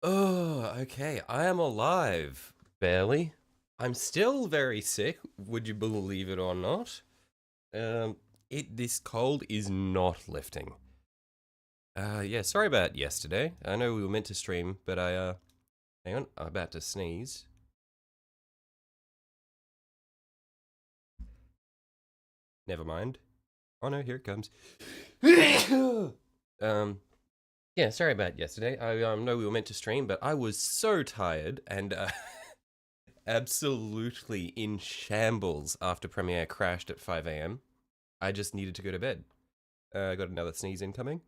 Oh, okay. I am alive. Barely. I'm still very sick, would you believe it or not? Um, this cold is not lifting. Yeah, sorry about yesterday. I know we were meant to stream, but hang on, I'm about to sneeze. Never mind. Oh no, here it comes. um, yeah, sorry about yesterday. I know we were meant to stream, but I was so tired and absolutely in shambles after Premiere crashed at 5 a.m. I just needed to go to bed. I got another sneeze incoming.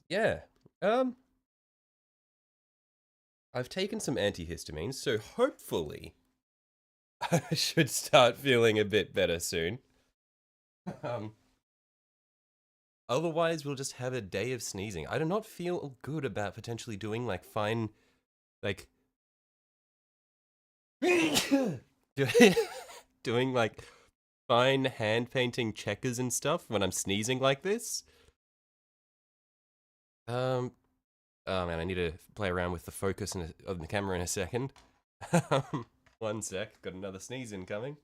Yeah. Um, I've taken some antihistamines, so hopefully I should start feeling a bit better soon. Um, Otherwise, we'll just have a day of sneezing. I do not feel good about potentially doing like fine, like doing like fine hand painting checkers and stuff when I'm sneezing like this. Um, oh man, I need to play around with the focus of the camera in a second. 1 sec, got another sneeze incoming.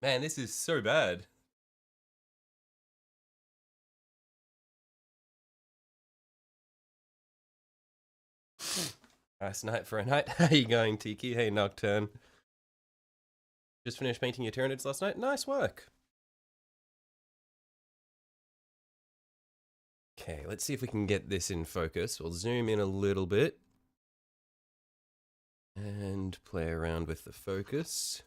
Man, this is so bad. Nice night for a night. How you going, Tiki? Hey, Nocturne. Just finished painting your Tyranids last night? Nice work. Okay, let's see if we can get this in focus. We'll zoom in a little bit. And play around with the focus.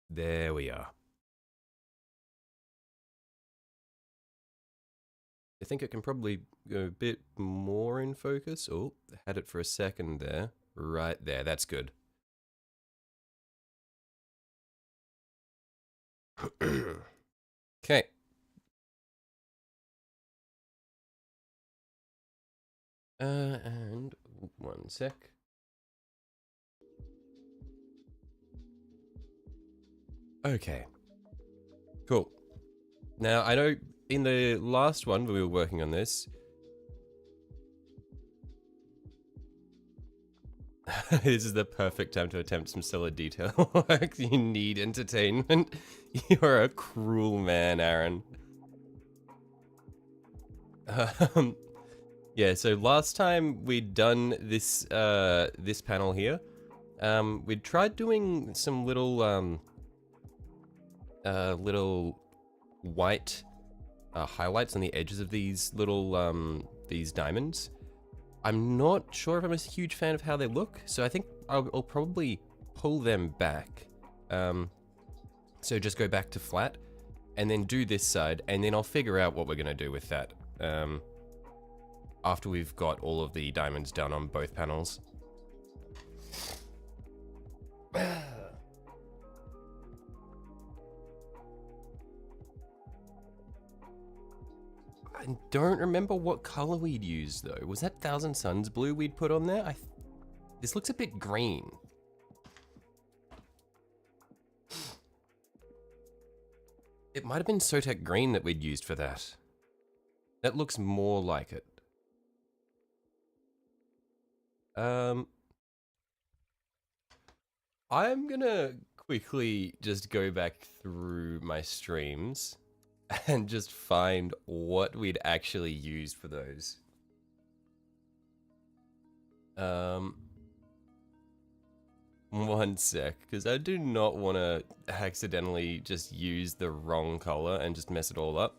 There we are. I think it can probably go a bit more in focus. Oh, had it for a second there. Right there, that's good. Okay. And 1 sec. Okay. Cool. Now, I know in the last one when we were working on this, this is the perfect time to attempt some solid detail work. You need entertainment. You're a cruel man, Aaron. Um, yeah, so last time we'd done this this panel here, we'd tried doing some little white highlights on the edges of these diamonds. I'm not sure if I'm a huge fan of how they look, so I think I'll probably pull them back. So just go back to flat, and then do this side, and then I'll figure out what we're gonna do with that. After we've got all of the diamonds done on both panels. I don't remember what color we'd used though. Was that Thousand Suns blue we'd put on there? This looks a bit green. It might have been Sotek green that we'd used for that. That looks more like it. I'm gonna quickly just go back through my streams and just find what we'd actually used for those. 1 sec, because I do not want to accidentally just use the wrong color and just mess it all up.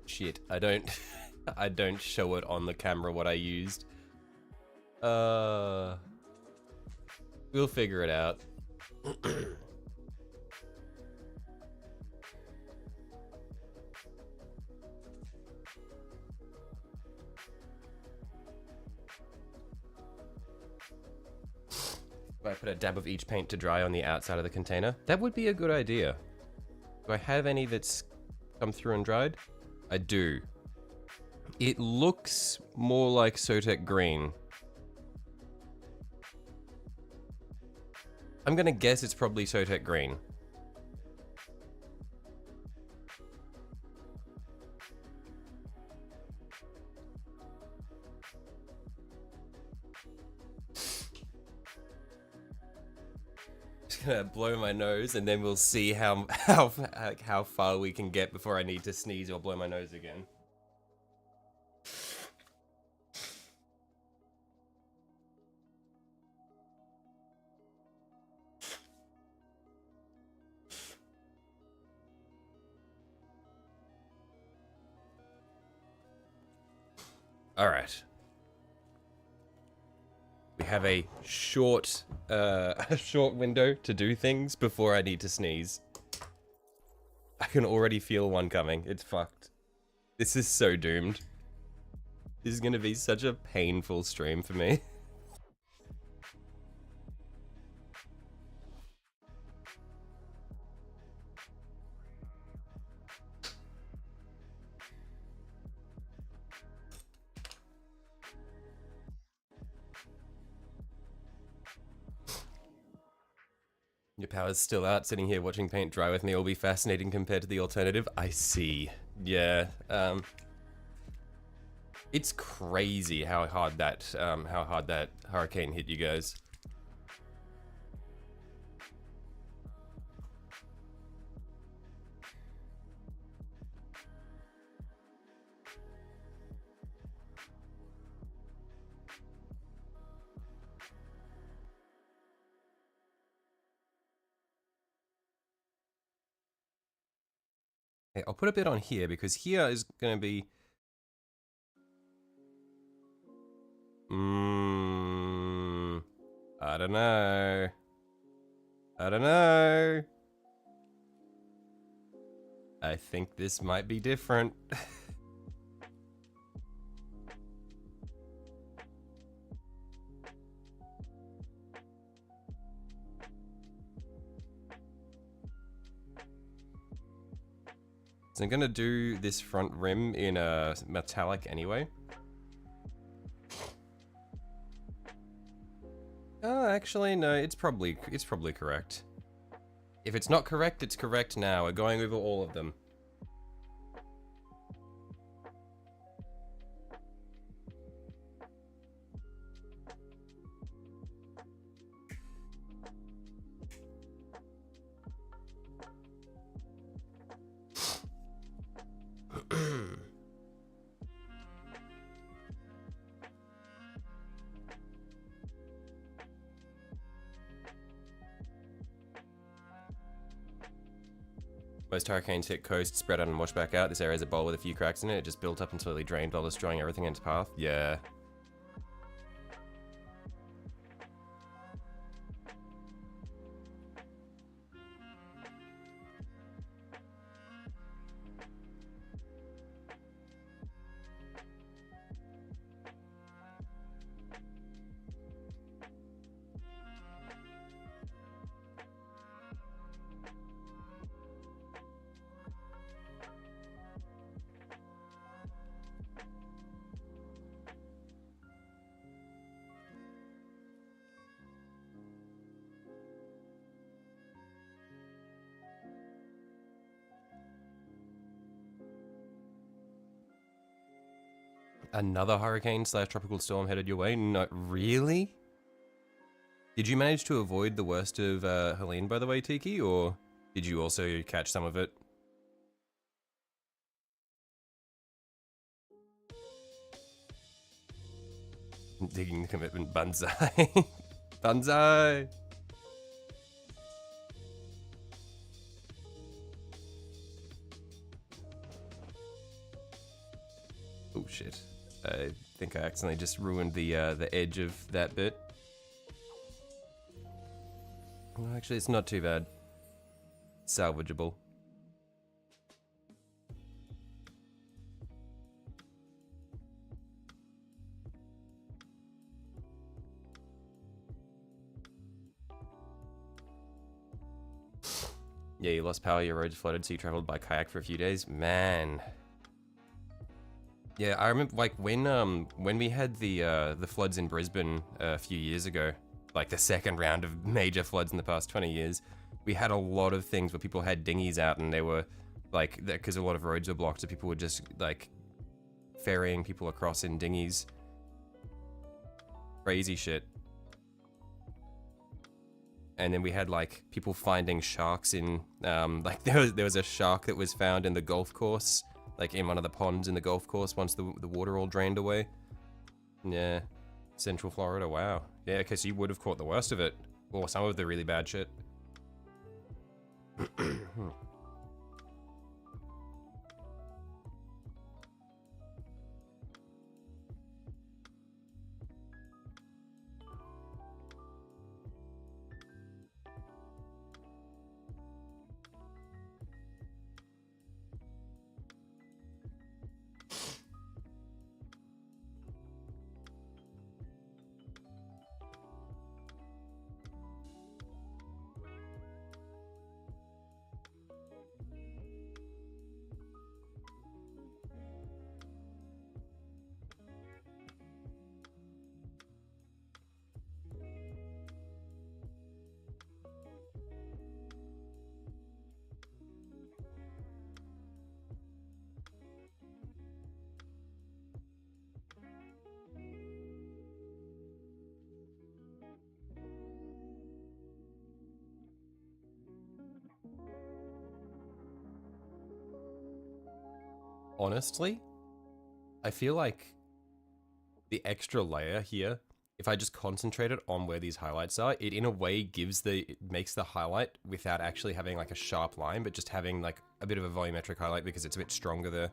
Shit, I don't I don't show it on the camera what I used. We'll figure it out. If I put a dab of each paint to dry on the outside of the container, that would be a good idea. Do I have any that's come through and dried? I do. It looks more like Sotek green. I'm gonna guess it's probably Sotek green. Just gonna blow my nose and then we'll see how far we can get before I need to sneeze or blow my nose again. All right. We have a short window to do things before I need to sneeze. I can already feel one coming. It's fucked. This is so doomed. This is gonna be such a painful stream for me. Your power's still out, sitting here watching paint dry with me will be fascinating compared to the alternative. I see. Yeah, it's crazy how hard that hurricane hit you guys. Okay, I'll put a bit on here because here is going to be... I don't know. I don't know. I think this might be different. So I'm gonna do this front rim in a metallic anyway. Oh, actually, no, it's probably correct. If it's not correct, it's correct now. We're going over all of them. Most hurricanes hit coast, spread out and wash back out. This area is a bowl with a few cracks in it. It just built up and slowly drained while destroying everything in its path. Yeah. Another hurricane slash tropical storm headed your way? No, really? Did you manage to avoid the worst of Helene, by the way, Tiki, or did you also catch some of it? Digging the commitment, banzai. Banzai! Oh shit. I think I accidentally just ruined the edge of that bit. Well, actually, it's not too bad. Salvageable. Yeah, you lost power, your roads flooded, so you traveled by kayak for a few days. Man. Yeah, I remember like when we had the floods in Brisbane a few years ago, like the second round of major floods in the past 20 years, we had a lot of things where people had dinghies out and they were like, because a lot of roads were blocked, so people were just like ferrying people across in dinghies. Crazy shit. And then we had like people finding sharks in like there was a shark that was found in the golf course, like in one of the ponds in the golf course once the water all drained away. Yeah, Central Florida. Wow. Yeah, because you would have caught the worst of it, or some of the really bad shit. Honestly, I feel like the extra layer here, if I just concentrated on where these highlights are, it in a way it makes the highlight without actually having like a sharp line, but just having like a bit of a volumetric highlight because it's a bit stronger there.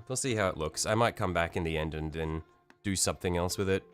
We'll see how it looks. I might come back in the end and then do something else with it.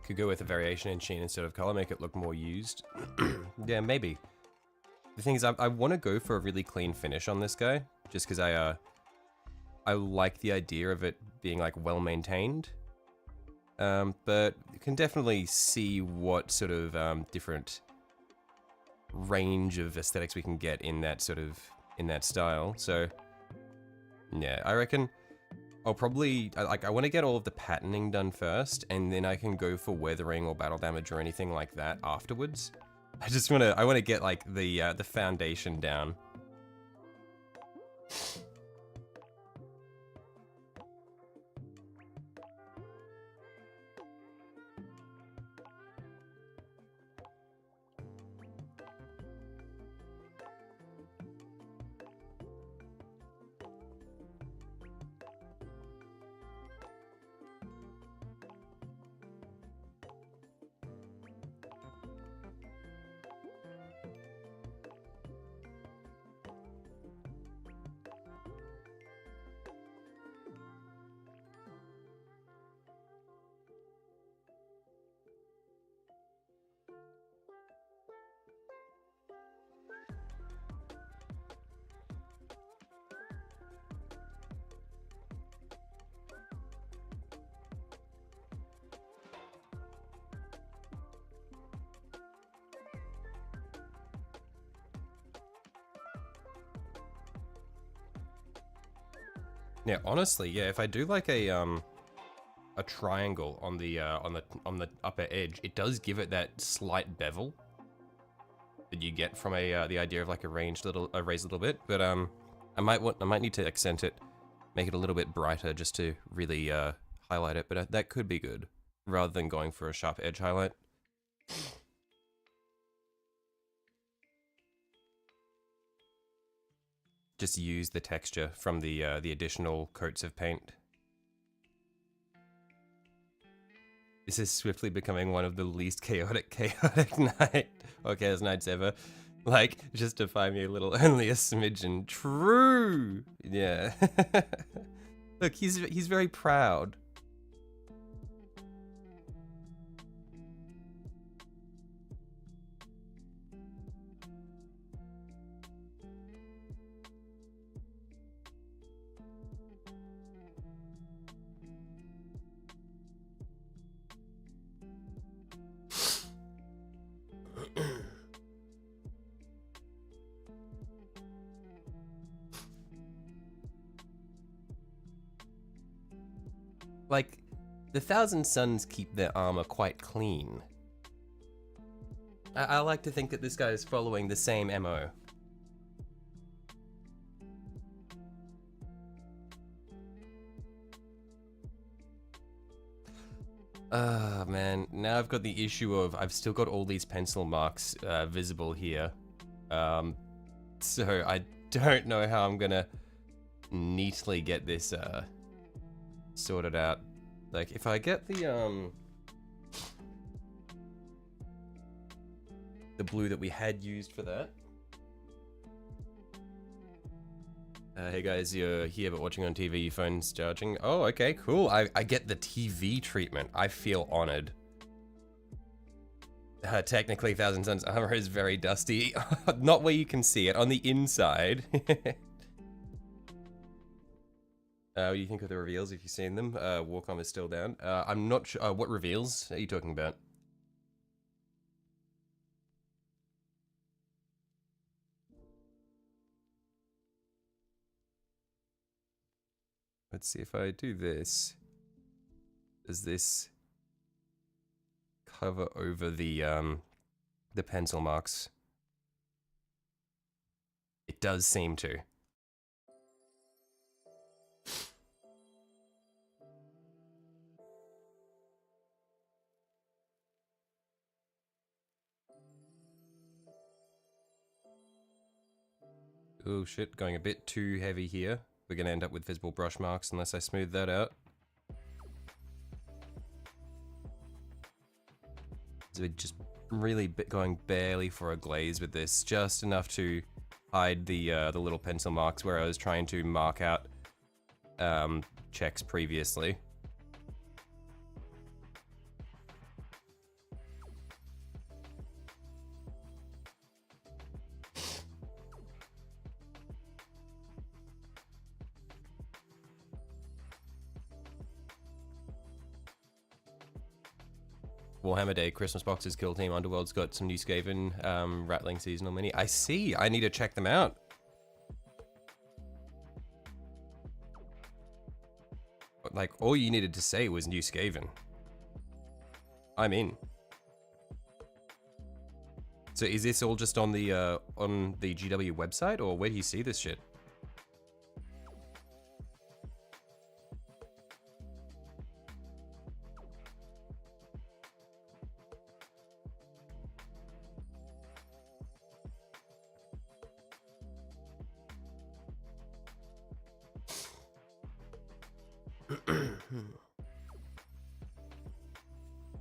Could go with a variation in sheen instead of color, make it look more used. Yeah, maybe. The thing is, I want to go for a really clean finish on this guy, just because I like the idea of it being like well maintained. But you can definitely see what sort of different range of aesthetics we can get in that in that style. So yeah, I reckon I'll probably, I want to get all of the patterning done first, and then I can go for weathering or battle damage or anything like that afterwards. I want to get like the foundation down. Yeah, honestly, yeah, if I do like a triangle on the upper edge, it does give it that slight bevel that you get from the idea of like a raised little bit. But I might need to accent it, make it a little bit brighter just to really highlight it. But that could be good rather than going for a sharp edge highlight. Just use the texture from the additional coats of paint. This is swiftly becoming one of the least chaotic nights ever. Like, justify me a little, only a smidgen. True! Yeah. Look, he's very proud. Like, the Thousand Suns keep their armor quite clean. I like to think that this guy is following the same MO. Ah, man. Now I've got the issue of I've still got all these pencil marks visible here. So I don't know how I'm gonna neatly get this sorted out. Like, if I get the blue that we had used for that. Hey guys, you're here but watching on TV, your phone's charging. Oh, okay, cool. I get the TV treatment. I feel honored. Technically, Thousand Suns armor is very dusty. Not where you can see it, on the inside. What do you think of the reveals, if you've seen them? Warcom is still down. I'm not sure. What reveals are you talking about? Let's see if I do this. Does this cover over the pencil marks? It does seem to. Oh shit, going a bit too heavy here. We're gonna end up with visible brush marks unless I smooth that out. So we're just really going barely for a glaze with this, just enough to hide the little pencil marks where I was trying to mark out checks previously. Warhammer Day Christmas boxes, Kill Team Underworld's got some new Skaven Rattling seasonal mini. I see. I need to check them out. Like, all you needed to say was new Skaven. I'm in. So is this all just on the GW website, or where do you see this shit?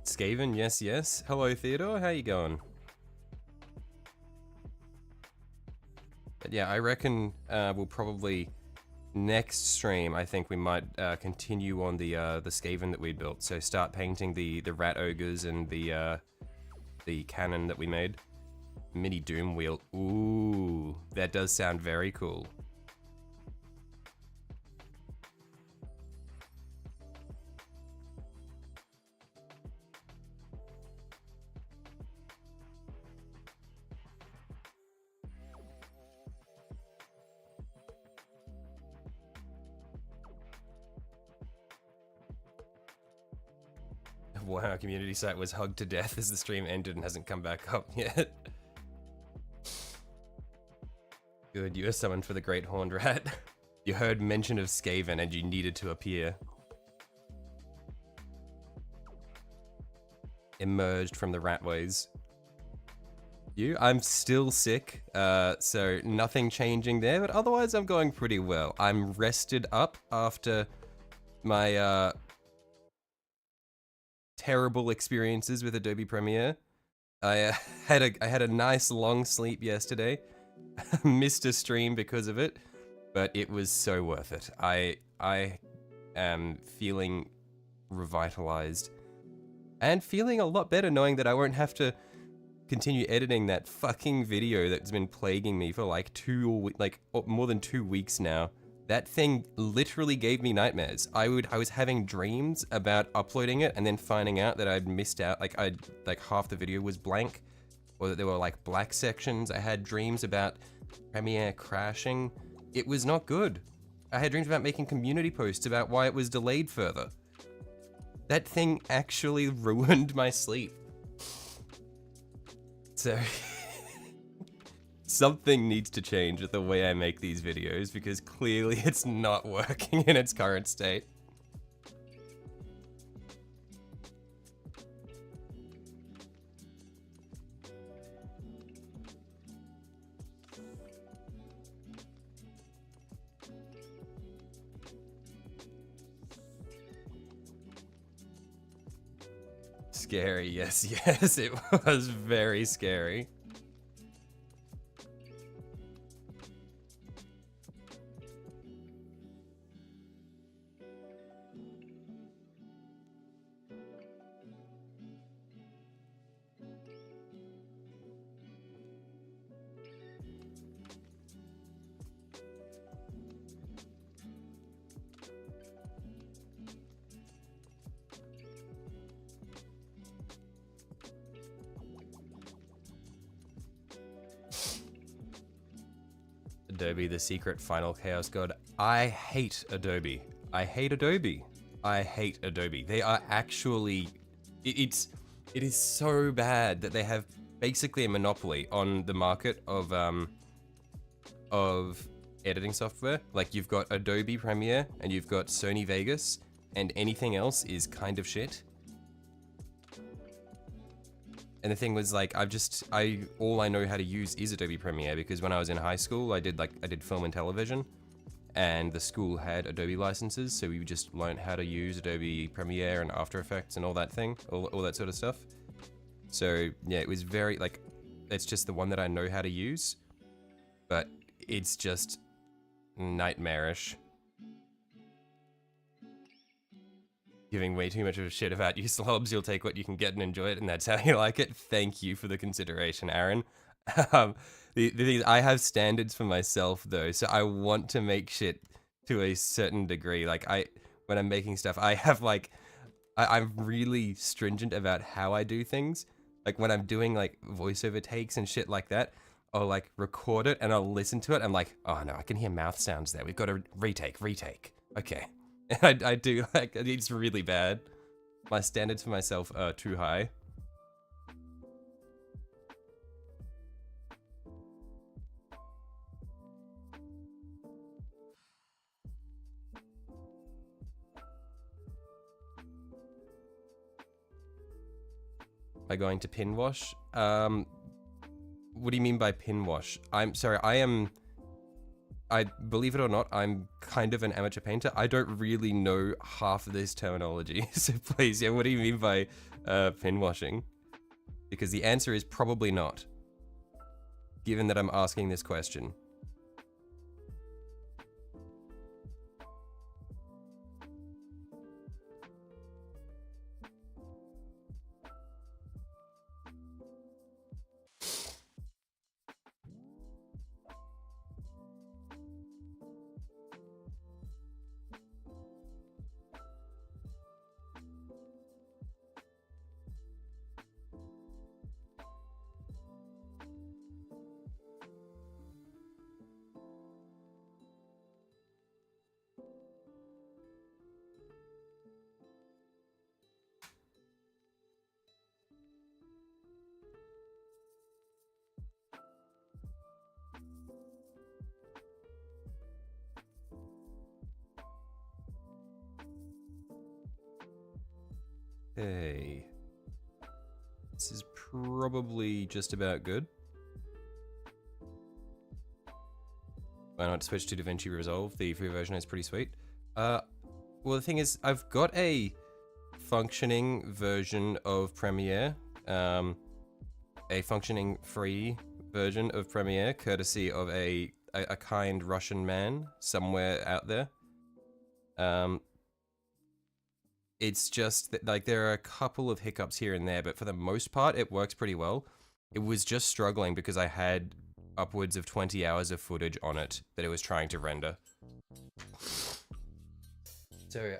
Skaven, yes, yes. Hello, Theodore. How you going? But yeah, I reckon we'll probably next stream. I think we might continue on the Skaven that we built. So start painting the rat ogres and the cannon that we made. Mini Doom wheel. Ooh, that does sound very cool. Warhammer community site was hugged to death as the stream ended and hasn't come back up yet. Good, you are summoned for the Great Horned Rat. You heard mention of Skaven and you needed to appear. Emerged from the ratways. I'm still sick, so nothing changing there, but otherwise I'm going pretty well. I'm rested up after my terrible experiences with Adobe Premiere. I had a nice long sleep yesterday. Missed a stream because of it, but it was so worth it. I am feeling revitalized and feeling a lot better knowing that I won't have to continue editing that fucking video that's been plaguing me for like more than 2 weeks now. That thing literally gave me nightmares. I was having dreams about uploading it and then finding out that I'd missed out, like half the video was blank, or that there were like black sections. I had dreams about Premiere crashing. It was not good. I had dreams about making community posts about why it was delayed further. That thing actually ruined my sleep. So, something needs to change with the way I make these videos because clearly it's not working in its current state. Scary, yes, yes, it was very scary. Adobe, the secret final chaos god. I hate Adobe. I hate Adobe. I hate Adobe. They are actually, it is so bad that they have basically a monopoly on the market of editing software. Like you've got Adobe Premiere and you've got Sony Vegas, and anything else is kind of shit. And the thing was, like, all I know how to use is Adobe Premiere because when I was in high school, I did film and television, and the school had Adobe licenses, so we just learned how to use Adobe Premiere and After Effects and all that sort of stuff. So yeah, it was very, like, it's just the one that I know how to use, but it's just nightmarish. Giving way too much of a shit about you slobs. You'll take what you can get and enjoy it, and that's how you like it. Thank you for the consideration, Aaron. The thing is, I have standards for myself though, so I want to make shit to a certain degree. Like when I'm making stuff, I have like, I'm really stringent about how I do things. Like when I'm doing like voiceover takes and shit like that, I'll like record it and I'll listen to it. I'm like, oh no, I can hear mouth sounds there. We've got to retake. Okay. I do, like, it's really bad. My standards for myself are too high. By going to pin wash? What do you mean by pin wash? I'm sorry, I believe it or not, I'm kind of an amateur painter. I don't really know half of this terminology. So please, yeah, what do you mean by pin washing? Because the answer is probably not, given that I'm asking this question. Okay. This is probably just about good. Why not switch to DaVinci Resolve? The free version is pretty sweet. Well, the thing is, I've got a functioning version of Premiere, a functioning free version of Premiere, courtesy of a kind Russian man somewhere out there. It's just that, like, there are a couple of hiccups here and there, but for the most part, it works pretty well. It was just struggling because I had upwards of 20 hours of footage on it that it was trying to render. So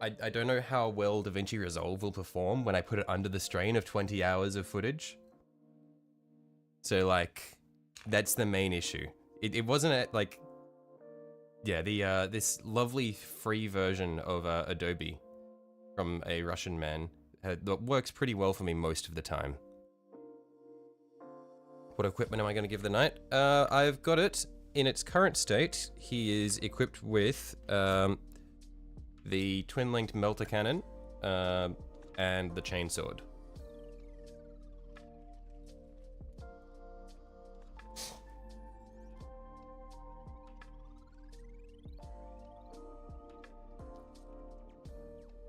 I don't know how well DaVinci Resolve will perform when I put it under the strain of 20 hours of footage. So like, that's the main issue. It wasn't at like, yeah, the this lovely free version of Adobe from a Russian man that works pretty well for me most of the time. What equipment am I going to give the knight? I've got it in its current state. He is equipped with the twin-linked melter cannon and the chainsword.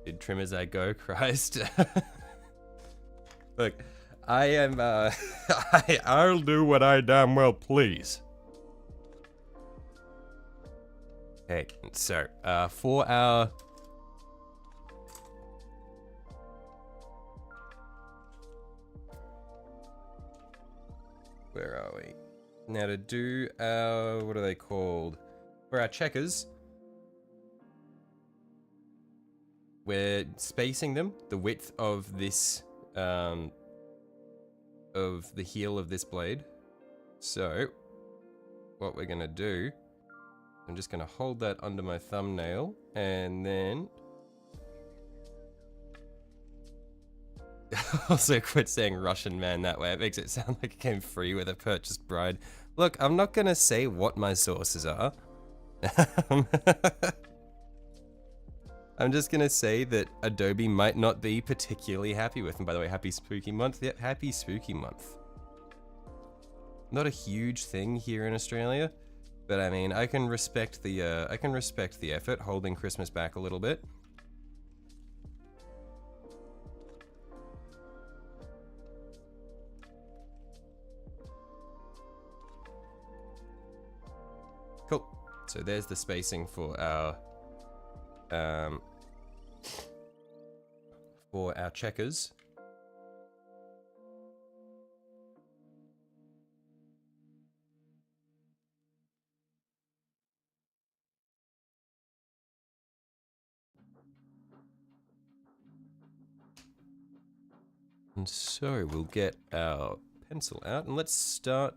Did trim as I go, Christ. Look, I am, I'll do what I damn well please. Okay, so, for our... Where are we? Now to do our, what are they called? For our checkers, we're spacing them, the width of this, of the heel of this blade. So, what we're gonna do, I'm just gonna hold that under my thumbnail, and then... Also quit saying Russian man that way, it makes it sound like it came free with a purchased bride. Look, I'm not gonna say what my sources are. I'm just gonna say that Adobe might not be particularly happy with them. By the way, happy spooky month. Yep, happy spooky month. Not a huge thing here in Australia, but I mean, I can respect the effort, holding Christmas back a little bit. Cool. So there's the spacing for our checkers. And so we'll get our pencil out and let's start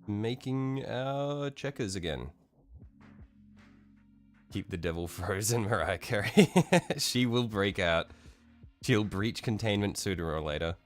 making our checkers again. Keep the devil frozen, Mariah Carey. She will break out. She'll breach containment sooner or later.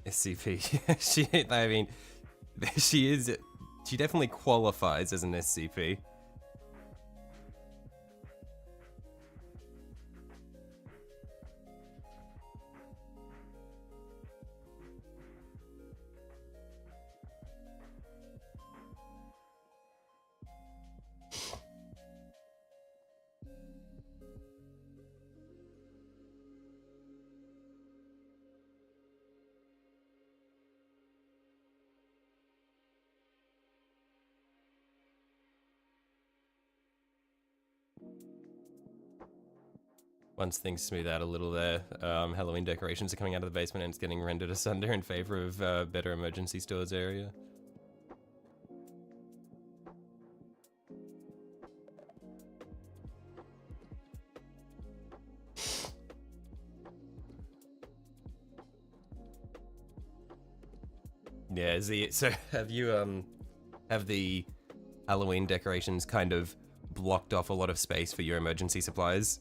SCP. I mean, she definitely qualifies as an SCP. Once things smooth out a little there, Halloween decorations are coming out of the basement and it's getting rendered asunder in favor of better emergency stores area. Yeah, so have the Halloween decorations kind of blocked off a lot of space for your emergency supplies?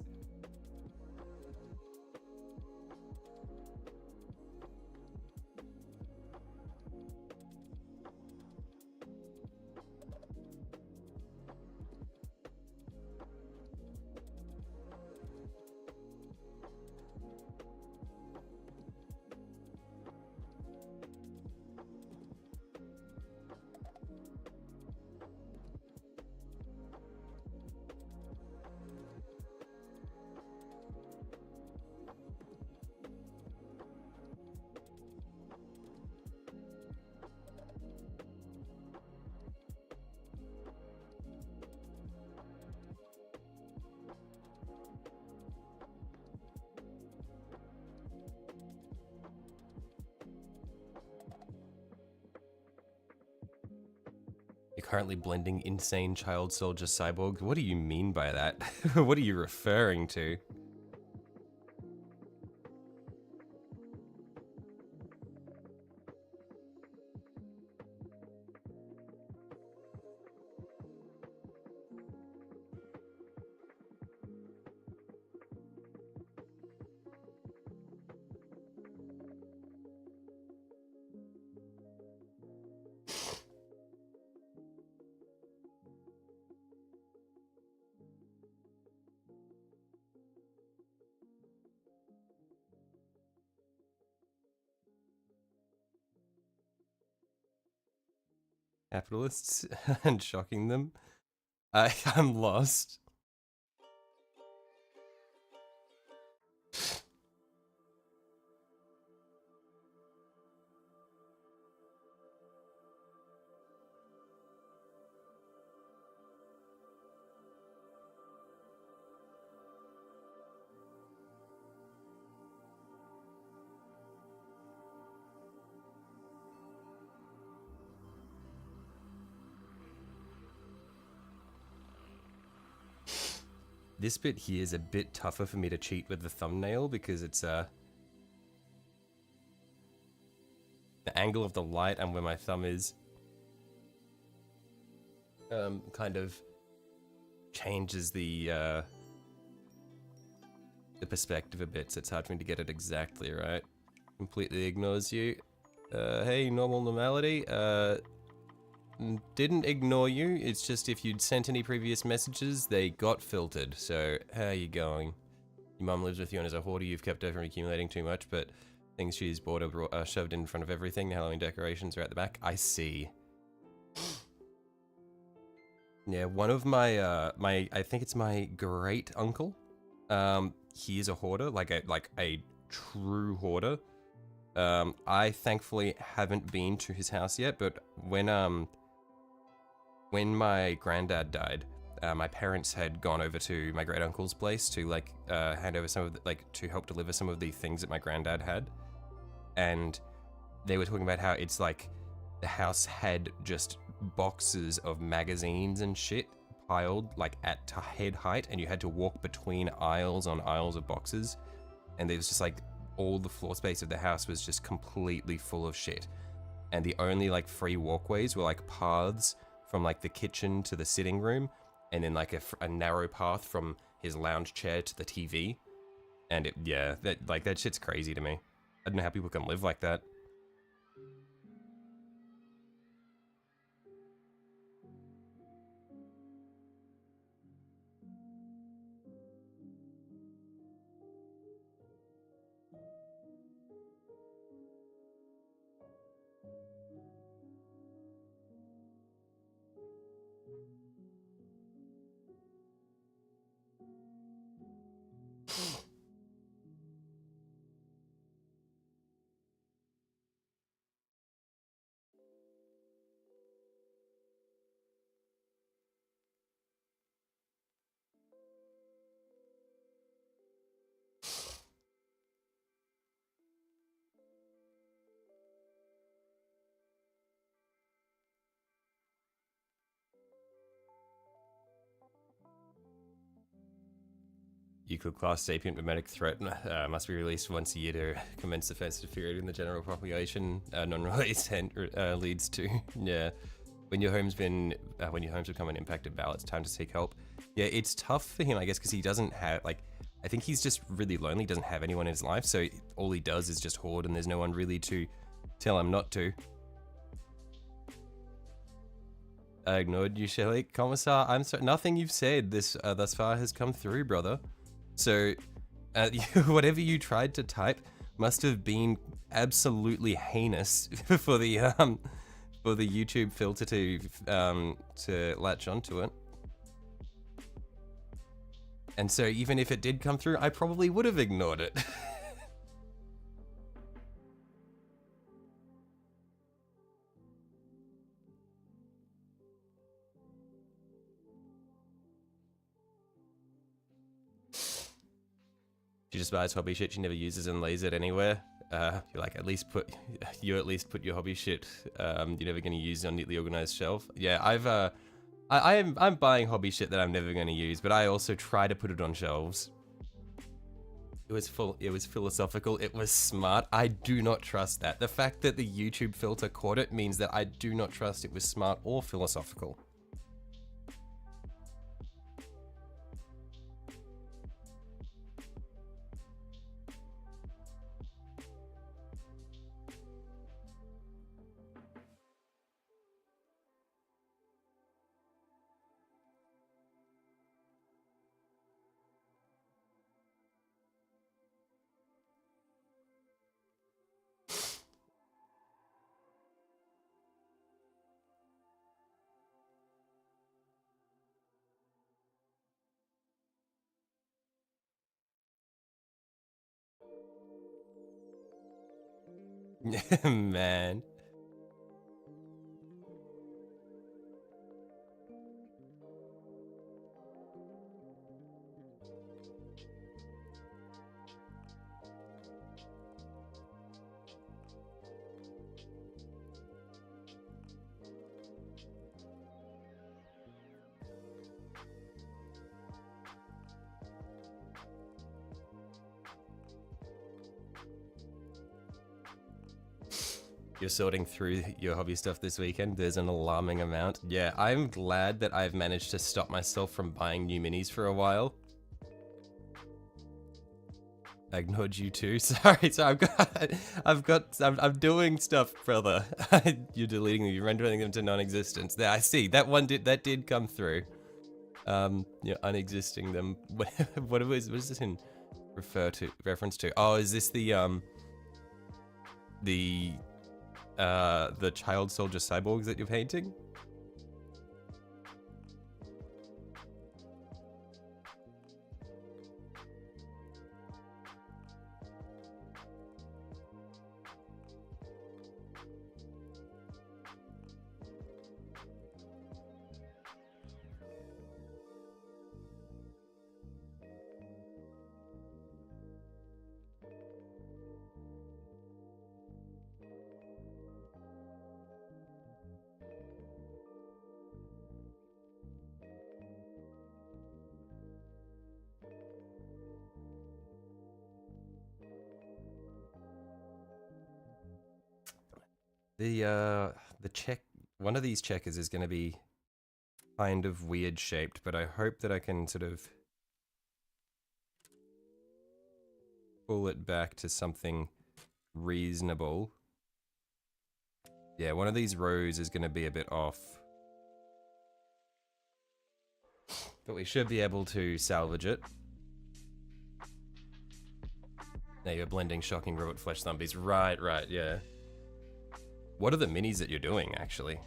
You're currently blending insane child soldier cyborg. What do you mean by that? What are you referring to? Capitalists and shocking them? I'm lost. This bit here is a bit tougher for me to cheat with the thumbnail because it's the angle of the light and where my thumb is kind of changes the perspective a bit, so it's hard for me to get it exactly right. Completely ignores you. Hey, normal normality. Didn't ignore you, it's just if you'd sent any previous messages, they got filtered. So, how are you going? Your mum lives with you and as a hoarder, you've kept her from accumulating too much, but things she's bought are shoved in front of everything. Halloween decorations are at the back. I see. Yeah, one of my, I think it's my great uncle. He is a hoarder, like a true hoarder. I thankfully haven't been to his house yet, but when my granddad died, my parents had gone over to my great uncle's place to like hand over some of the, to help deliver some of the things that my granddad had, and they were talking about how it's like the house had just boxes of magazines and shit piled like at head height, and you had to walk between aisles on aisles of boxes, and it was just like all the floor space of the house was just completely full of shit, and the only like free walkways were like paths from like the kitchen to the sitting room, and then like a narrow path from his lounge chair to the TV. And yeah, that shit's crazy to me. I don't know how people can live like that. You could class sapient mimetic threat must be released once a year to commence the festive period in the general population. Non-release leads to yeah. When your home's become an impacted bowel, it's time to seek help. Yeah, it's tough for him, I guess, because he doesn't have I think he's just really lonely. Doesn't have anyone in his life, so all he does is just hoard, and there's no one really to tell him not to. I ignored you, Shelly. Commissar, I'm sorry. Nothing you've said thus far has come through, brother. So, whatever you tried to type must have been absolutely heinous for the YouTube filter to latch onto it. And so, even if it did come through, I probably would have ignored it. She just buys hobby shit she never uses and lays it anywhere. You're like, at least put your hobby shit you're never going to use on a neatly organized shelf. Yeah, I'm buying hobby shit that I'm never going to use, but I also try to put it on shelves. It was philosophical, it was smart. I do not trust that. The fact that the YouTube filter caught it means that I do not trust it was smart or philosophical. Man. You're sorting through your hobby stuff this weekend. There's an alarming amount. Yeah, I'm glad that I've managed to stop myself from buying new minis for a while. I ignored you too. Sorry, so I'm doing stuff, brother. You're deleting them. You're rendering them to non-existence. There, I see. That did come through. Yeah, unexisting them. What is this in reference to? Oh, is this the child soldier cyborgs that you're painting? One of these checkers is going to be kind of weird shaped, but I hope that I can sort of pull it back to something reasonable. Yeah, one of these rows is going to be a bit off, but we should be able to salvage it. Now you're blending shocking robot flesh zombies. Right, yeah. What are the minis that you're doing, actually?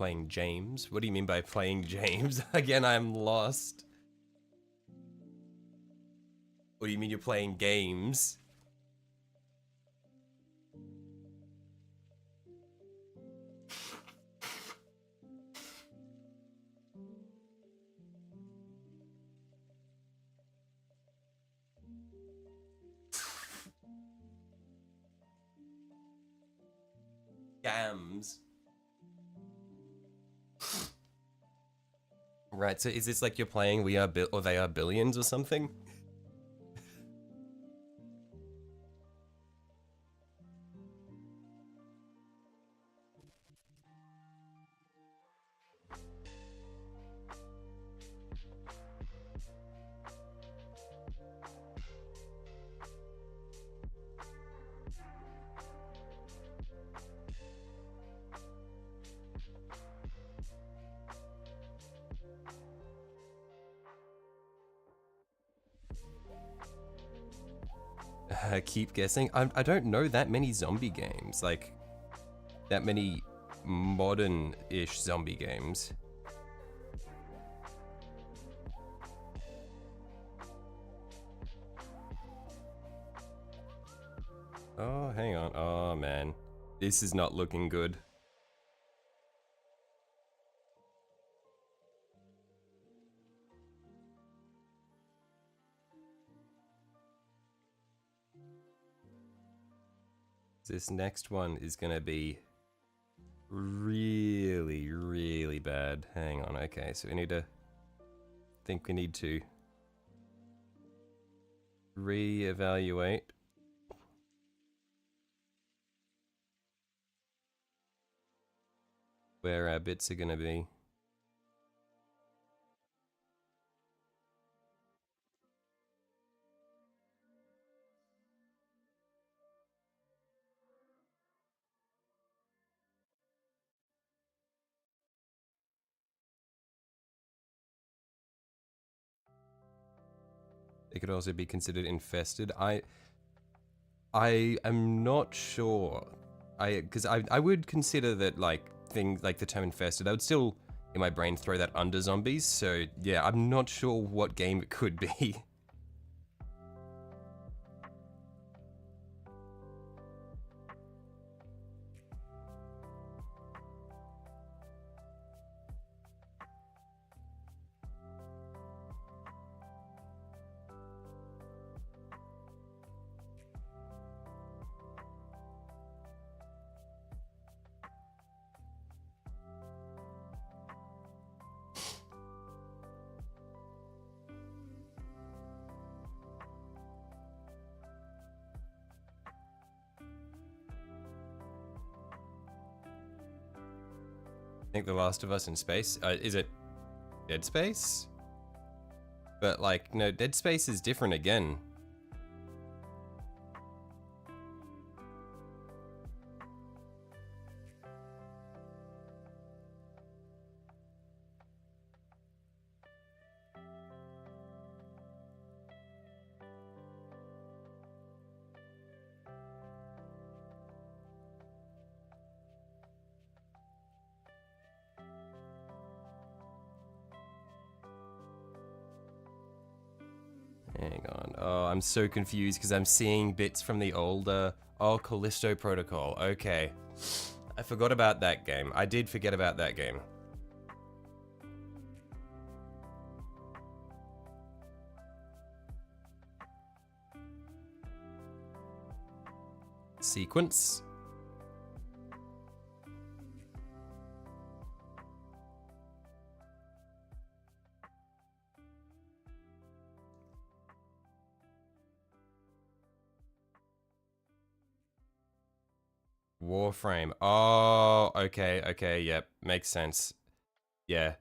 playing James. What do you mean by playing James? Again, I'm lost. What do you mean you're playing games? Gams. Right, so is this like you're playing We Are or They Are Billions or something? Keep guessing. I don't know that many zombie games, like that many modern-ish zombie games. Oh, hang on. Oh man, this is not looking good. This next one is gonna be really, really bad. Hang on, okay, so we need to... think we need to reevaluate. Where our bits are gonna be. It could also be considered infested. I am not sure. Because I would consider that, like, things like the term infested, I would still in my brain throw that under zombies. So yeah, I'm not sure what game it could be. I think The Last of Us in Space. Is it Dead Space? But like, no, Dead Space is different again. Hang on. Oh, I'm so confused because I'm seeing bits from the older... Oh, Callisto Protocol. Okay. I forgot about that game. I did forget about that game. Sequence. Warframe. Oh, okay, okay, yep. Makes sense. Yeah.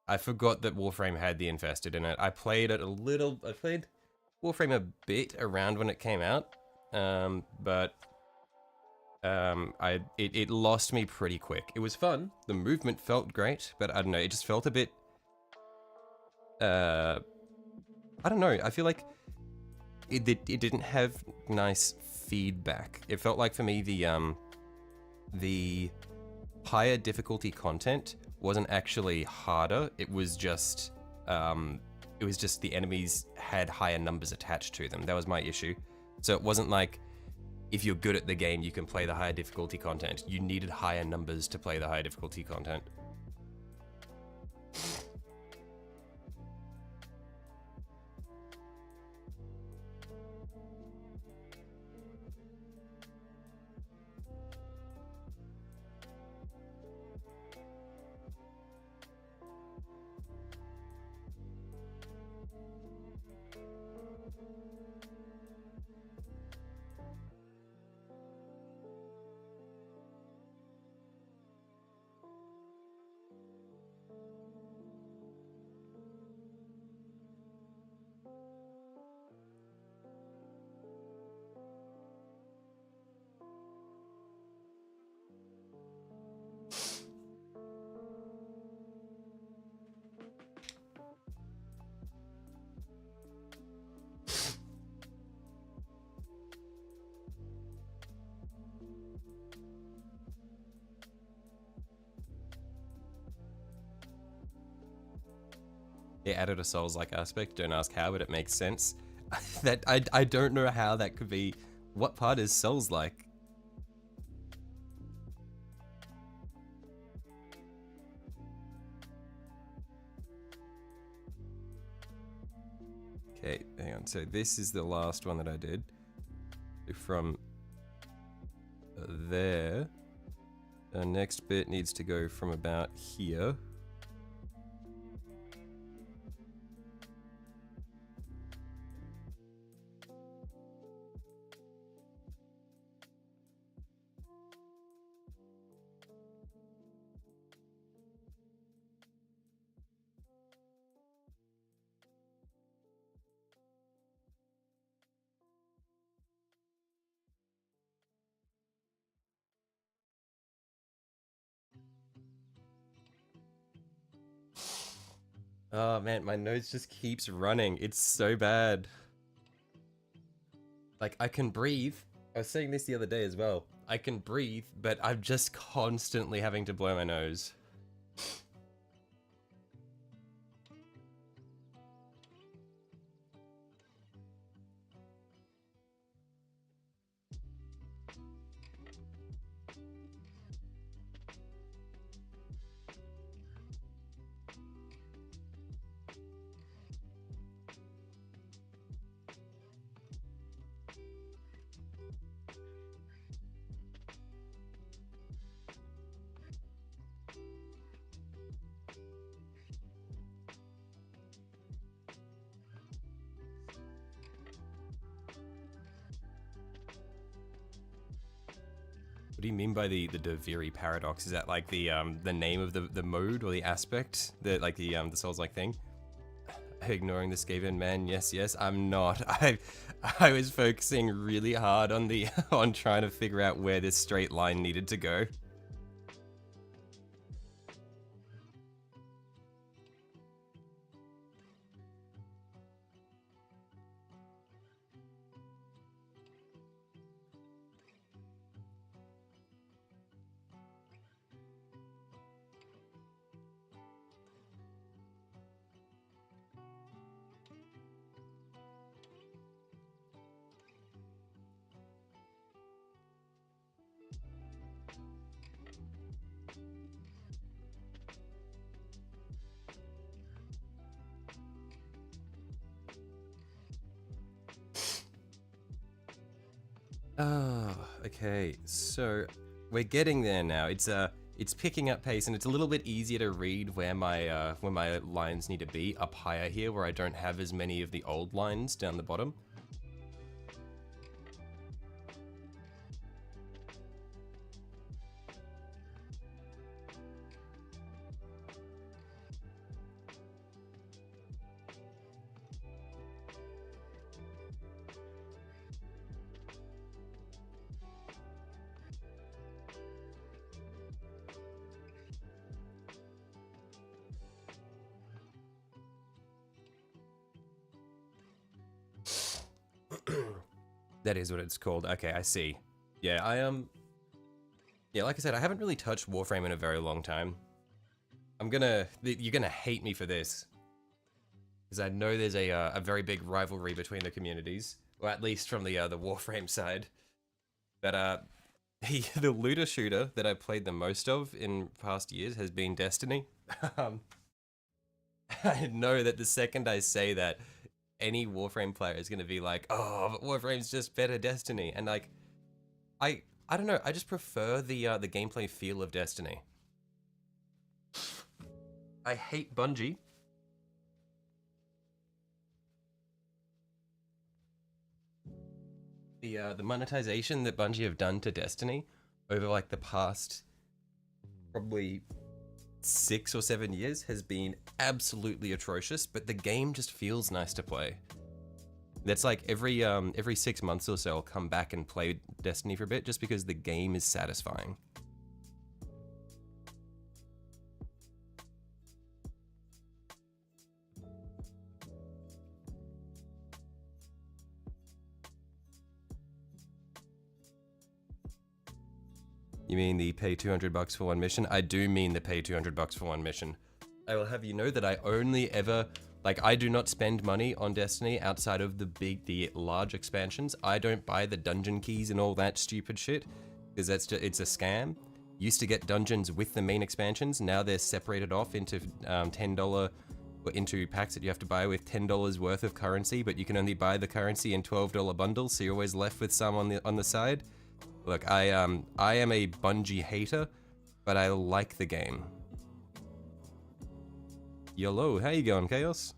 I forgot that Warframe had the Infested in it. I played it a little... I played Warframe a bit around when it came out. But... it lost me pretty quick. It was fun. The movement felt great, but I don't know, it just felt a bit... I don't know, I feel like it didn't have nice feedback. It felt like for me the higher difficulty content wasn't actually harder. It was just the enemies had higher numbers attached to them. That was my issue. So it wasn't like if you're good at the game, you can play the higher difficulty content. You needed higher numbers to play the higher difficulty content. It added a Souls-like aspect. Don't ask how, but it makes sense. That I don't know how that could be. What part is Souls-like? Okay, hang on. So this is the last one that I did. From there, our next bit needs to go from about here. Oh man, my nose just keeps running. It's so bad. Like, I can breathe. I was saying this the other day as well. I can breathe, but I'm just constantly having to blow my nose. What do you mean by the Deviri paradox? Is that like the name of the mode or the aspect? The Souls-like thing? Ignoring the Skaven man, yes, I'm not. I was focusing really hard on the on trying to figure out where this straight line needed to go. Oh, okay. So we're getting there now. It's picking up pace, and it's a little bit easier to read where my lines need to be up higher here, where I don't have as many of the old lines down the bottom. That is what it's called. Okay, I see. Yeah, I am. Yeah, like I said, I haven't really touched Warframe in a very long time. You're gonna hate me for this. Because I know there's a very big rivalry between the communities. Or at least from the Warframe side. But the looter shooter that I've played the most of in past years has been Destiny. um, I know that the second I say that, any Warframe player is going to be like, "Oh, but Warframe's just better Destiny," and like, I don't know. I just prefer the gameplay feel of Destiny. I hate Bungie. The monetization that Bungie have done to Destiny over like the past probably 6 or 7 years has been absolutely atrocious, but the game just feels nice to play. That's like every 6 months or so I'll come back and play Destiny for a bit just because the game is satisfying. You mean the pay $200 for one mission? I do mean the pay $200 for one mission. I will have you know that I only ever, like, I do not spend money on Destiny outside of the large expansions. I don't buy the dungeon keys and all that stupid shit, because it's a scam. Used to get dungeons with the main expansions, now they're separated off into $10, into packs that you have to buy with $10 worth of currency, but you can only buy the currency in $12 bundles, so you're always left with some on the side. Look, I am a Bungie hater, but I like the game. YOLO, how you going, Chaos?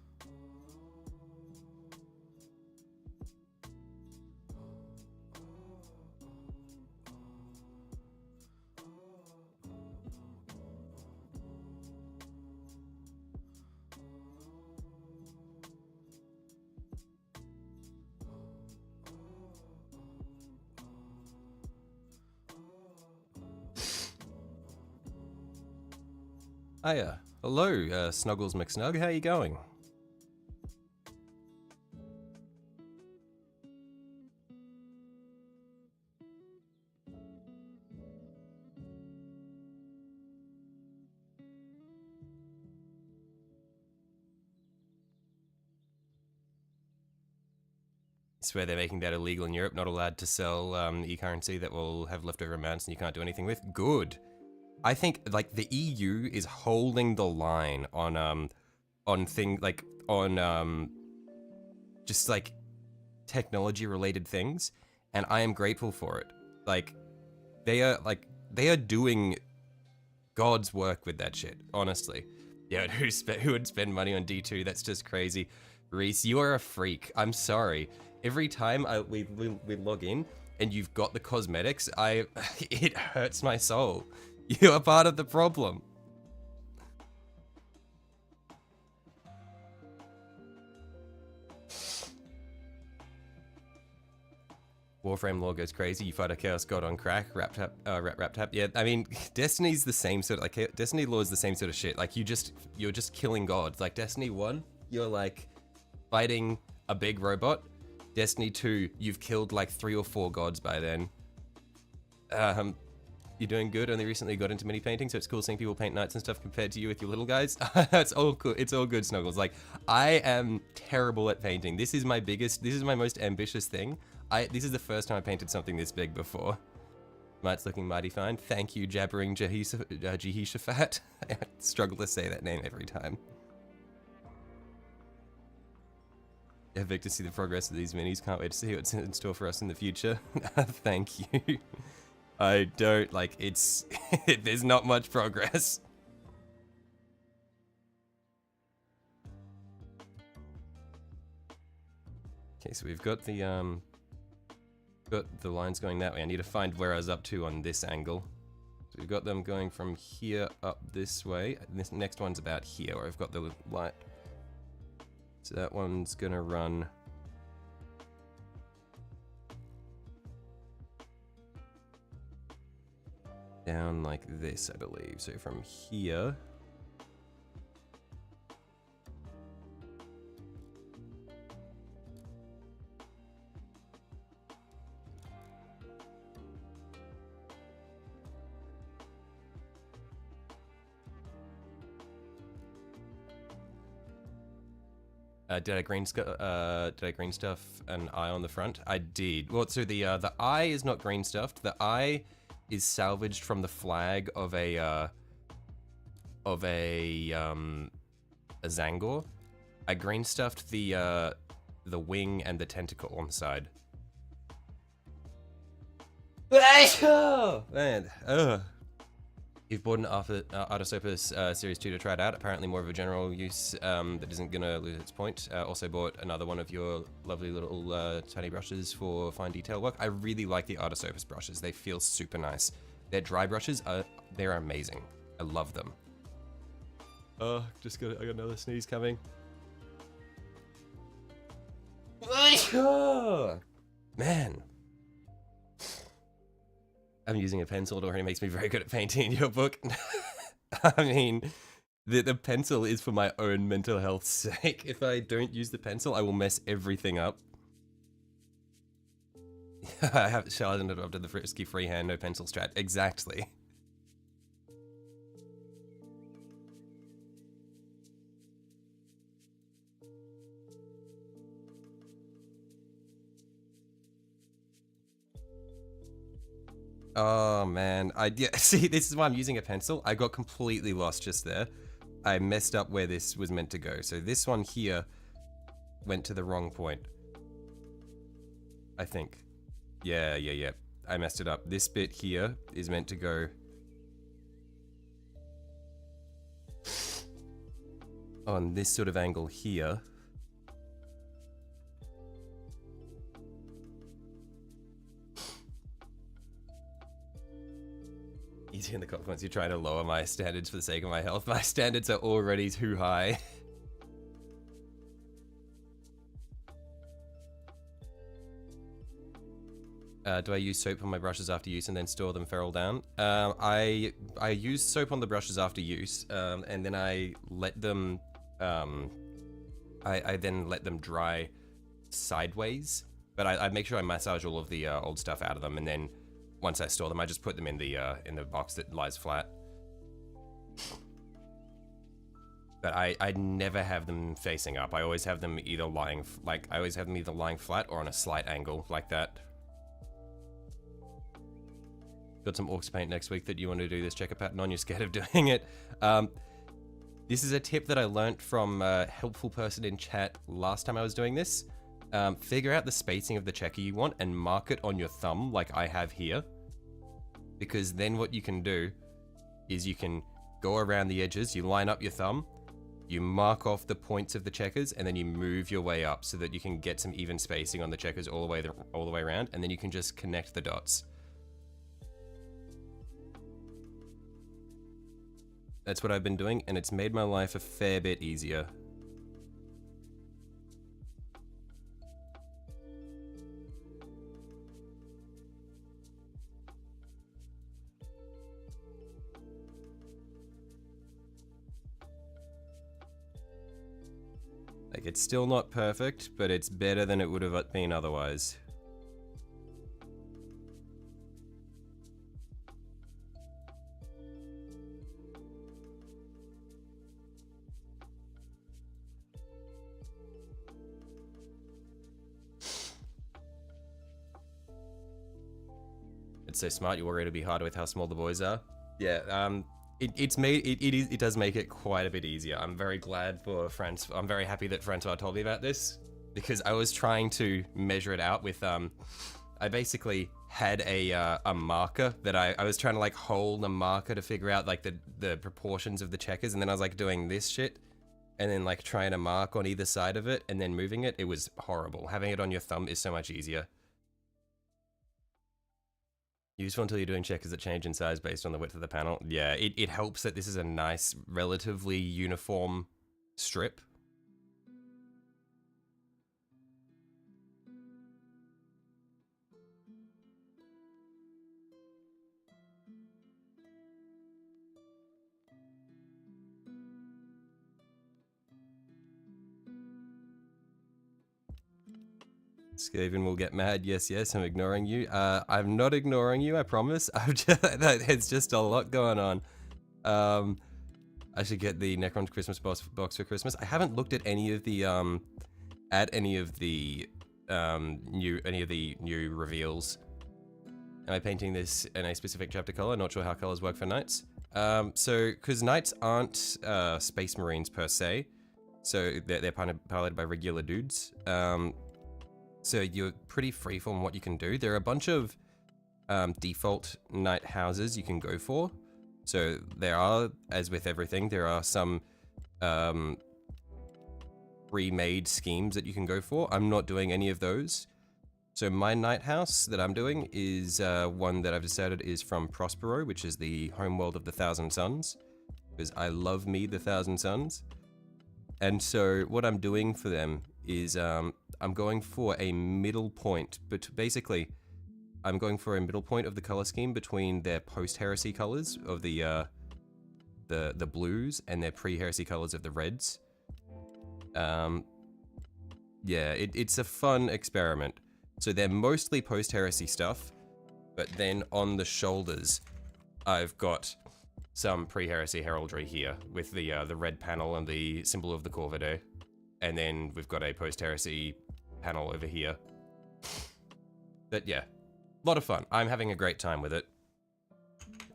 Hiya. Hello, Snuggles McSnug, how you going? I swear they're making that illegal in Europe, not allowed to sell e-currency that will have leftover amounts and you can't do anything with. Good. I think like the EU is holding the line on thing like on just like technology related things, and I am grateful for it. Like they are doing God's work with that shit, honestly. Yeah, who would spend money on D2? That's just crazy. Reese, you are a freak. I'm sorry. Every time we log in and you've got the cosmetics, it hurts my soul. You are part of the problem. Warframe lore goes crazy. You fight a Chaos God on crack. Rap tap. Yeah, I mean, Destiny's the same sort of, like, Destiny lore is the same sort of shit. Like, you're just killing gods. Like, Destiny 1, you're, like, fighting a big robot. Destiny 2, you've killed, like, 3 or 4 gods by then. You're doing good. Only recently got into mini painting, so it's cool seeing people paint knights and stuff compared to you with your little guys. It's all cool. It's all good, Snuggles. Like, I am terrible at painting. This is my most ambitious thing. This is the first time I painted something this big before. Might's looking mighty fine. Thank you, jabbering Jehishaphat. I struggle to say that name every time. Yeah, Vic, to see the progress of these minis. Can't wait to see what's in store for us in the future. Thank you. I don't, like, it's... there's not much progress. Okay, so we've got the lines going that way. I need to find where I was up to on this angle. So we've got them going from here up this way. This next one's about here, where I've got the light. So that one's gonna run... down like this, I believe. So from here... Did I green stuff an eye on the front? I did. Well, so the eye is not green stuffed. The eye is salvaged from the flag of a Zangor. I green stuffed the wing and the tentacle on the side. Oh, man. Ugh. You've bought an Artis Opus Series 2 to try it out. Apparently more of a general use that isn't going to lose its point. Also bought another one of your lovely little tiny brushes for fine detail work. I really like the Artis Opus brushes. They feel super nice. Their dry brushes, they're amazing. I love them. Oh, I got another sneeze coming. Man. I'm using a pencil. It already makes me very good at painting in your book. I mean, the pencil is for my own mental health's sake. If I don't use the pencil, I will mess everything up. I have Sheldon adopted the frisky freehand, no pencil strat. Exactly. Oh man, yeah, see, this is why I'm using a pencil. I got completely lost just there. I messed up where this was meant to go. So this one here went to the wrong point. I think. Yeah. I messed it up. This bit here is meant to go on this sort of angle here. Easy in the comments, you're trying to lower my standards for the sake of my health. My standards are already too high. Do I use soap on my brushes after use and then store them ferrule down? I use soap on the brushes after use, and then I let them, I then let them dry sideways. But I make sure I massage all of the old stuff out of them, and then once I store them, I just put them in the box that lies flat. But I never have them facing up. I always have them either lying, lying flat or on a slight angle like that. Got some orcs paint next week that you want to do this checker pattern on. You're scared of doing it. This is a tip that I learnt from a helpful person in chat last time I was doing this. Figure out the spacing of the checker you want and mark it on your thumb like I have here. Because then what you can do is you can go around the edges, you line up your thumb, you mark off the points of the checkers, and then you move your way up so that you can get some even spacing on the checkers all the way around, and then you can just connect the dots. That's what I've been doing, and it's made my life a fair bit easier. Like, it's still not perfect, but it's better than it would have been otherwise. It's so smart, you're worried it'll be harder with how small the boys are. Yeah, it does make it quite a bit easier. I'm very glad for I'm very happy that Francois told me about this, because I was trying to measure it out with, I basically had a marker that I was trying to like hold a marker to figure out like the proportions of the checkers, and then I was like doing this shit, and then like trying to mark on either side of it, and then moving it. It was horrible. Having it on your thumb is so much easier. Useful until you're doing checkers that change in size based on the width of the panel. Yeah, it helps that this is a nice, relatively uniform strip. Skaven will get mad. Yes, I'm ignoring you. I'm not ignoring you, I promise. It's just a lot going on. I should get the Necron Christmas box for Christmas. I haven't looked at any of the new reveals. Am I painting this in a specific chapter color? Not sure how colors work for knights. So because knights aren't space marines per se, so they're piloted by regular dudes. So you're pretty free from what you can do. There are a bunch of default knight houses you can go for. So there are, as with everything, there are some pre-made schemes that you can go for. I'm not doing any of those. So my knight house that I'm doing is one that I've decided is from Prospero, which is the homeworld of the Thousand Suns, because I love me the Thousand Suns. And so what I'm doing for them is I'm going for a middle point, but basically I'm going for a middle point of the color scheme between their post-heresy colors of the blues and their pre-heresy colors of the reds. Yeah, it's a fun experiment. So they're mostly post-heresy stuff, but then on the shoulders, I've got some pre-heresy heraldry here with the red panel and the symbol of the Corvide, and then we've got a post-heresy panel over here. But yeah, a lot of fun. I'm having a great time with it,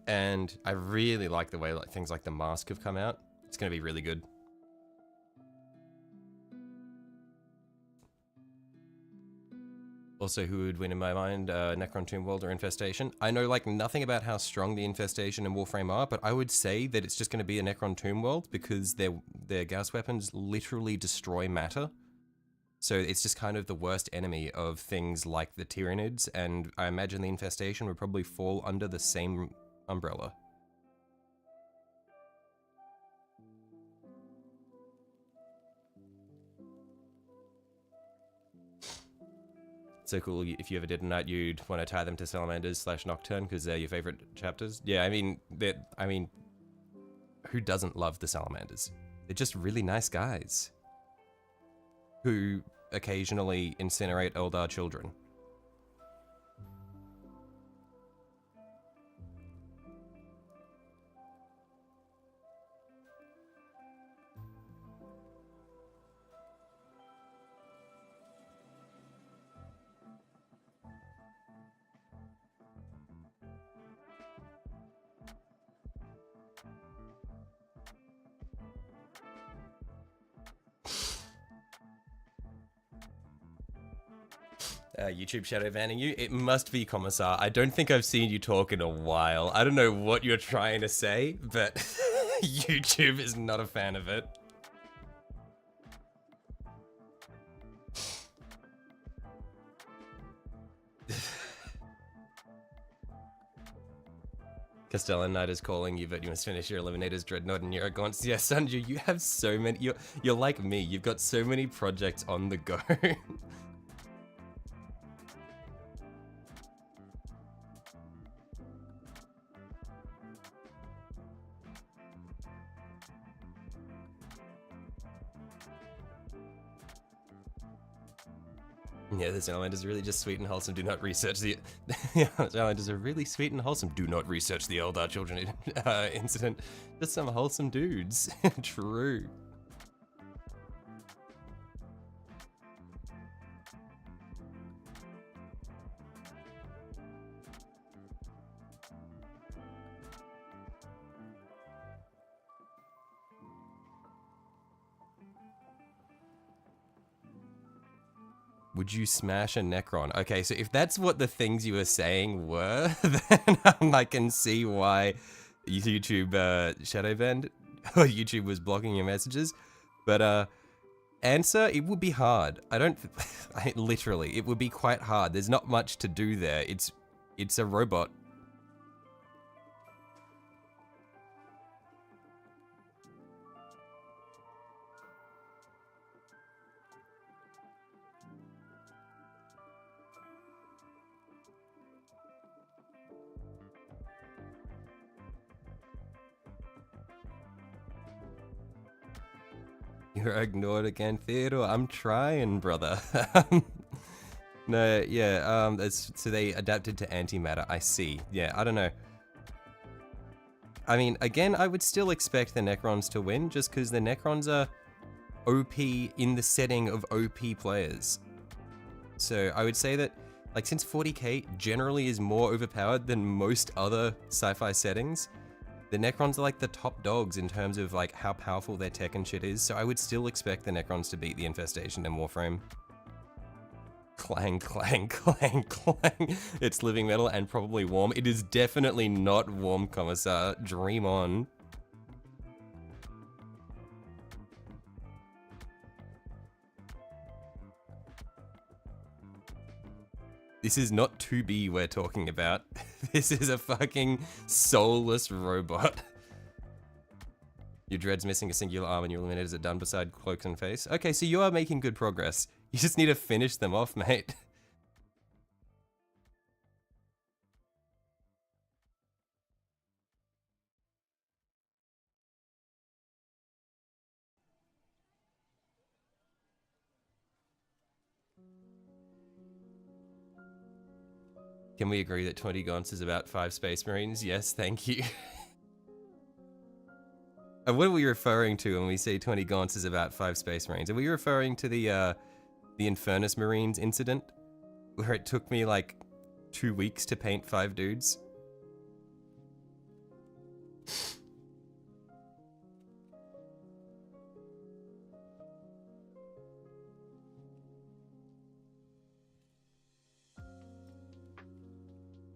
and I really like the way things like the mask have come out. It's going to be really good. Also, who would win in my mind, Necron Tomb World or Infestation? I know like nothing about how strong the Infestation and Warframe are, but I would say that it's just going to be a Necron Tomb World because their Gauss weapons literally destroy matter. So it's just kind of the worst enemy of things like the Tyranids, and I imagine the Infestation would probably fall under the same umbrella. So cool, if you ever did a night, you'd want to tie them to Salamanders / Nocturne because they're your favorite chapters. Yeah, I mean, who doesn't love the Salamanders? They're just really nice guys who occasionally incinerate Eldar children. YouTube shadow banning you? It must be Commissar. I don't think I've seen you talk in a while. I don't know what you're trying to say, but YouTube is not a fan of it. Castellan Knight is calling you, but you must finish your Eliminators, Dreadnought, and your Gaunts. Yeah, Sanju, you have so many. You're like me. You've got so many projects on the go. Yeah, the Salamanders are really just sweet and wholesome. Do not research the... Yeah, the Salamanders are really sweet and wholesome. Do not research the Eldar children incident. Just some wholesome dudes. True. Would you smash a Necron? Okay, so if that's what the things you were saying were, then I can see why YouTube shadow banned, or YouTube was blocking your messages. But answer, it would be hard. Literally, it would be quite hard. There's not much to do there. It's a robot. You're ignored again, Theodore. I'm trying, brother. No, yeah, so they adapted to antimatter. I see. Yeah, I don't know. I mean, again, I would still expect the Necrons to win, just because the Necrons are OP in the setting of OP players. So I would say that, like, since 40k generally is more overpowered than most other sci-fi settings, the Necrons are like the top dogs in terms of like how powerful their tech and shit is, so I would still expect the Necrons to beat the Infestation in Warframe. Clang, clang, clang, clang. It's living metal and probably warm. It is definitely not warm, Commissar. Dream on. This is not 2B we're talking about. This is a fucking soulless robot. Your dread's missing a singular arm and your eliminated. Is it done beside cloaks and face? Okay, so you are making good progress. You just need to finish them off, mate. Can we agree that 20 Gaunts is about 5 Space Marines? Yes, thank you. And what are we referring to when we say 20 Gaunts is about 5 Space Marines? Are we referring to the Infernus Marines incident? Where it took me like 2 weeks to paint 5 dudes?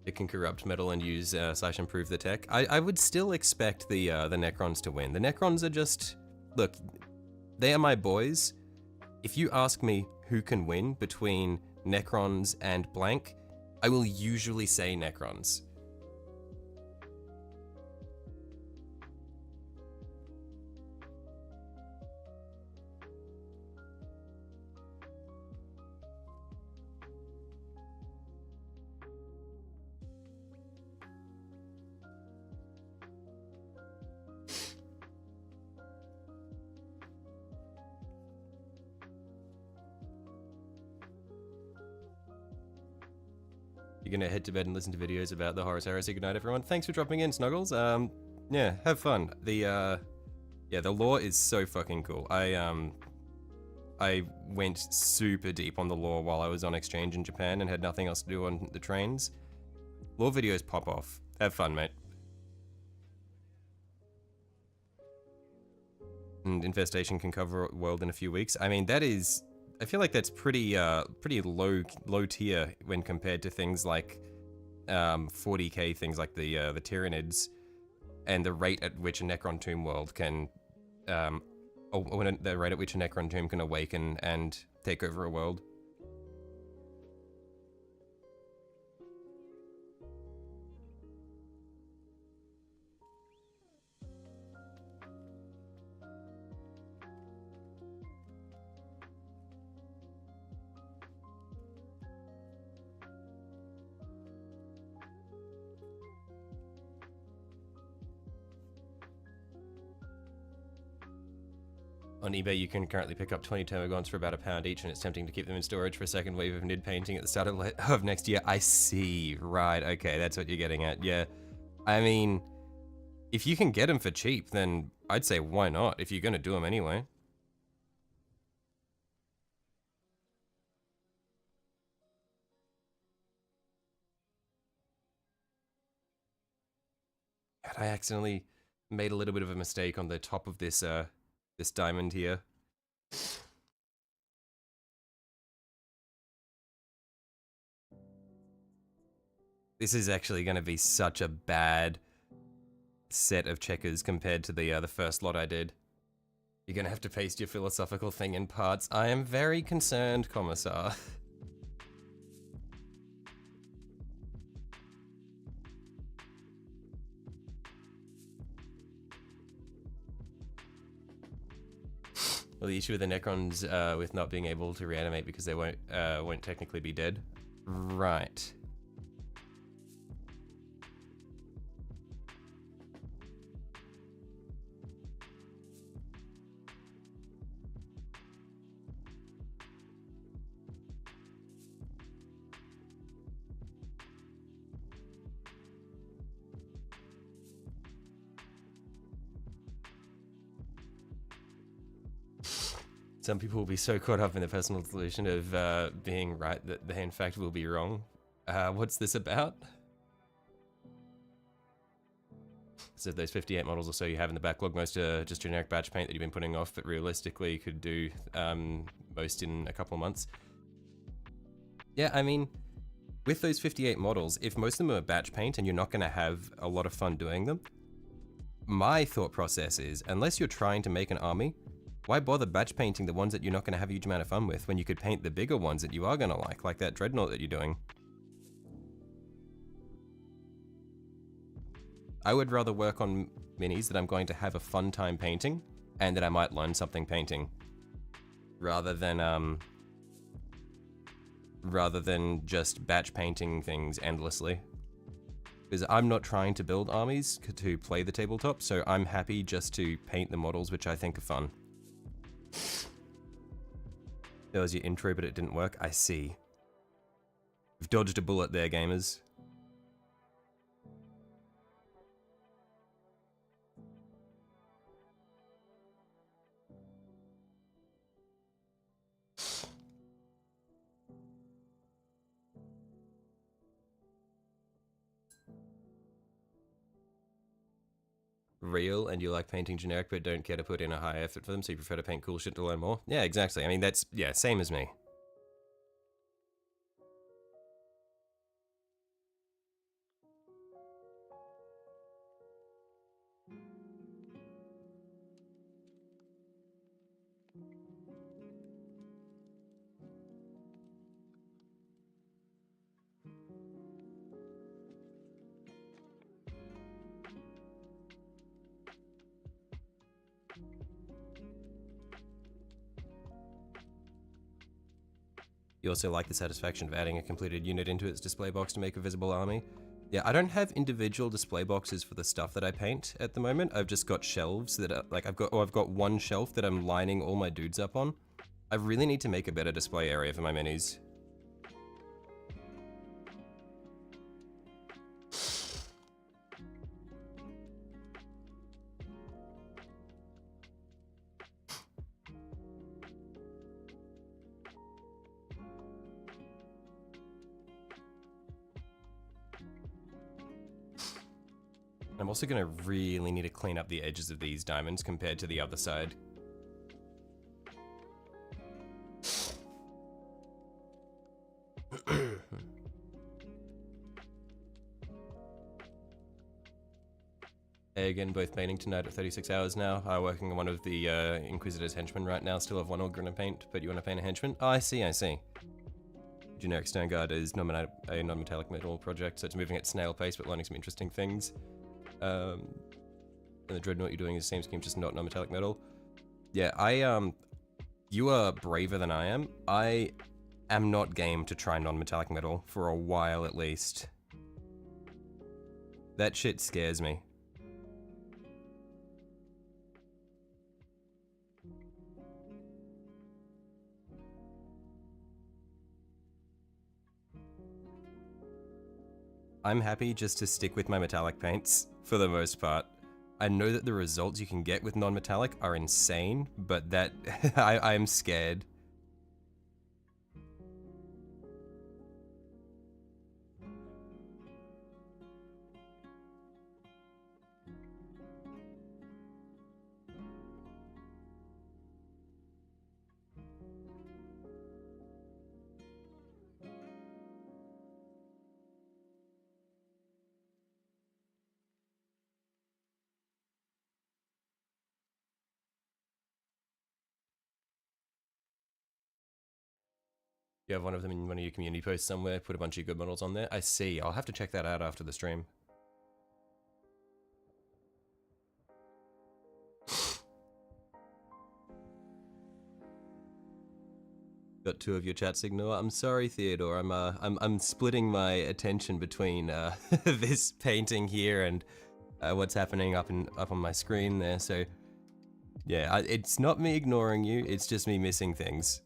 It can corrupt metal and use / improve the tech. I would still expect the Necrons to win. The Necrons are just... Look, they are my boys. If you ask me who can win between Necrons and blank, I will usually say Necrons. You're gonna head to bed and listen to videos about the Horus Heresy. Good night, everyone. Thanks for dropping in, Snuggles. Yeah, have fun. The lore is so fucking cool. I went super deep on the lore while I was on exchange in Japan and had nothing else to do on the trains. Lore videos pop off. Have fun, mate. And Infestation can cover a world in a few weeks. I mean, that is... I feel like that's pretty low tier when compared to things like 40k, things like the Tyranids, and the rate at which a Necron Tomb world can, the rate at which a Necron Tomb can awaken and take over a world. On eBay, you can currently pick up 20 Termagants for about £1 each, and it's tempting to keep them in storage for a second wave of Nid painting at the start of next year. I see. Right, okay, that's what you're getting at. Yeah. I mean, if you can get them for cheap, then I'd say why not, if you're going to do them anyway. God, I accidentally made a little bit of a mistake on the top of this, this diamond here. This is actually going to be such a bad set of checkers compared to the first lot I did. You're going to have to paste your philosophical thing in parts. I am very concerned, Commissar. Well, the issue with the Necrons with not being able to reanimate because they won't technically be dead. Right. Some people will be so caught up in the personal delusion of being right that they in fact will be wrong. What's this about? So those 58 models or so you have in the backlog, most are just generic batch paint that you've been putting off, but realistically you could do most in a couple of months. Yeah, I mean, with those 58 models, if most of them are batch paint and you're not going to have a lot of fun doing them, my thought process is, unless you're trying to make an army, why bother batch painting the ones that you're not going to have a huge amount of fun with when you could paint the bigger ones that you are going to like that dreadnought that you're doing? I would rather work on minis that I'm going to have a fun time painting and that I might learn something painting, rather than just batch painting things endlessly. Because I'm not trying to build armies to play the tabletop, so I'm happy just to paint the models which I think are fun. That was your intro, but it didn't work. I see. You've dodged a bullet there, gamers. Real, and you like painting generic but don't care to put in a high effort for them, so you prefer to paint cool shit to learn more? Yeah, exactly. I mean, that's, yeah, same as me. You also like the satisfaction of adding a completed unit into its display box to make a visible army. Yeah, I don't have individual display boxes for the stuff that I paint at the moment. I've just got shelves that are, like, I've got one shelf that I'm lining all my dudes up on. I really need to make a better display area for my minis. I'm also going to really need to clean up the edges of these diamonds compared to the other side. Hey again, both painting tonight at 36 hours now. Working on one of the Inquisitor's henchmen right now. Still have one organ to paint, but you want to paint a henchman? Oh, I see, I see. Generic Stoneguard is a non-metallic metal project, so it's moving at snail pace but learning some interesting things. And the Dreadnought you're doing is the same scheme, just not non-metallic metal. Yeah, you are braver than I am. I am not game to try non-metallic metal for a while at least. That shit scares me. I'm happy just to stick with my metallic paints for the most part. I know that the results you can get with non-metallic are insane, but that I am scared. You have one of them in one of your community posts somewhere, put a bunch of good models on there. I see, I'll have to check that out after the stream. Got two of your chats ignore. I'm sorry, Theodore. I'm splitting my attention between this painting here and what's happening up on my screen there. So yeah, it's not me ignoring you. It's just me missing things.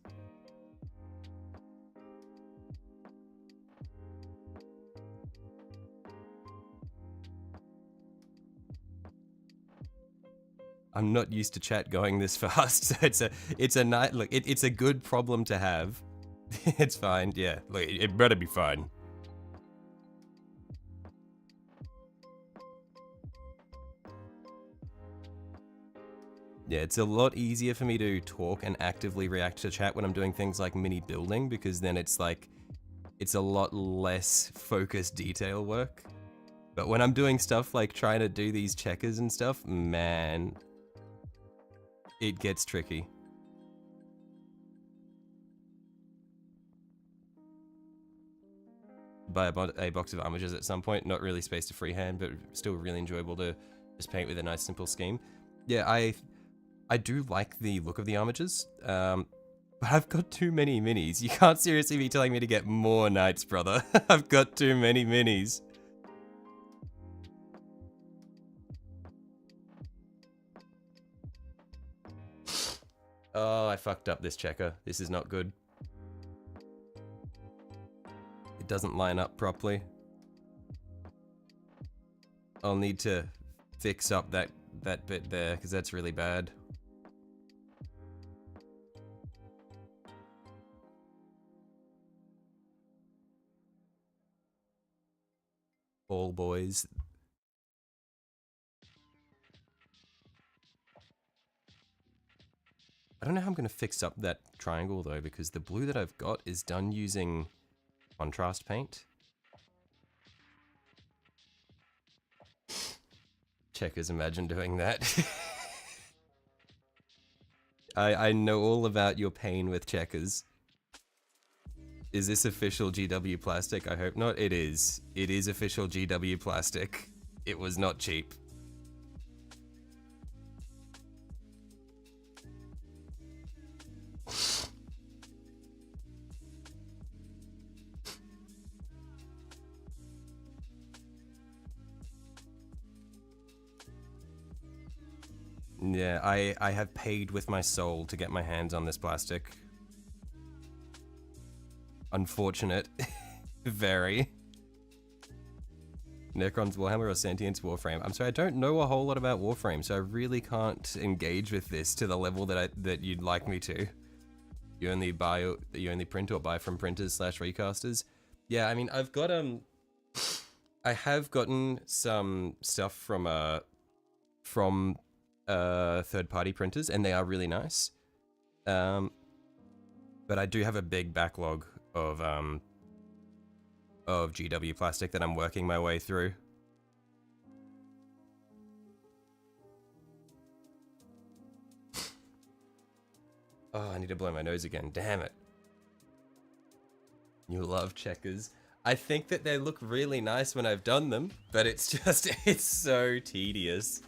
I'm not used to chat going this fast, so it's a night. Look, it's a good problem to have. It's fine, yeah. Look, it better be fine. Yeah, it's a lot easier for me to talk and actively react to chat when I'm doing things like mini building, because then it's like, it's a lot less focused detail work. But when I'm doing stuff like trying to do these checkers and stuff, man, it gets tricky. Buy a box of armatures at some point, not really space to freehand, but still really enjoyable to just paint with a nice simple scheme. Yeah, I do like the look of the armatures, but I've got too many minis. You can't seriously be telling me to get more knights, brother. I've got too many minis. Oh, I fucked up this checker. This is not good. It doesn't line up properly. I'll need to fix up that bit there, because that's really bad. All boys. I don't know how I'm going to fix up that triangle though, because the blue that I've got is done using contrast paint. Checkers, imagine doing that. I know all about your pain with checkers. Is this official GW plastic? I hope not. It is. It is official GW plastic. It was not cheap. Yeah, I have paid with my soul to get my hands on this plastic. Unfortunate. Very. Necron's Warhammer or Sentient's Warframe? I'm sorry, I don't know a whole lot about Warframe, so I really can't engage with this to the level that you'd like me to. You only print or buy from printers / recasters. Yeah, I mean, I've got I have gotten some stuff from third-party printers, and they are really nice. But I do have a big backlog of GW plastic that I'm working my way through. Oh, I need to blow my nose again. Damn it. You love checkers. I think that they look really nice when I've done them, but it's just, it's so tedious.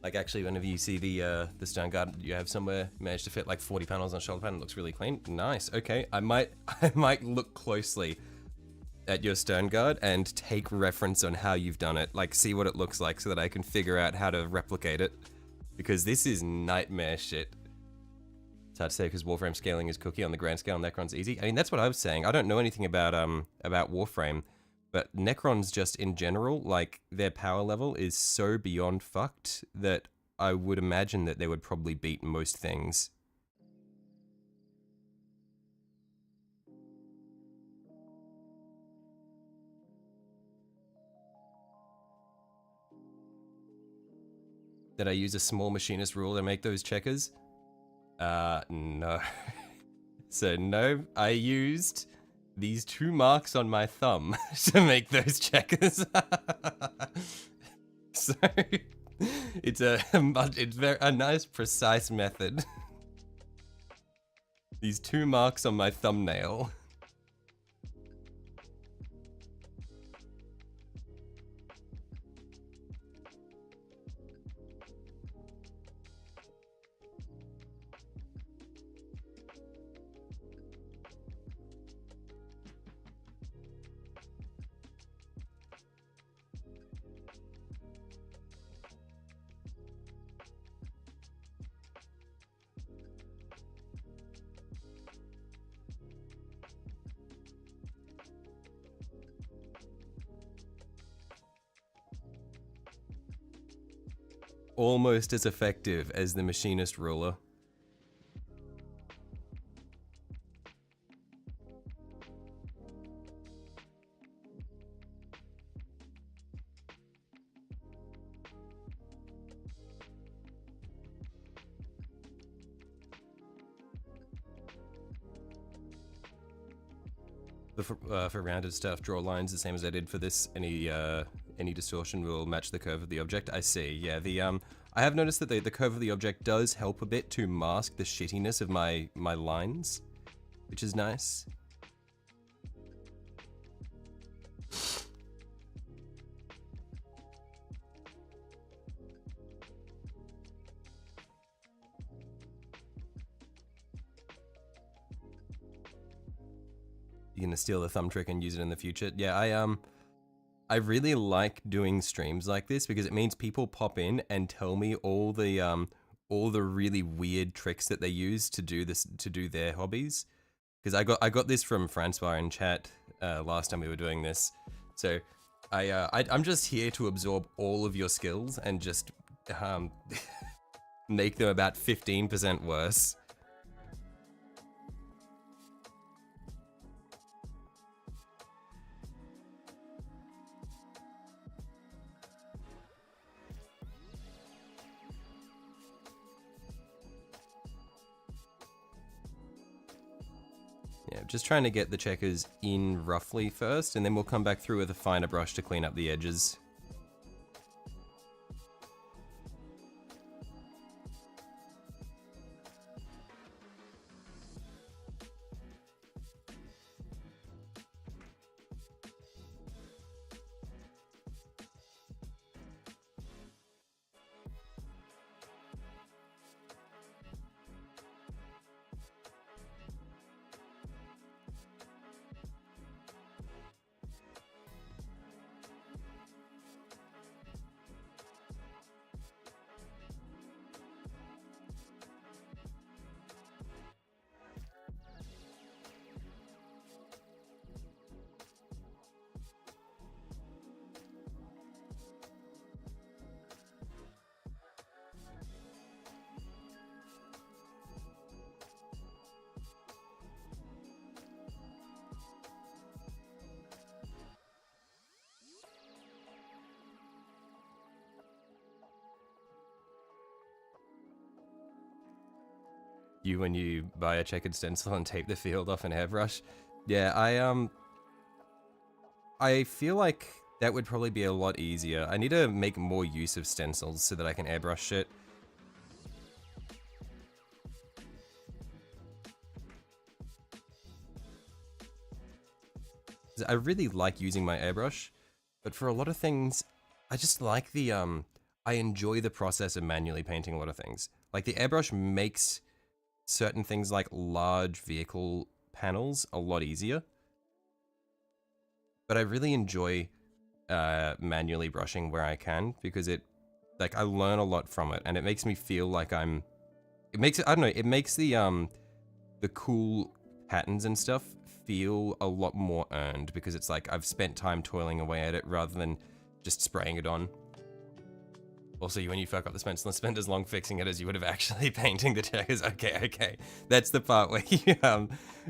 Like, actually, whenever you see the stone guard you have somewhere, managed to fit like 40 panels on shoulder pad, it looks really clean. Nice. Okay, I might look closely at your stone guard and take reference on how you've done it. Like, see what it looks like so that I can figure out how to replicate it. Because this is nightmare shit. It's hard to say because Warframe scaling is cookie. On the grand scale, Necron's easy. I mean, that's what I was saying. I don't know anything about Warframe. But Necrons just in general, like, their power level is so beyond fucked that I would imagine that they would probably beat most things. Did I use a small machinist rule to make those checkers? No. So no, I used these 2 marks on my thumb to make those checkers. So it's a nice precise method. These 2 marks on my thumbnail. almost as effective as the machinist ruler. For rounded stuff, draw lines the same as I did for this. Any distortion will match the curve of the object. I see. Yeah, I have noticed that the curve of the object does help a bit to mask the shittiness of my lines, which is nice. You're gonna steal the thumb trick and use it in the future. Yeah, I really like doing streams like this because it means people pop in and tell me all the really weird tricks that they use to do their hobbies. Because I got this from Francois in chat last time we were doing this. So I'm just here to absorb all of your skills and just make them about 15% worse. Yeah, just trying to get the checkers in roughly first, and then we'll come back through with a finer brush to clean up the edges. When you buy a checkered stencil and tape the field off an airbrush. Yeah, I feel like that would probably be a lot easier. I need to make more use of stencils so that I can airbrush shit. I really like using my airbrush, but for a lot of things, I just like I enjoy the process of manually painting a lot of things. Like the airbrush makes certain things like large vehicle panels a lot easier. But I really enjoy manually brushing where I can because I learn a lot from it and it makes me feel like I don't know, it makes the cool patterns and stuff feel a lot more earned because it's like I've spent time toiling away at it rather than just spraying it on. Also, when you fuck up the stencil and spend as long fixing it as you would have actually painting the checkers. Okay. That's the part where you,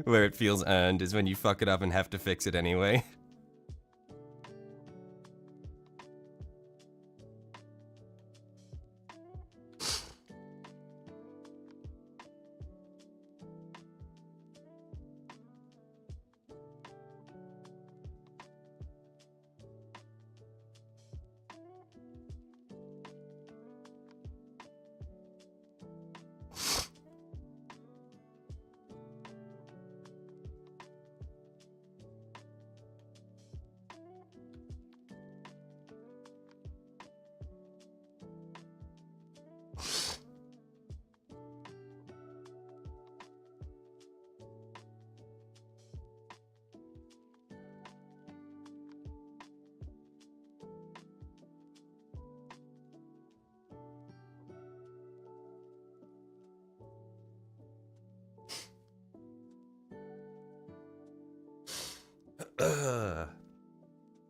where it feels earned, is when you fuck it up and have to fix it anyway.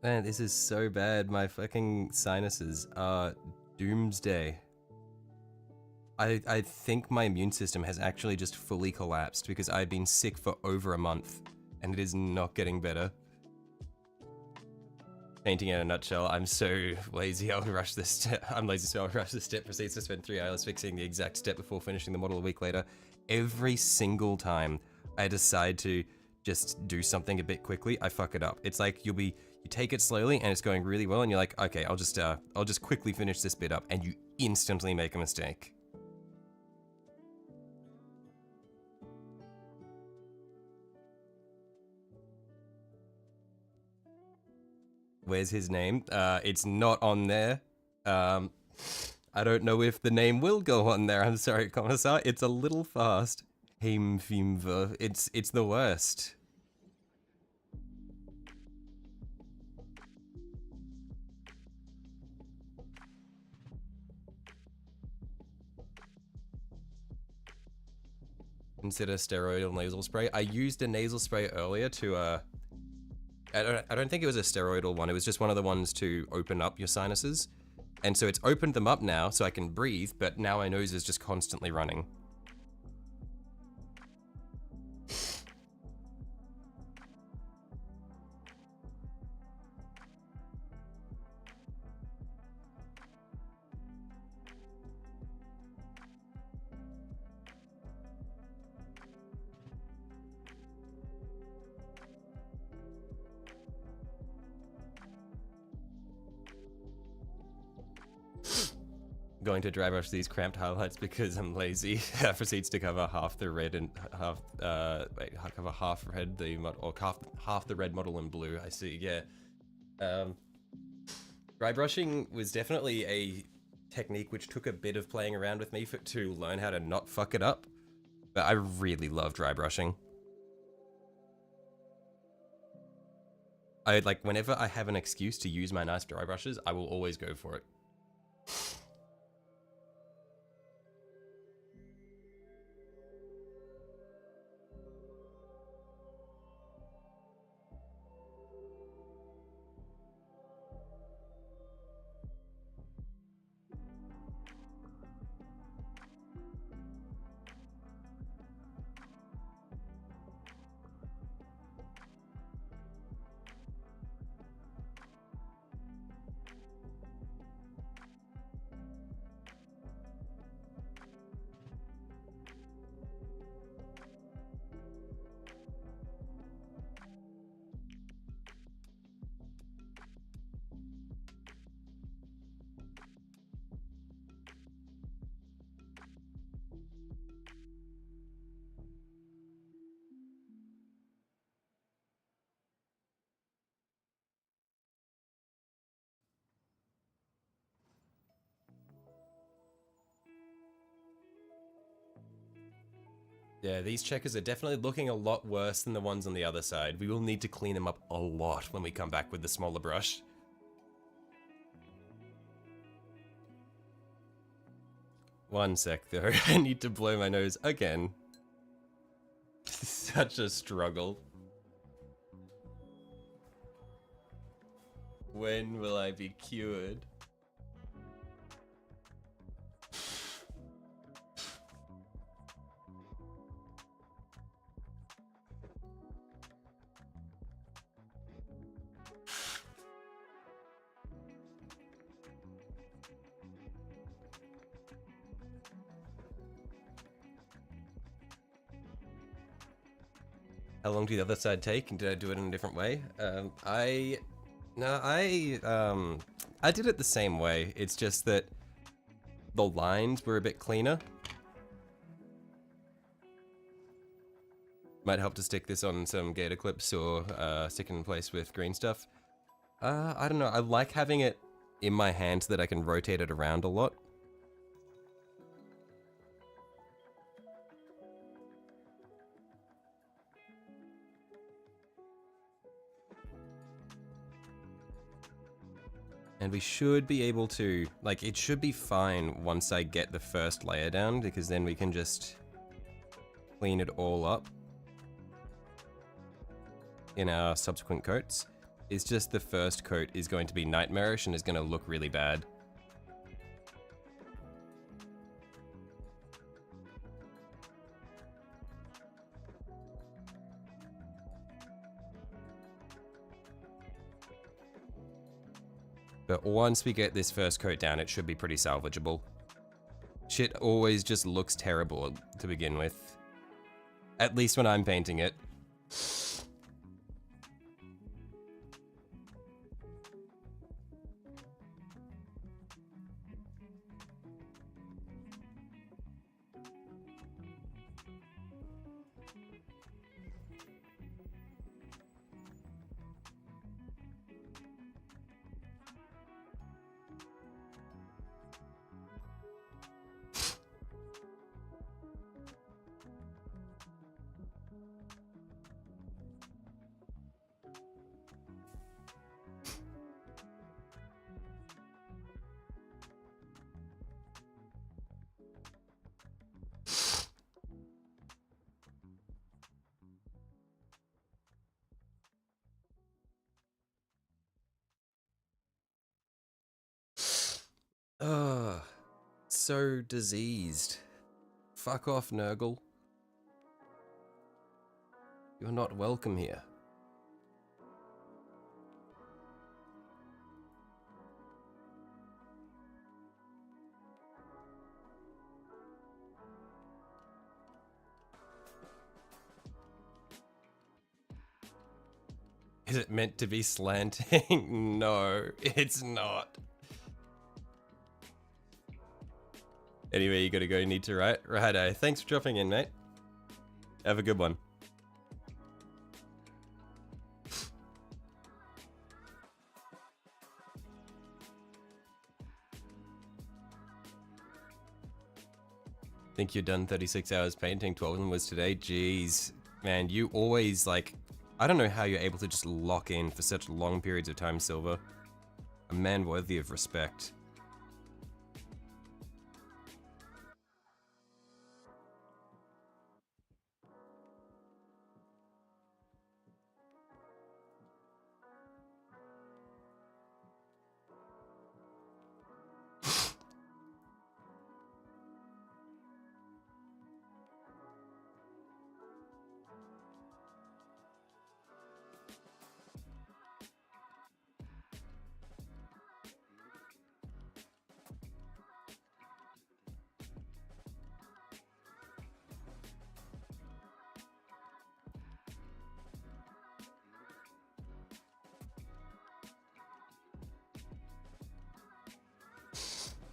Man, this is so bad. My fucking sinuses are doomsday. I think my immune system has actually just fully collapsed because I've been sick for over a month and it is not getting better. Painting in a nutshell, I'm so lazy I'll rush this step. I'm lazy so I'll rush this step, proceeds to spend 3 hours fixing the exact step before finishing the model a week later. Every single time I decide to just do something a bit quickly, I fuck it up. It's like you take it slowly and it's going really well and you're like, okay, I'll just quickly finish this bit up, and you instantly make a mistake. Where's his name? It's not on there. I don't know if the name will go on there. I'm sorry, Commissar. It's a little fast. Heimfimver. It's the worst. Consider steroidal nasal spray. I used a nasal spray earlier to I don't think it was a steroidal one. It was just one of the ones to open up your sinuses. And so it's opened them up now so I can breathe, but now my nose is just constantly running. Going to dry brush these cramped highlights because I'm lazy. Proceeds to cover half the red and cover half red the or half the red model in blue. I see. Yeah. Dry brushing was definitely a technique which took a bit of playing around with me to learn how to not fuck it up. But I really love dry brushing. Whenever I have an excuse to use my nice dry brushes, I will always go for it. Yeah, these checkers are definitely looking a lot worse than the ones on the other side. We will need to clean them up a lot when we come back with the smaller brush. One sec though, I need to blow my nose again. Such a struggle. When will I be cured? How long did the other side take, and did I do it in a different way? I did it the same way. It's just that the lines were a bit cleaner. Might help to stick this on some gator clips or stick it in place with green stuff. I don't know. I like having it in my hand so that I can rotate it around a lot. And we should be able to, like, it should be fine once I get the first layer down, because then we can just clean it all up in our subsequent coats. It's just the first coat is going to be nightmarish and is going to look really bad. But once we get this first coat down, it should be pretty salvageable. Shit always just looks terrible to begin with. At least when I'm painting it. Ugh, so diseased. Fuck off, Nurgle. You're not welcome here. Is it meant to be slanting? No, it's not. Anyway, you gotta go, you need to write. Righto, thanks for dropping in, mate. Have a good one. Think you're done 36 hours painting, 12 of them was today? Jeez. Man, you always, like... I don't know how you're able to just lock in for such long periods of time, Silver. A man worthy of respect.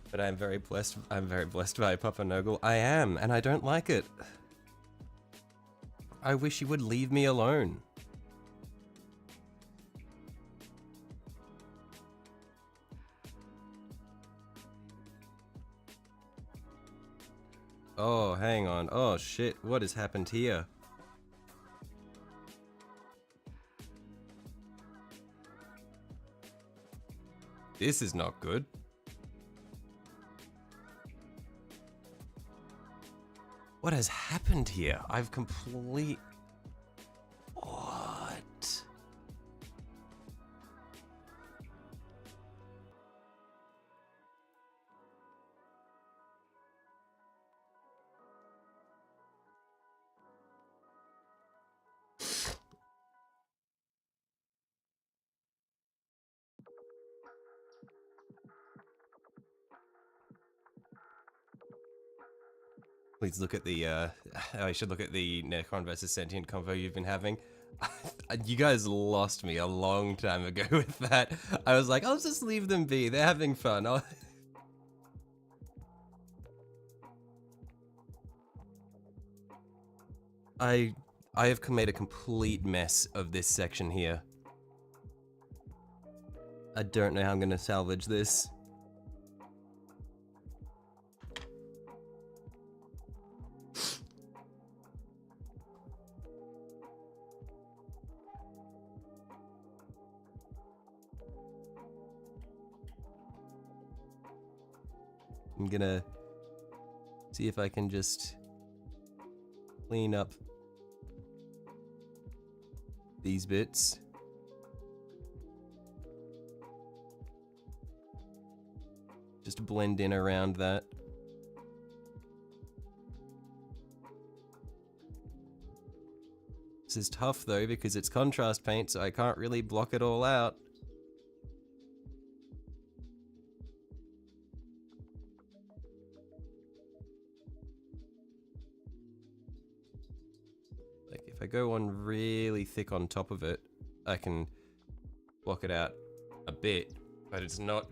But I'm very blessed by Papa Nurgle. I am, and I don't like it. I wish you would leave me alone. Oh, hang on. Oh shit, what has happened here? This is not good. What has happened here? I've complete... What? Please look at the, I should look at the Necron versus Sentient convo you've been having. You guys lost me a long time ago with that. I was like, I'll just leave them be. They're having fun. I have made a complete mess of this section here. I don't know how I'm gonna salvage this. I'm gonna see if I can just clean up these bits. Just blend in around that. This is tough though because it's contrast paint, so I can't really block it all out. If I go on really thick on top of it, I can block it out a bit, but it's not,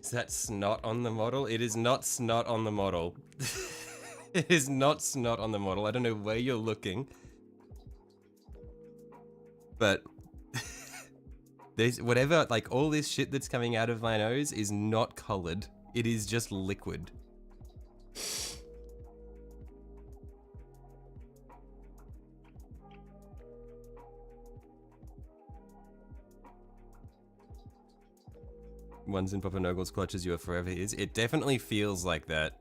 is that snot on the model? It is not snot on the model. It is not snot on the model. I don't know where you're looking, but there's whatever, like all this shit that's coming out of my nose is not colored. It is just liquid. Ones in Papa Nogle's clutches, you are forever his. It definitely feels like that.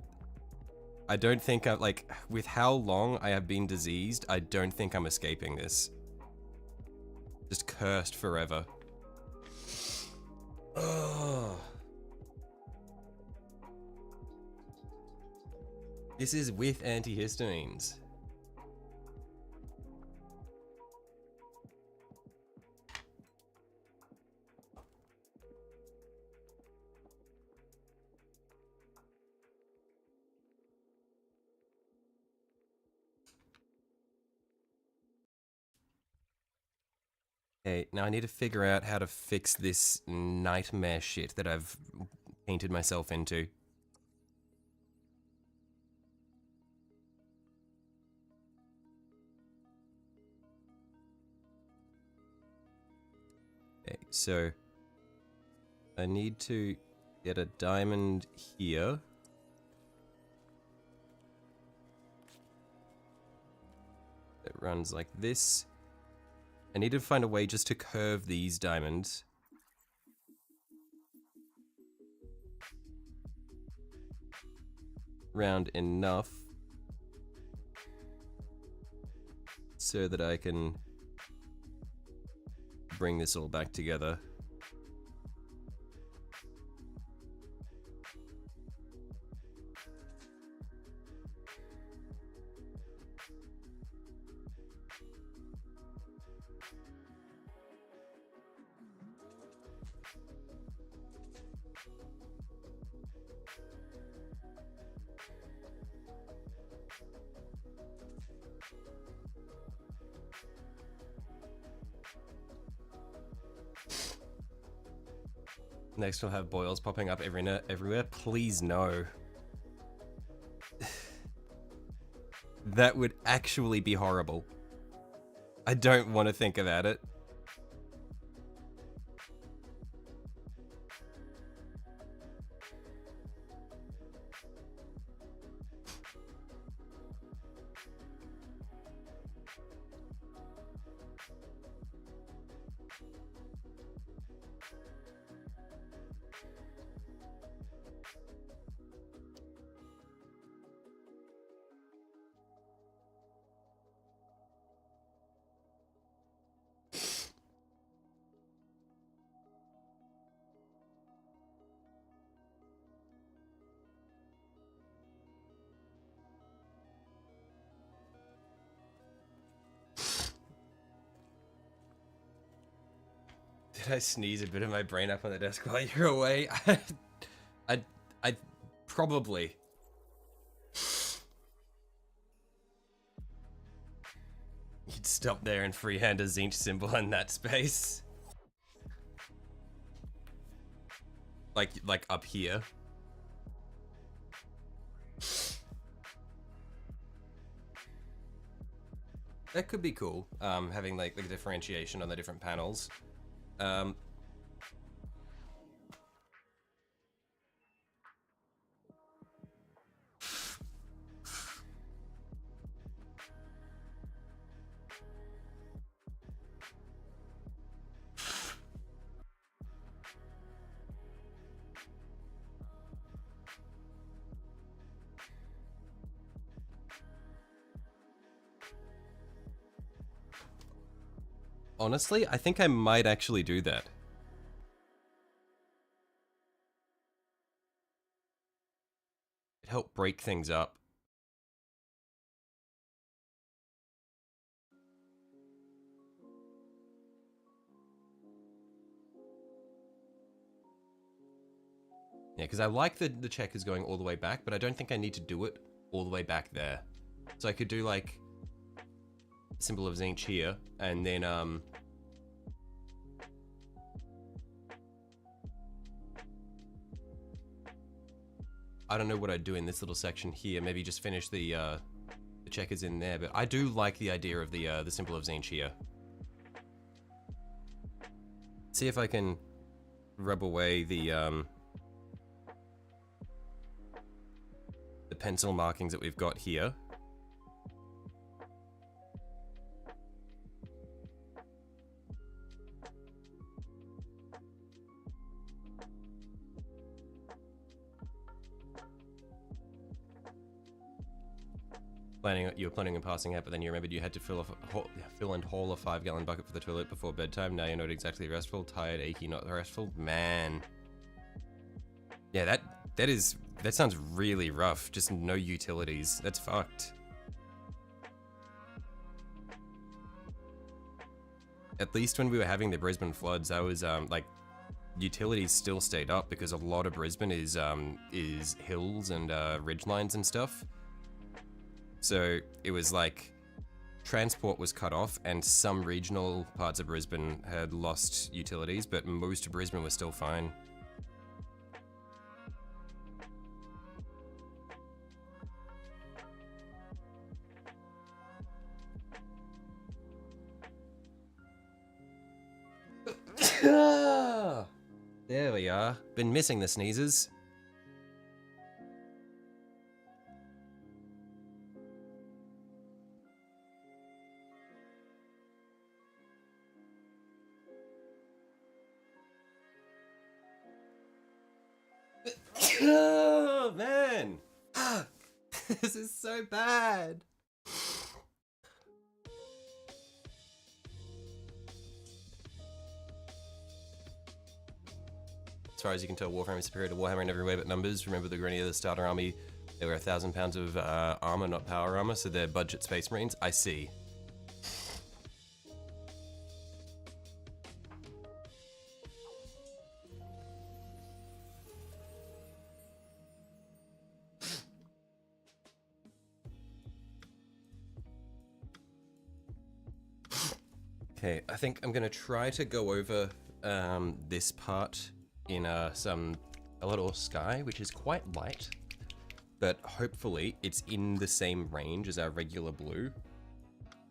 I don't think I like, with how long I have been diseased, I don't think I'm escaping this. Just cursed forever. Oh. This is with antihistamines. Okay, now I need to figure out how to fix this nightmare shit that I've painted myself into. Okay, so I need to get a diamond here. It runs like this. I need to find a way just to curve these diamonds. Round enough so that I can bring this all back together. Next we'll have boils popping up everywhere. Please no. That would actually be horrible. I don't want to think about it. Did I sneeze a bit of my brain up on the desk while you're away? I probably. You'd stop there and freehand a Zinch symbol in that space. Like up here. That could be cool, having like the differentiation on the different panels. Honestly, I think I might actually do that. It helped break things up. Yeah, because I like the checkers going all the way back, but I don't think I need to do it all the way back there. So I could do like symbol of Tzeentch here, and then I don't know what I'd do in this little section here. Maybe just finish the checkers in there. But I do like the idea of the symbol of Tzeentch here. See if I can rub away the pencil markings that we've got here. You were planning on passing out, but then you remembered you had to fill and haul a 5-gallon bucket for the toilet before bedtime. Now you're not exactly restful, tired, achy, not restful. Man. Yeah, that sounds really rough. Just no utilities. That's fucked. At least when we were having the Brisbane floods, I was like, utilities still stayed up because a lot of Brisbane is hills and ridgelines and stuff. So it was like transport was cut off and some regional parts of Brisbane had lost utilities, but most of Brisbane was still fine. There we are. Been missing the sneezes. Oh, man. This is so bad. As far as you can tell, Warhammer is superior to Warhammer in every way but numbers. Remember the Grenier, the starter army, they were 1,000 pounds of armor, not power armor, so they're budget Space Marines. I see. Okay, I think I'm gonna try to go over this part in a little sky, which is quite light, but hopefully it's in the same range as our regular blue,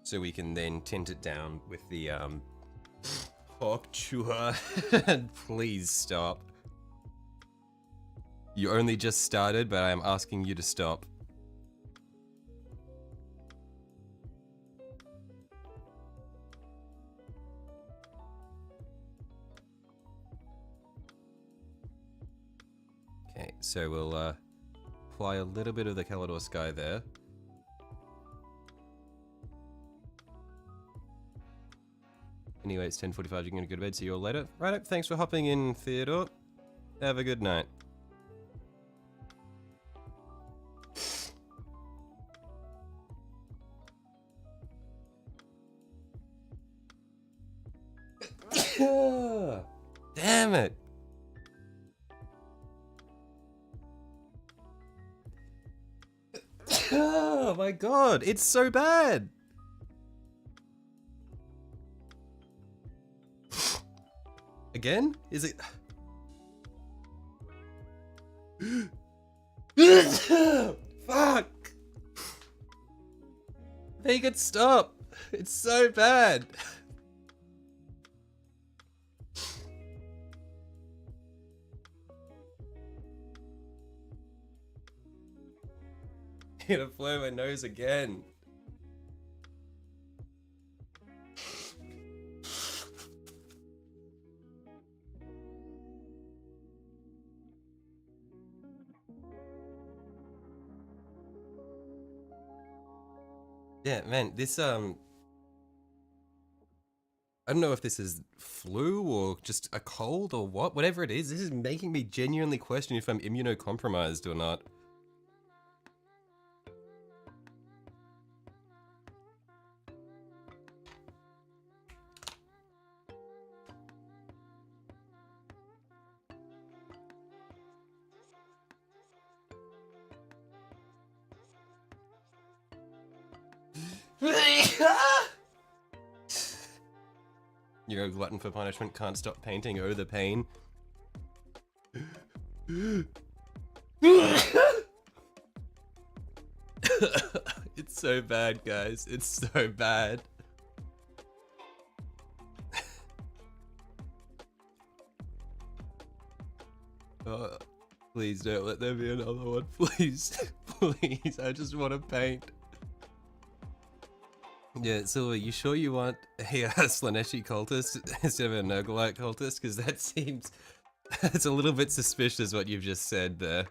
so we can then tint it down with the Hawk Chua. Please stop. You only just started, but I am asking you to stop. Okay, so we'll apply a little bit of the Calador Sky there. Anyway, it's 10:45, you can go to bed, see you all later. Right up, thanks for hopping in, Theodore. Have a good night. Damn it! Oh my god, it's so bad! Again? Is it... Fuck! Make it stop! It's so bad! I'm gonna blow my nose again. Yeah, man, this, I don't know if this is flu or just a cold or what, whatever it is, this is making me genuinely question if I'm immunocompromised or not. You're a glutton for punishment, can't stop painting, oh the pain. It's so bad, guys. It's so bad. Please don't let there be another one. Please. Please. I just want to paint. Yeah, Silver, you sure you want a Slaneshi cultist instead of a Nurglite cultist? Because that seems... it's a little bit suspicious what you've just said there.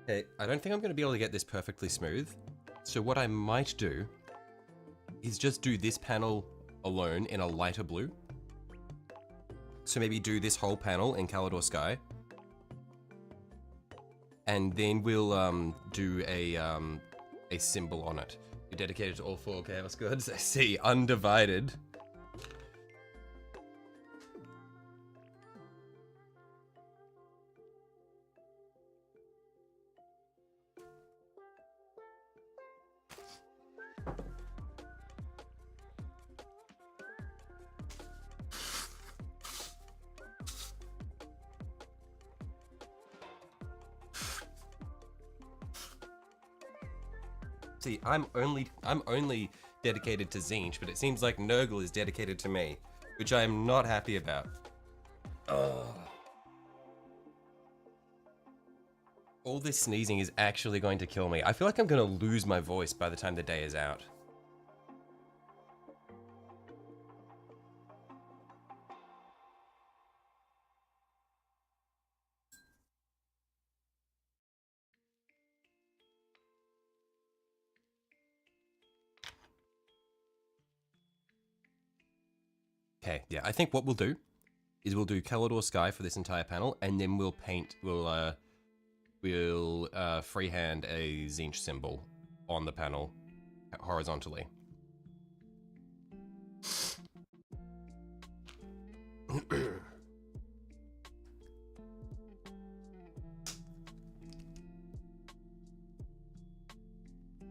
Hey, I don't think I'm going to be able to get this perfectly smooth. So what I might do is just do this panel alone in a lighter blue. So maybe do this whole panel in Calidor Sky. And then we'll do a symbol on it. You're dedicated to all 4 Chaos Gods. I see, undivided. See, I'm only dedicated to Tzeentch, but it seems like Nurgle is dedicated to me, which I am not happy about. Ugh. All this sneezing is actually going to kill me. I feel like I'm going to lose my voice by the time the day is out. Okay, yeah, I think what we'll do is we'll do Calidor Sky for this entire panel, and then we'll paint, we'll freehand a Tzeentch symbol on the panel horizontally.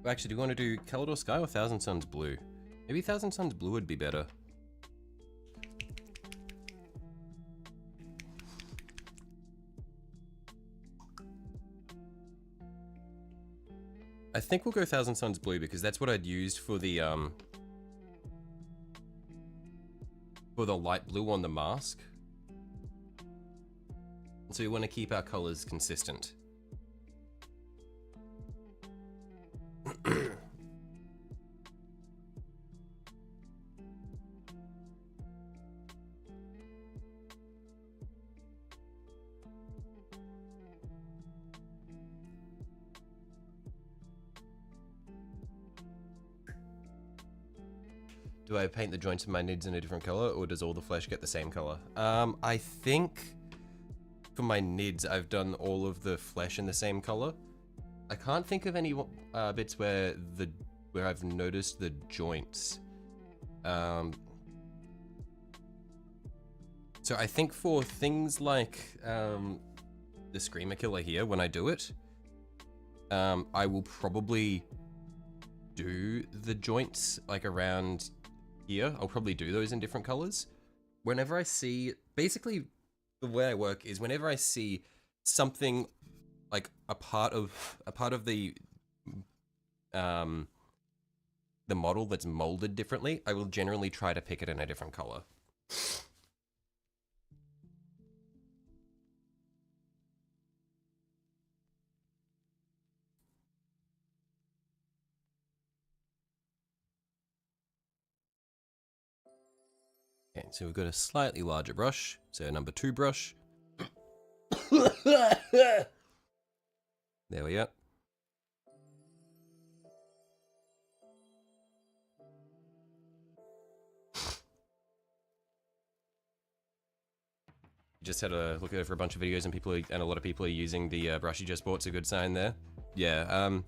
Actually, do you want to do Calidor Sky or Thousand Suns Blue? Maybe Thousand Suns Blue would be better. I think we'll go Thousand Suns Blue because that's what I'd used for the light blue on the mask. So we want to keep our colors consistent. Do I paint the joints of my nids in a different color, or does all the flesh get the same color? I think for my nids, I've done all of the flesh in the same color. I can't think of any bits where I've noticed the joints. So I think for things like the Screamer Killer here, when I do it, I will probably do the joints like around here. I'll probably do those in different colors. Whenever I see, basically the way I work is whenever I see something like a part of the model that's molded differently, I will generally try to pick it in a different color. Okay, so we've got a slightly larger brush, so number 2 brush. There we go. Just had a look over a bunch of videos, and a lot of people are using the brush you just bought. It's a good sign there. Yeah,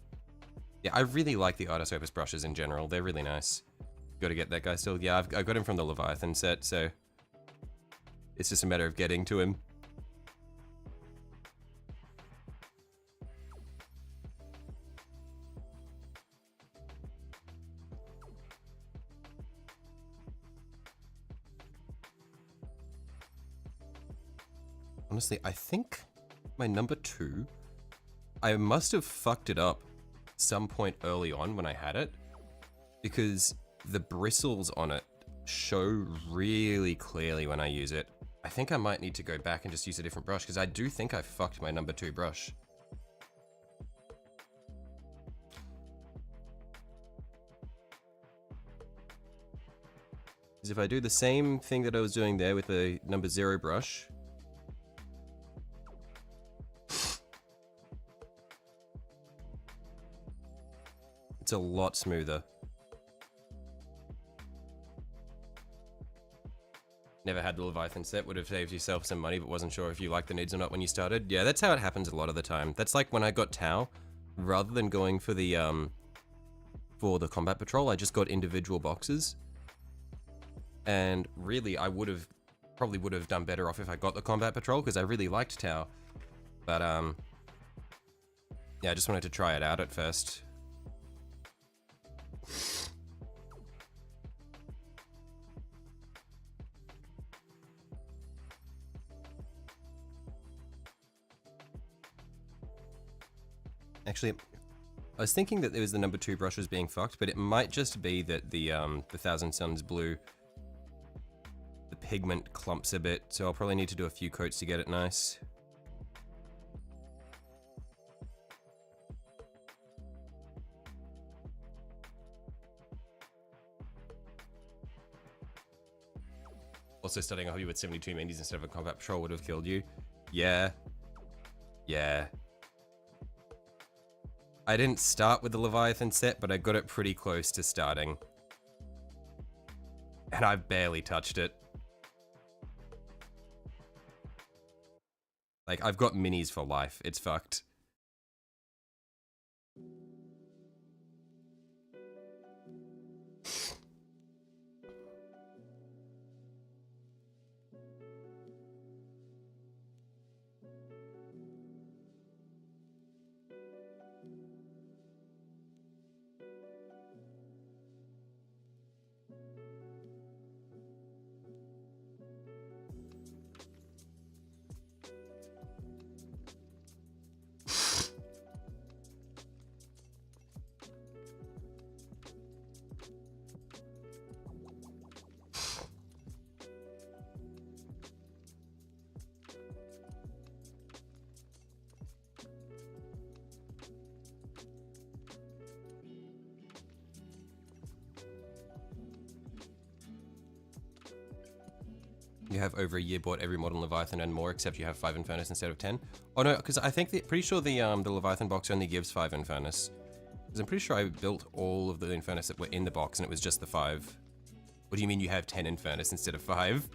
yeah, I really like the Artis Opus brushes in general. They're really nice. Got to get that guy still. Yeah, I got him from the Leviathan set, so it's just a matter of getting to him. Honestly, I think my number 2, I must have fucked it up some point early on when I had it, because the bristles on it show really clearly when I use it. I think I might need to go back and just use a different brush, because I do think I fucked my number 2 brush. Because if I do the same thing that I was doing there with the number 0 brush, it's a lot smoother. Never had the Leviathan set, would have saved yourself some money, but wasn't sure if you liked the nudes or not when you started. Yeah, that's how it happens a lot of the time. That's like when I got Tau, rather than going for the combat patrol, I just got individual boxes. And really, I probably would have done better off if I got the combat patrol, because I really liked Tau. But yeah, I just wanted to try it out at first. Actually, I was thinking that there was the number 2 brush was being fucked, but it might just be that the Thousand Suns blue, the pigment clumps a bit, so I'll probably need to do a few coats to get it nice. Also, starting a hobby with 72 minis instead of a combat patrol would have killed you. Yeah. Yeah. I didn't start with the Leviathan set, but I got it pretty close to starting. And I barely touched it. Like, I've got minis for life. It's fucked. You have over a year bought every modern Leviathan and more, except you have 5 Infernus instead of 10. Oh no, because I think pretty sure the Leviathan box only gives 5 Infernus. Because I'm pretty sure I built all of the Infernus that were in the box and it was just the 5. What do you mean you have 10 Infernus instead of 5?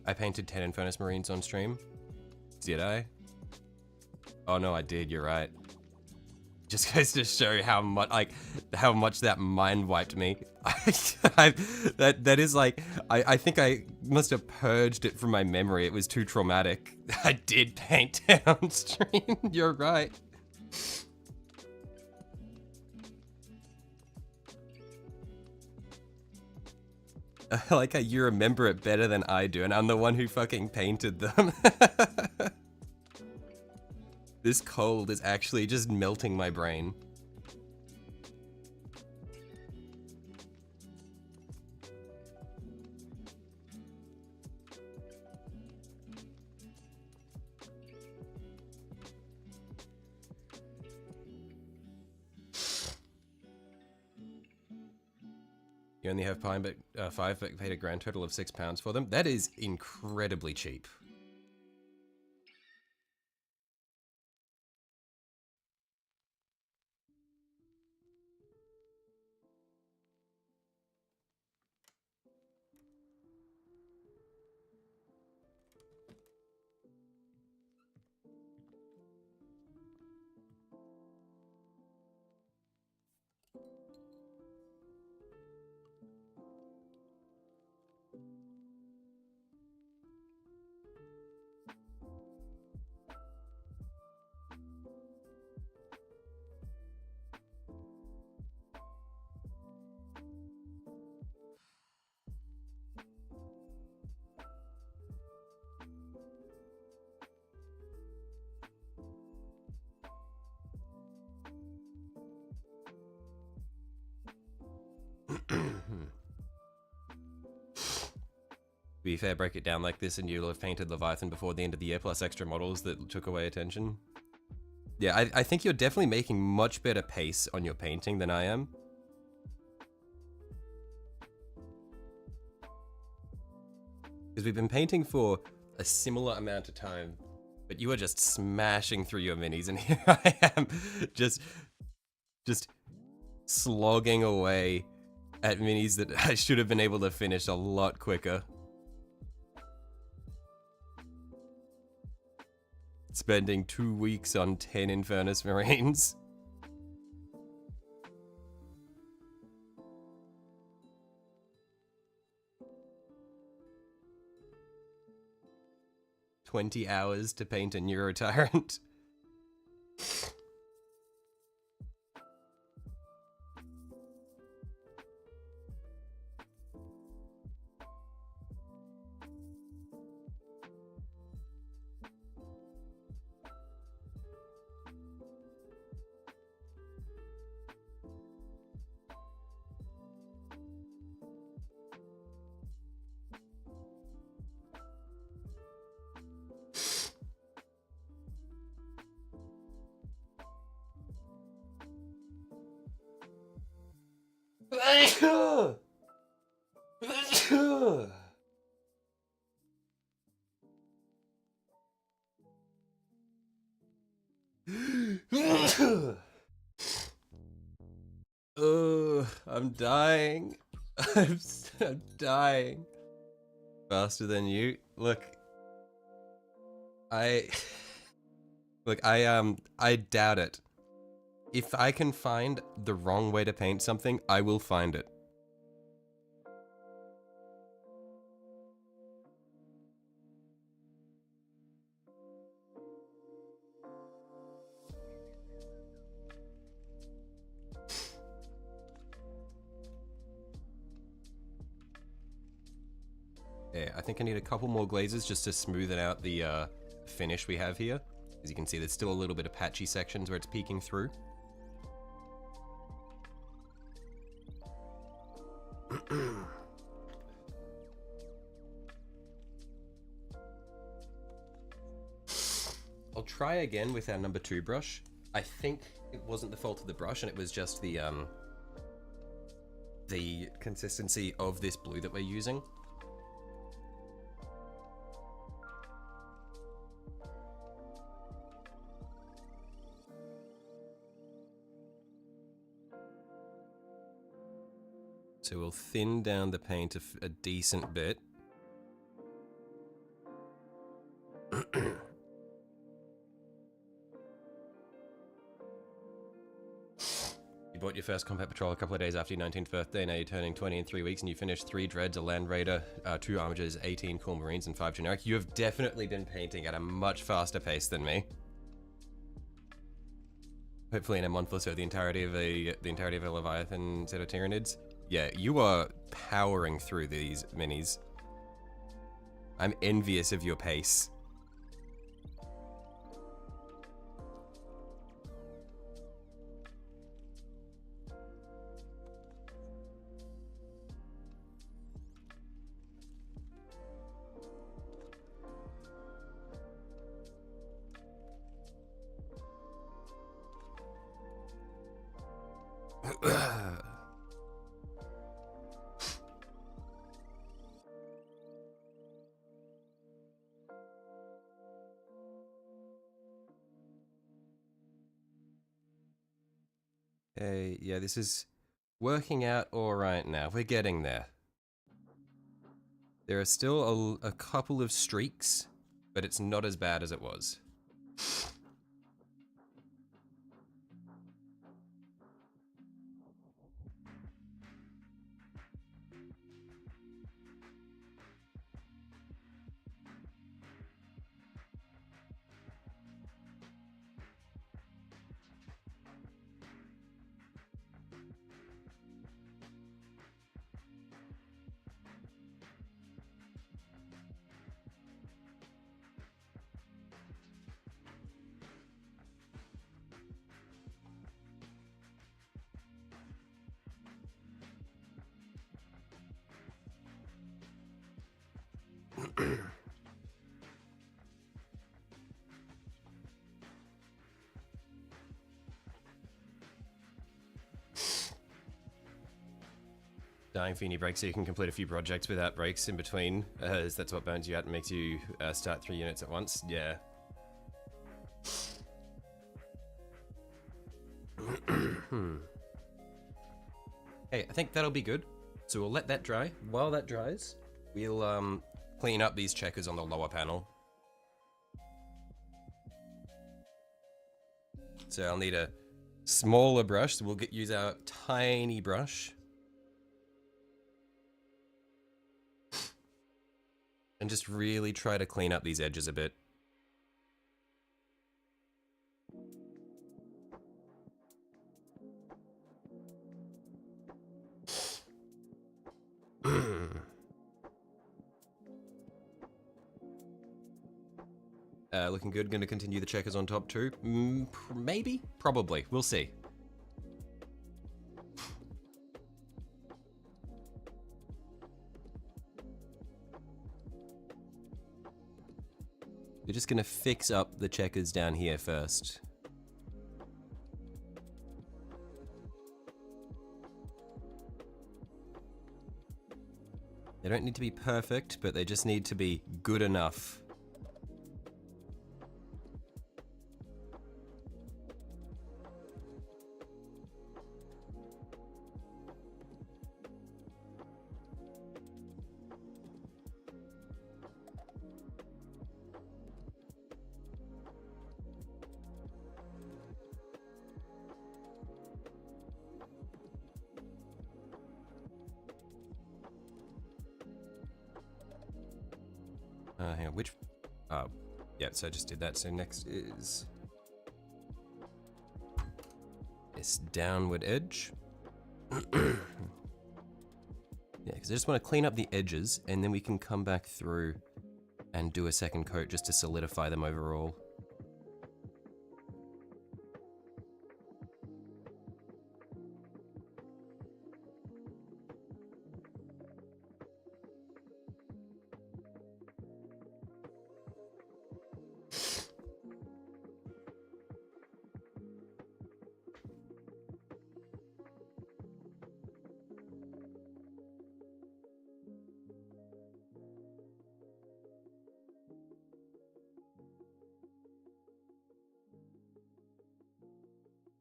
I painted 10 Infernus Marines on stream. Did I? Oh no, I did, you're right. Just goes to show how much, like, how much that mind wiped me. That is like, I think I must have purged it from my memory. It was too traumatic. I did paint 10 on stream, you're right. I like how you remember it better than I do, and I'm the one who fucking painted them. This cold is actually just melting my brain. You only have five, but paid a grand total of £6 for them. That is incredibly cheap. To be fair, break it down like this and you'll have painted Leviathan before the end of the year, plus extra models that took away attention. Yeah, I think you're definitely making much better pace on your painting than I am. Because we've been painting for a similar amount of time, but you are just smashing through your minis, and here I am, just slogging away at minis that I should have been able to finish a lot quicker. Spending 2 weeks on 10 Infernus Marines. $20 hours to paint a Neurotyrant. Oh, I'm dying. I'm dying. Faster than you. Look, I doubt it. If I can find the wrong way to paint something, I will find it. Yeah, I think I need a couple more glazes just to smoothen out the finish we have here. As you can see, there's still a little bit of patchy sections where it's peeking through. I'll try again with our number 2 brush. I think it wasn't the fault of the brush, and it was just the consistency of this blue that we're using. So we'll thin down the paint a decent bit. You bought your first combat patrol a couple of days after your 19th birthday. Now you're turning 20 in 3 weeks, and you finished 3 dreads, a land raider, 2 armigers, 18 cool marines, and 5 generic. You have definitely been painting at a much faster pace than me. Hopefully in a month or so, the entirety of a Leviathan set of Tyranids. Yeah, you are powering through these minis. I'm envious of your pace. Hey, yeah, this is working out all right now. We're getting there. There are still a couple of streaks, but it's not as bad as it was. Dying for any breaks so you can complete a few projects without breaks in between, as that's what burns you out and makes you start 3 units at once. Yeah. Hey, I think that'll be good. So we'll let that dry. While that dries, we'll clean up these checkers on the lower panel. So I'll need a smaller brush, so we'll use our tiny brush. And just really try to clean up these edges a bit. Looking good. Going to continue the checkers on top too. Maybe? Probably. We'll see. We're just going to fix up the checkers down here first. They don't need to be perfect, but they just need to be good enough. Hang on, which... yeah, so I just did that. So next is... this downward edge. Yeah, because I just want to clean up the edges, and then we can come back through and do a second coat just to solidify them overall.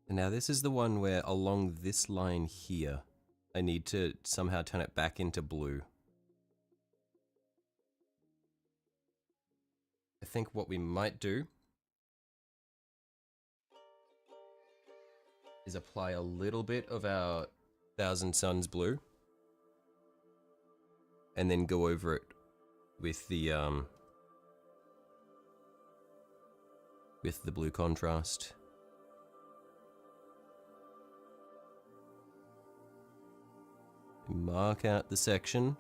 And now this is the one where along this line here, I need to somehow turn it back into blue. I think what we might do is apply a little bit of our Thousand Suns blue and then go over it with the blue contrast. mark out the section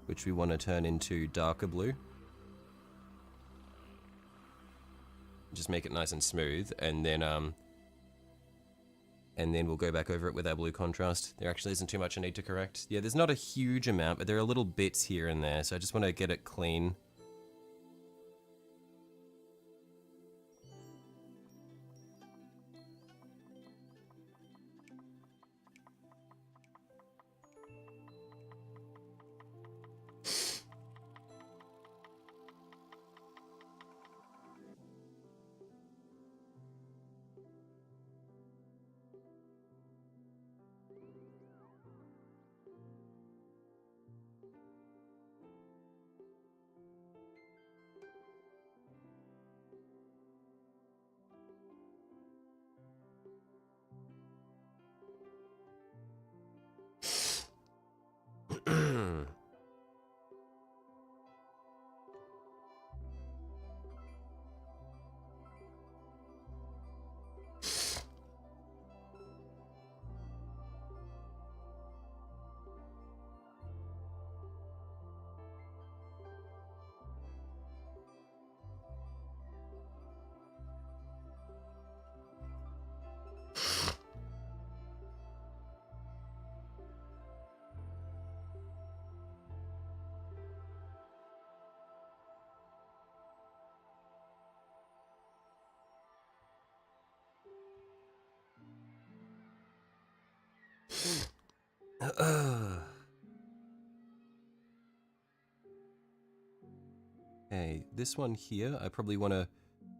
which we want to turn into darker blue. Just make it nice and smooth, and then we'll go back over it with our blue contrast. There actually isn't too much I need to correct. Yeah, there's not a huge amount, but there are little bits here and there, so I just want to get it clean. Okay, this one here, I probably want to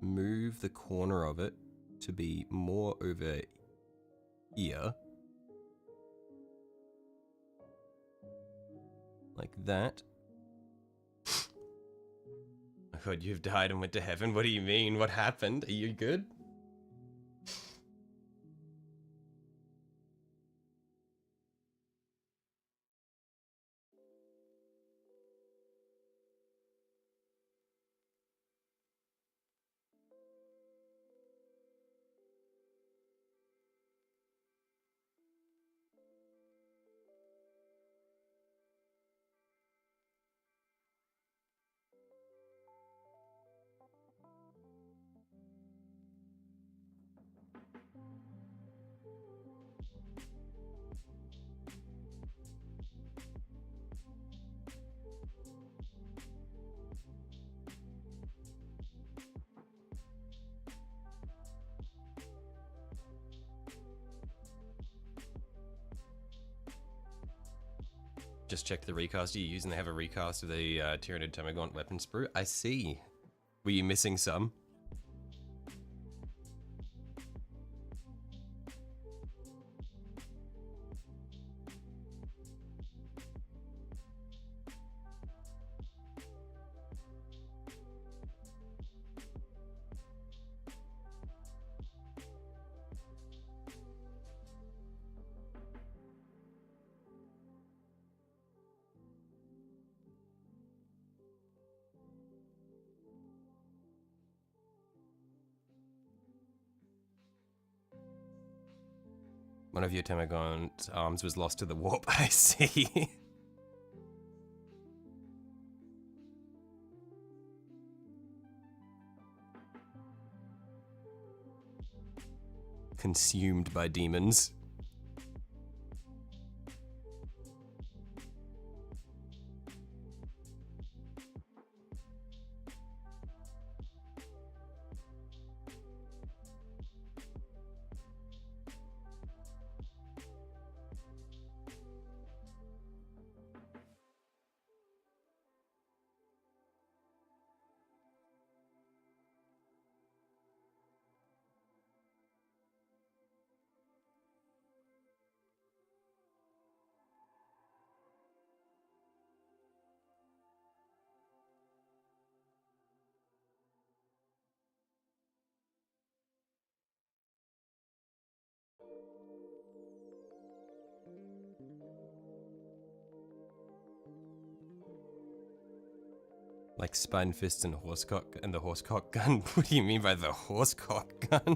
move the corner of it to be more over here. Like that. Oh god, you've died and went to heaven? What do you mean? What happened? Are you good? Just check the recast you're using. They have a recast of the Tyranid Termagant weapon sprue. I see. Were you missing some? One of your Termagant arms was lost to the warp, I see. Consumed by demons. Like spine fists and horsecock and the horsecock gun. What do you mean by the horsecock gun?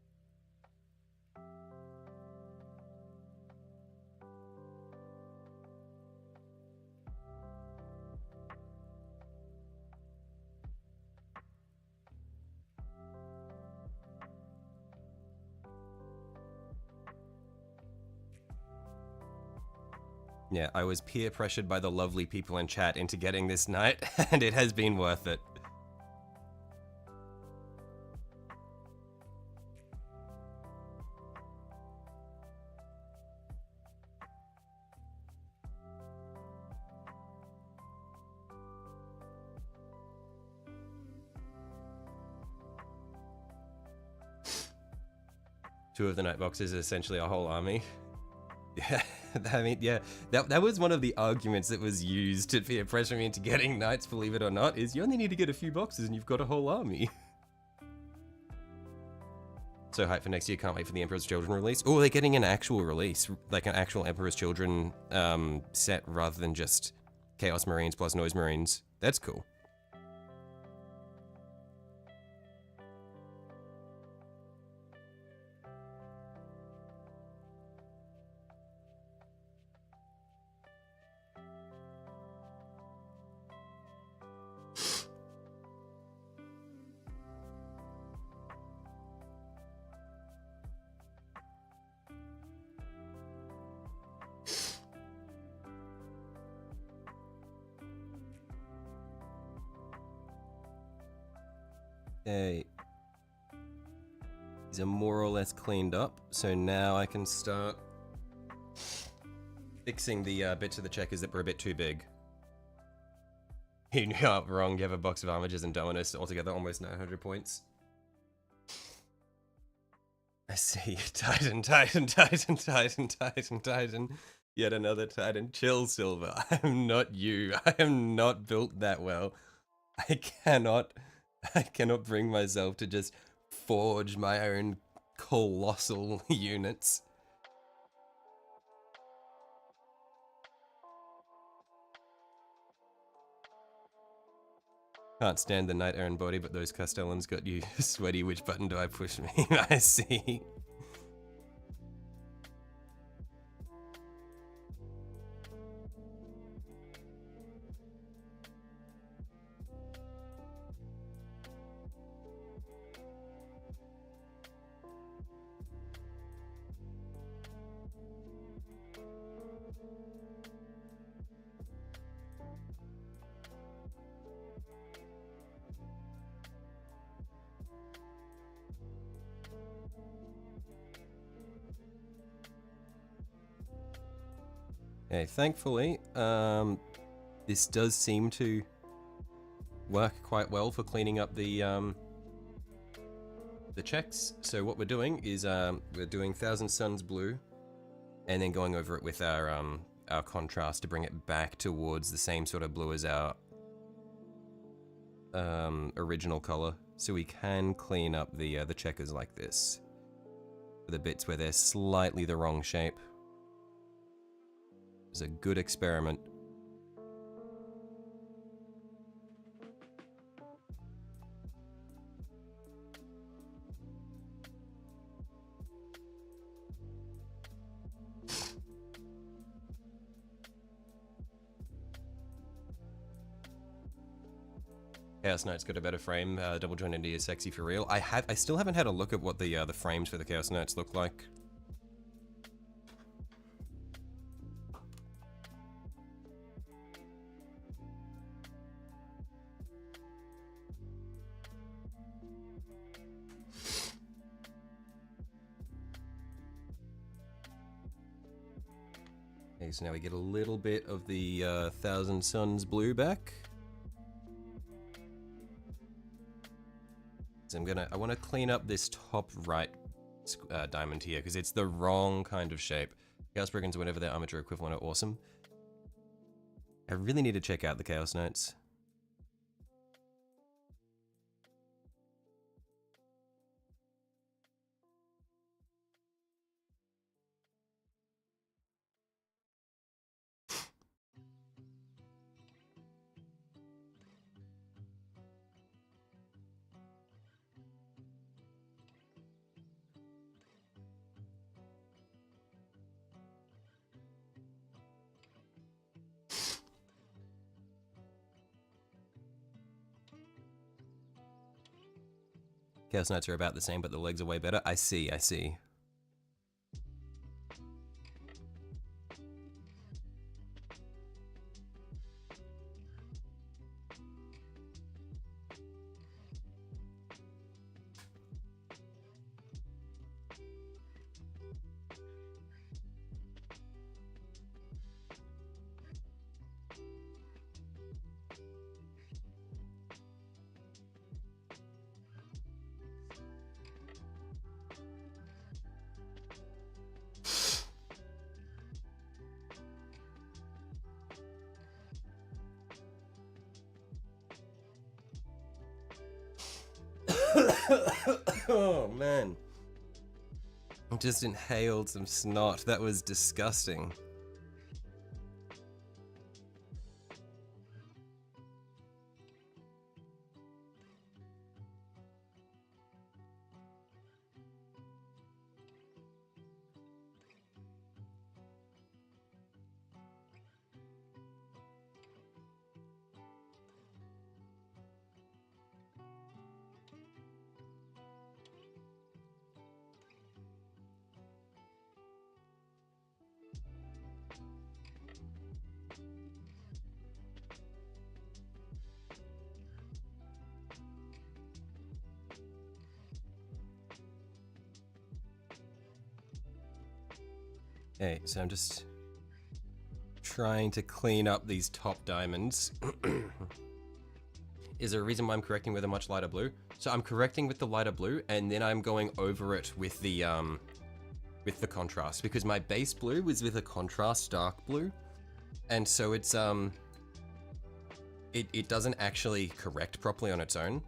Yeah, I was peer pressured by the lovely people in chat into getting this knight, and it has been worth it. Two of the knight boxes are essentially a whole army. Yeah, I mean, yeah, that was one of the arguments that was used to peer pressure me into getting knights, believe it or not, is you only need to get a few boxes and you've got a whole army. So hyped for next year, can't wait for the Emperor's Children release. Oh, they're getting an actual release, like an actual Emperor's Children set rather than just Chaos Marines plus Noise Marines. That's cool. Okay. These are more or less cleaned up, so now I can start fixing the bits of the checkers that were a bit too big. You knew up wrong, you have a box of Armigers and Dominus, altogether almost 900 points. I see. Titan. Yet another Titan. Chill, Silver. I am not you. I am not built that well. I cannot bring myself to just forge my own colossal units. Can't stand the Knight Errant body, but those Castellans got you sweaty. Which button do I push me? I see. Okay, thankfully, this does seem to work quite well for cleaning up the checks. So what we're doing is we're doing Thousand Suns blue, and then going over it with our contrast to bring it back towards the same sort of blue as our original color, so we can clean up the checkers like this, the bits where they're slightly the wrong shape. It's a good experiment. Chaos Knight's got a better frame. Double joint India is sexy for real. I still haven't had a look at what the frames for the Chaos Knights look like. Okay, so now we get a little bit of the Thousand Suns blue back. So I want to clean up this top right diamond here, because it's the wrong kind of shape. Chaos Brigands, whatever their armature equivalent, are awesome. I really need to check out the Chaos Knights. Chaos Knights are about the same, but the legs are way better. I see, I see. Oh man. I just inhaled some snot. That was disgusting. Okay, so I'm just trying to clean up these top diamonds. Is there a reason why I'm correcting with a much lighter blue? So I'm correcting with the lighter blue, and then I'm going over it with the contrast, because my base blue was with a contrast dark blue, and so it's it doesn't actually correct properly on its own.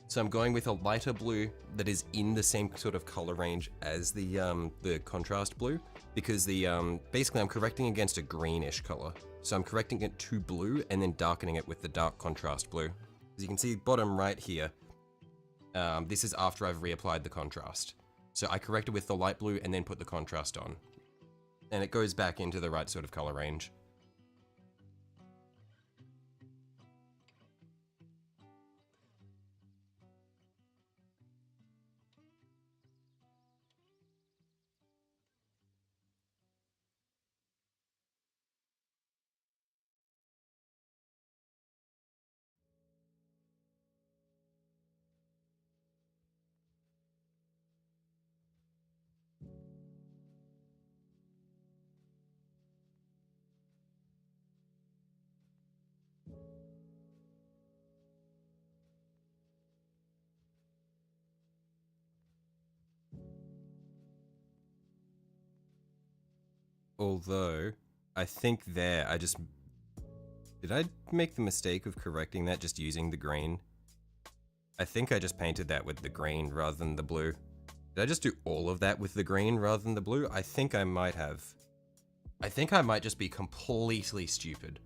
So I'm going with a lighter blue that is in the same sort of color range as the contrast blue, because the basically I'm correcting against a greenish color. So I'm correcting it to blue and then darkening it with the dark contrast blue. As you can see, bottom right here, this is after I've reapplied the contrast. So I corrected with the light blue and then put the contrast on. And it goes back into the right sort of color range. Although, I think there, did I make the mistake of correcting that just using the green? I think I just painted that with the green rather than the blue. Did I just do all of that with the green rather than the blue? I think I might have. I think I might just be completely stupid.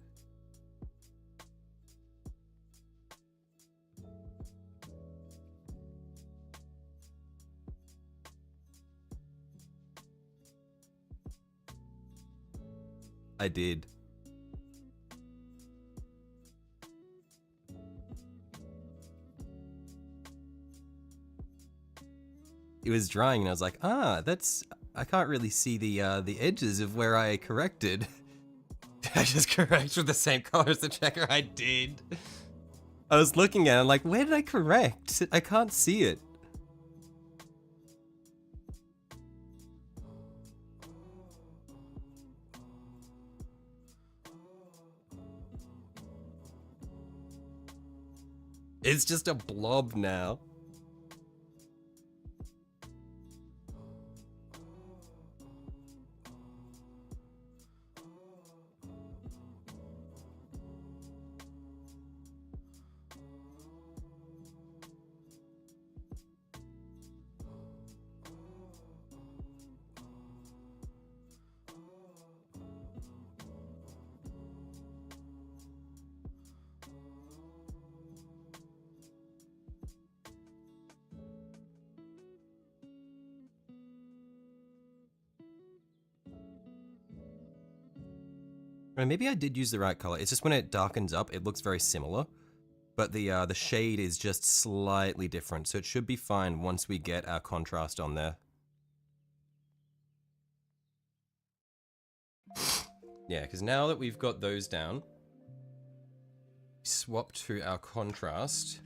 I did. It was drying and I was like, I can't really see the edges of where I corrected. Did I just correct with the same color as the checker? I did. I was looking at it, I'm like, where did I correct? I can't see it. It's just a blob now. And maybe I did use the right color. It's just when it darkens up, it looks very similar, but the shade is just slightly different. So it should be fine once we get our contrast on there. Yeah, because now that we've got those down, swap to our contrast.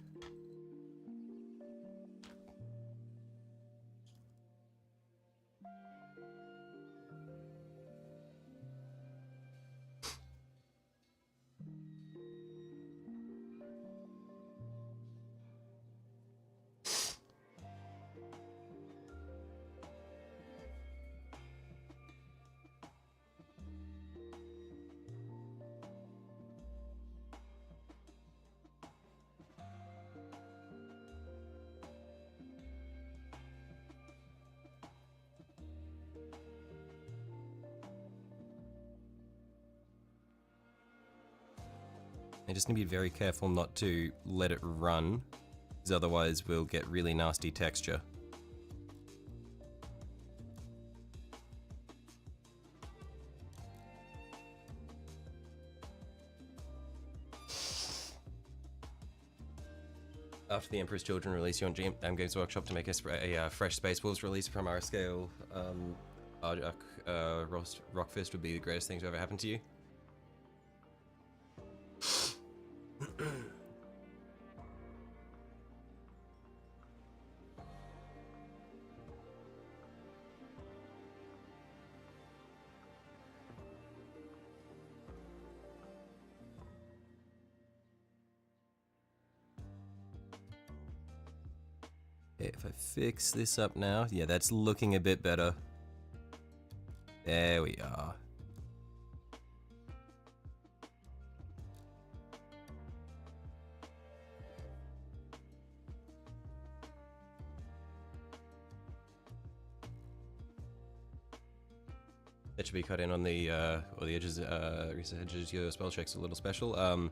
I just need to be very careful not to let it run, because otherwise we'll get really nasty texture. After the Emperor's Children release, you want Games Workshop to make a fresh Space Wolves release from our scale. Rockfist would be the greatest thing to ever happen to you. If I fix this up now, yeah, that's looking a bit better. There we are. That should be cut in on the or the edges. Edges your spell checks a little special.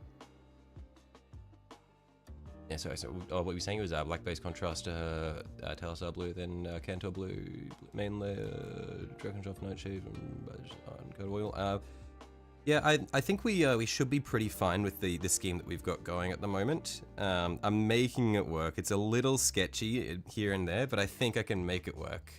Yeah, sorry. So what we were saying was black base contrast, Telestar blue, then Cantor blue, main layer, Dragon's Nightshade, and Code Oil. Yeah, I think we should be pretty fine with the scheme that we've got going at the moment. I'm making it work. It's a little sketchy here and there, but I think I can make it work.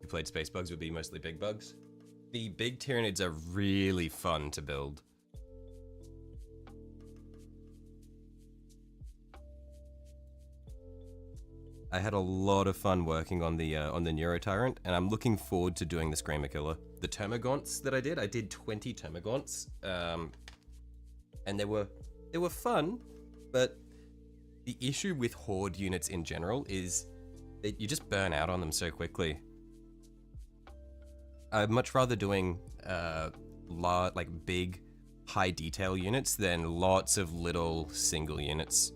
Played space bugs would be mostly big bugs. The big Tyranids are really fun to build. I had a lot of fun working on the Neurotyrant, and I'm looking forward to doing the Screamer Killer. The Termagants that I did 20 Termagants, and they were fun, but the issue with Horde units in general is that you just burn out on them so quickly. I'd much rather doing like big, high detail units than lots of little single units.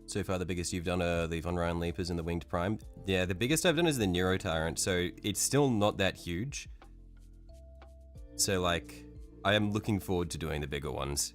So far, the biggest you've done are the Von Ryan Leapers and the Winged Prime. Yeah, the biggest I've done is the Neurotyrant, so it's still not that huge. So, like, I am looking forward to doing the bigger ones.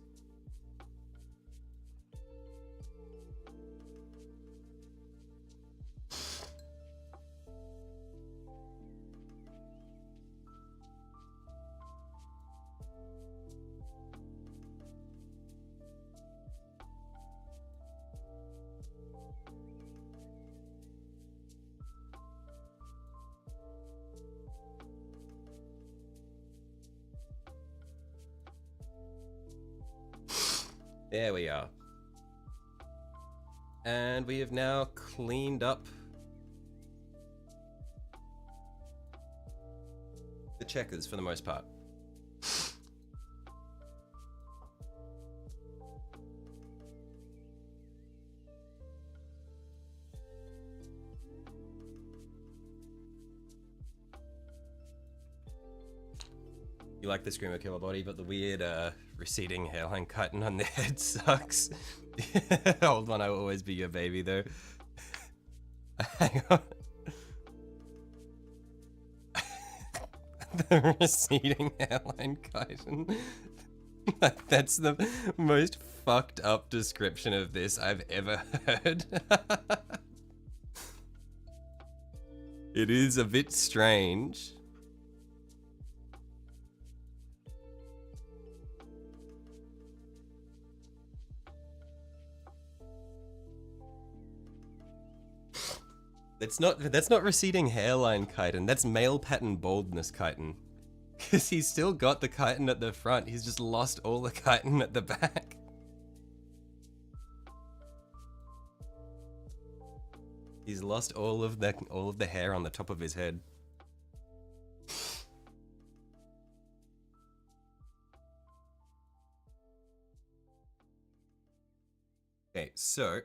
There we are. And we have now cleaned up the checkers for the most part. You like the Screamer Killer body, but the weird receding hairline cutting on the head sucks. Hold on, I will always be your baby though. Hang on. The receding hairline chitin. That's the most fucked up description of this I've ever heard. It is a bit strange. That's not receding hairline chitin. That's male pattern baldness chitin. Because he's still got the chitin at the front. He's just lost all the chitin at the back. He's lost all of the hair on the top of his head. Okay, so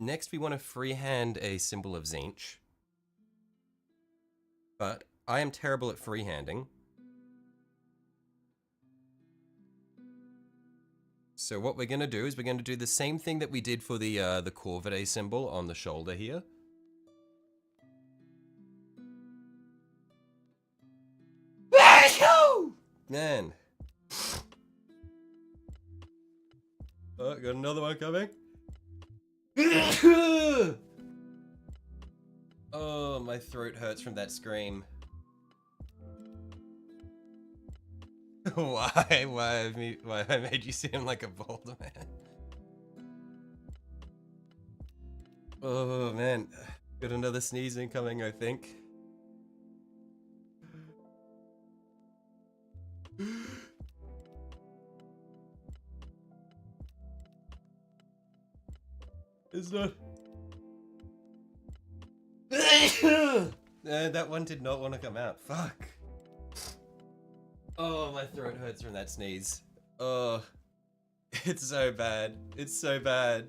next we want to freehand a symbol of Tzeentch. But I am terrible at freehanding. So what we're gonna do is we're gonna do the same thing that we did for the Corvidae symbol on the shoulder here. Man. Oh, got another one coming. Oh, my throat hurts from that scream. Why have I made you seem like a boulder man? Oh man, got another sneezing coming, I think. It's not. That one did not want to come out. Fuck. Oh, my throat hurts from that sneeze. Oh, it's so bad. It's so bad.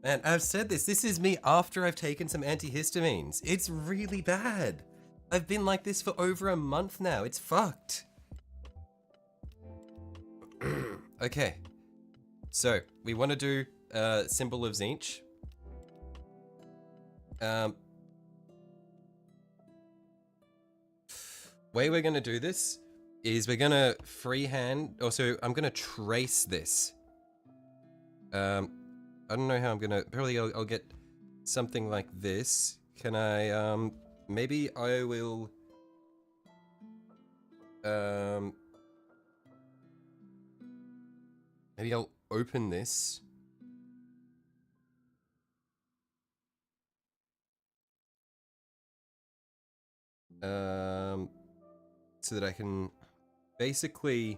Man, I've said this. This is me after I've taken some antihistamines. It's really bad. I've been like this for over a month now. It's fucked. Okay. So, we want to do symbol of Tzeentch. Way we're going to do this is we're going to freehand. Also, I'm going to trace this. I don't know how I'm gonna, probably I'll get something like this. Can I, maybe I will, maybe I'll open this. So that I can basically,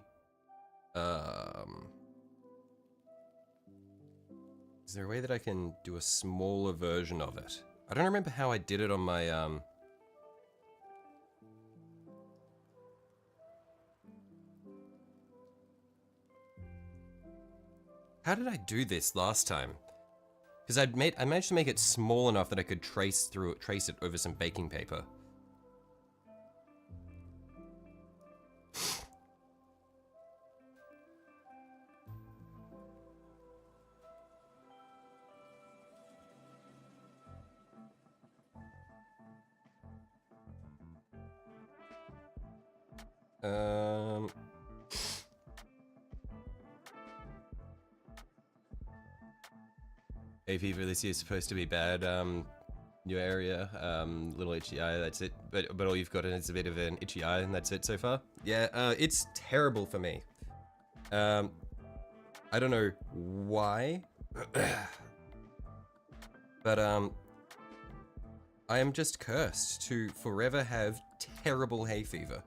is there a way that I can do a smaller version of it? I don't remember how I did it on my, How did I do this last time? Because I managed to make it small enough that I could trace it over some baking paper. Hay fever this year is supposed to be bad. New area, little itchy eye, that's it. But all you've got is a bit of an itchy eye, and that's it so far. Yeah, it's terrible for me. I don't know why, but I am just cursed to forever have terrible hay fever.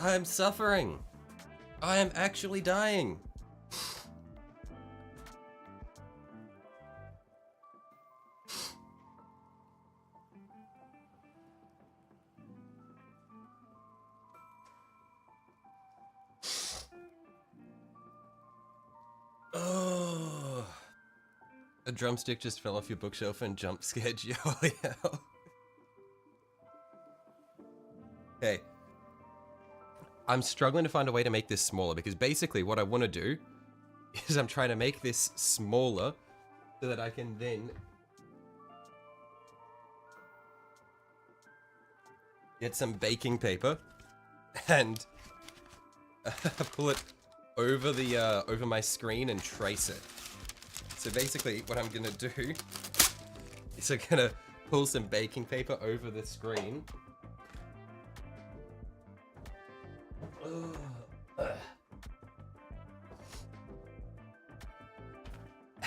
I am suffering. I am actually dying. Oh. A drumstick just fell off your bookshelf and jump scared you. Holy hell. Hey. I'm struggling to find a way to make this smaller because basically what I want to do is I'm trying to make this smaller so that I can then get some baking paper and pull it over the over my screen and trace it. So basically what I'm gonna do is I'm gonna pull some baking paper over the screen.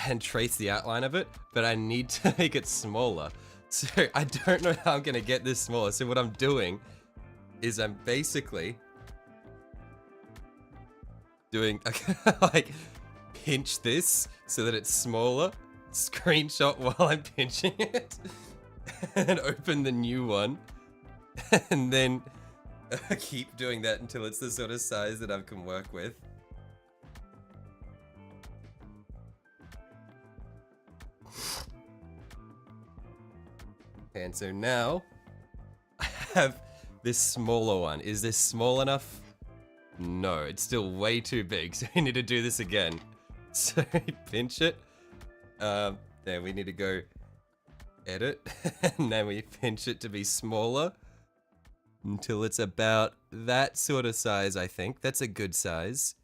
And trace the outline of it, but I need to make it smaller. So I don't know how I'm gonna get this smaller. So what I'm doing is I'm basically doing like pinch this so that it's smaller, screenshot while I'm pinching it, and open the new one, and then keep doing that until it's the sort of size that I can work with. And so now I have this smaller one. Is this small enough? No, it's still way too big. So we need to do this again. So pinch it. Then we need to go edit. And then we pinch it to be smaller until it's about that sort of size, I think. That's a good size.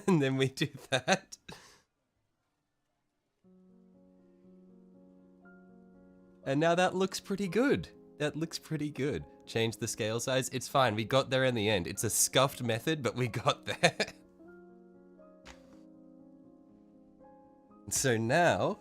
And then we do that. And now that looks pretty good. That looks pretty good. Change the scale size. It's fine. We got there in the end. It's a scuffed method, but we got there. So now...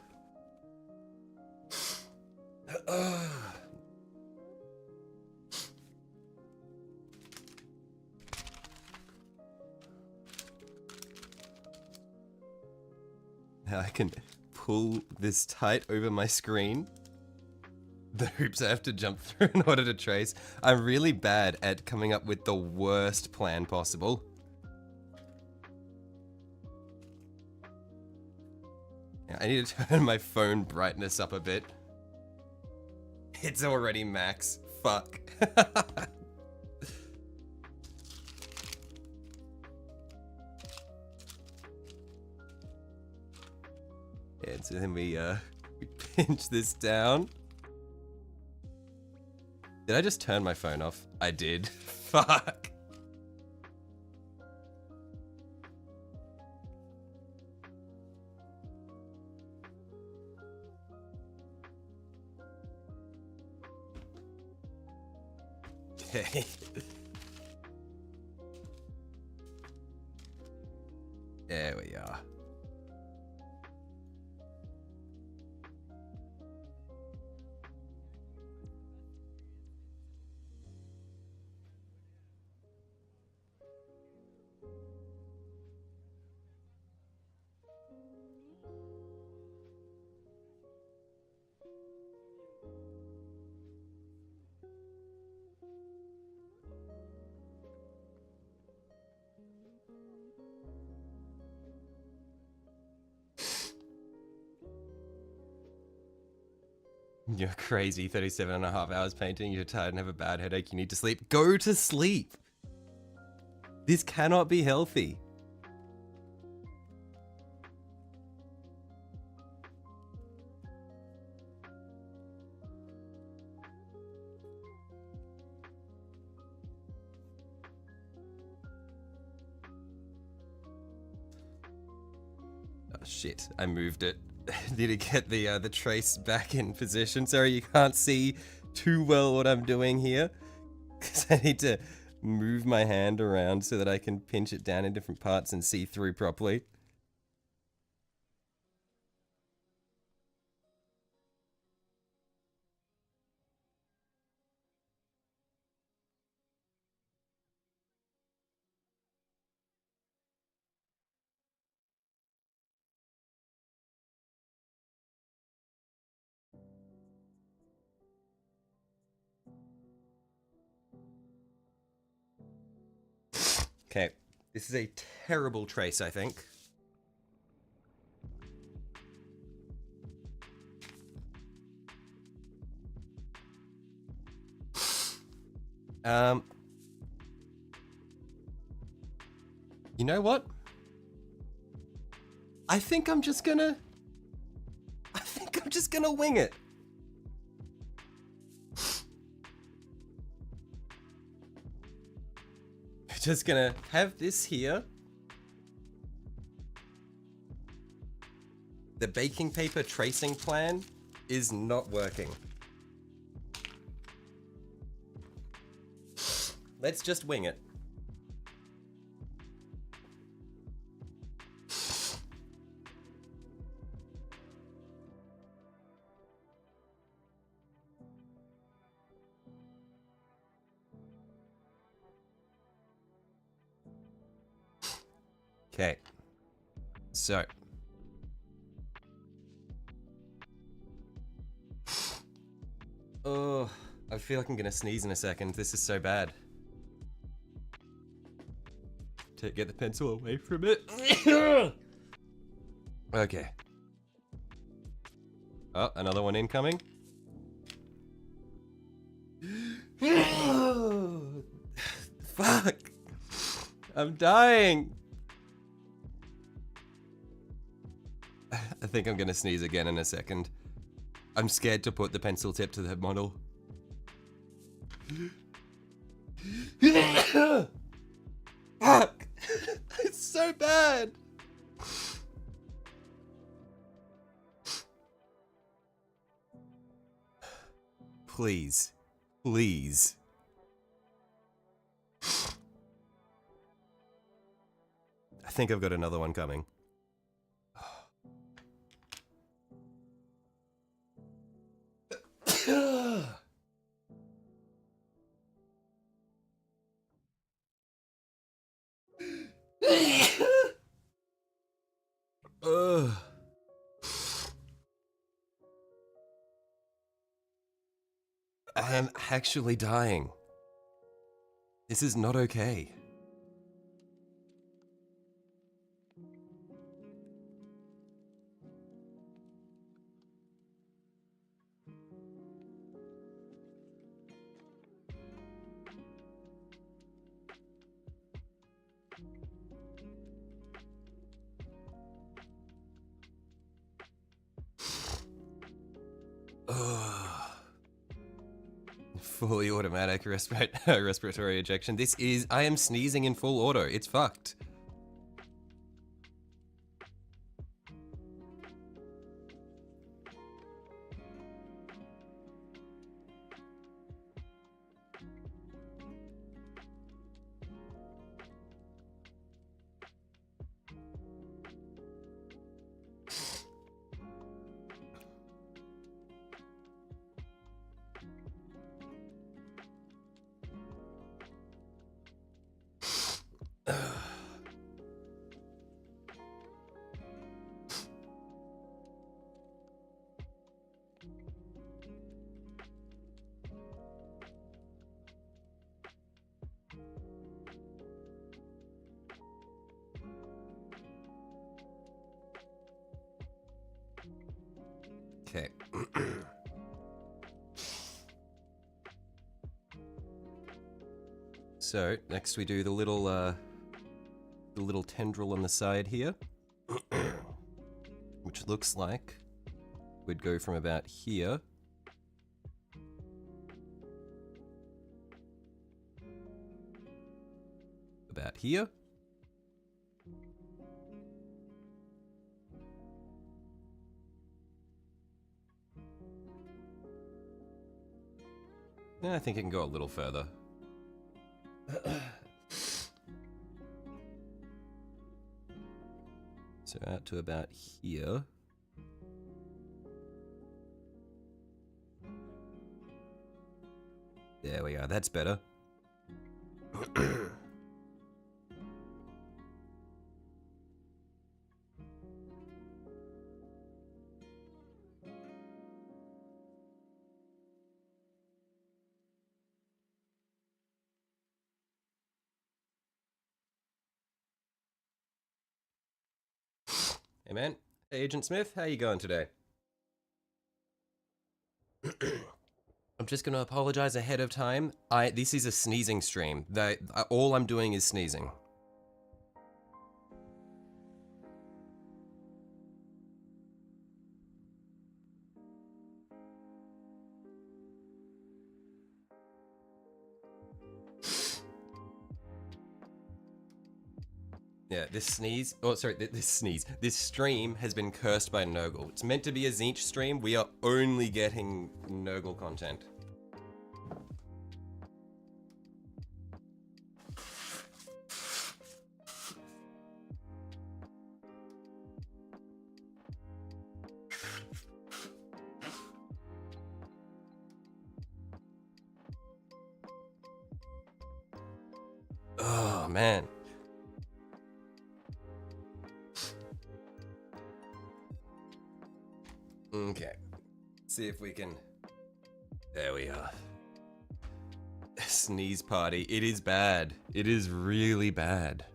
Now I can pull this tight over my screen. The hoops I have to jump through in order to trace. I'm really bad at coming up with the worst plan possible. Yeah, I need to turn my phone brightness up a bit. It's already max. Fuck. And so then we pinch this down. Did I just turn my phone off? I did. Fuck. Okay. There we are. You're crazy. 37.5 hours painting. You're tired and have a bad headache. You need to sleep. Go to sleep. This cannot be healthy. Oh shit, I moved it. Need to get the trace back in position. Sorry, you can't see too well what I'm doing here. Because I need to move my hand around so that I can pinch it down in different parts and see through properly. Okay, this is a terrible trace, I think. You know what? I think I'm just gonna wing it. Just gonna have this here. The baking paper tracing plan is not working. Let's just wing it. Okay. So. Oh, I feel like I'm gonna sneeze in a second. This is so bad. Get the pencil away from it. Okay. Oh, another one incoming. Fuck. I'm dying. I think I'm gonna sneeze again in a second. I'm scared to put the pencil tip to the model. Fuck! It's so bad! Please. Please. I think I've got another one coming. I am actually dying. This is not okay. Fully automatic respiratory ejection. This is... I am sneezing in full auto. It's fucked. Okay. So, next we do the little tendril on the side here. Which looks like we'd go from about here about here. I think it can go a little further. So out to about here. There we are, that's better. Hey man, hey Agent Smith, how you going today? I'm just gonna apologize ahead of time. This is a sneezing stream. All I'm doing is sneezing. Yeah, this sneeze. Oh, sorry, this sneeze. This stream has been cursed by Nurgle. It's meant to be a Zinch stream. We are only getting Nurgle content. Oh, man. Okay. See if we can... There we are. Sneeze party. It is bad. It is really bad.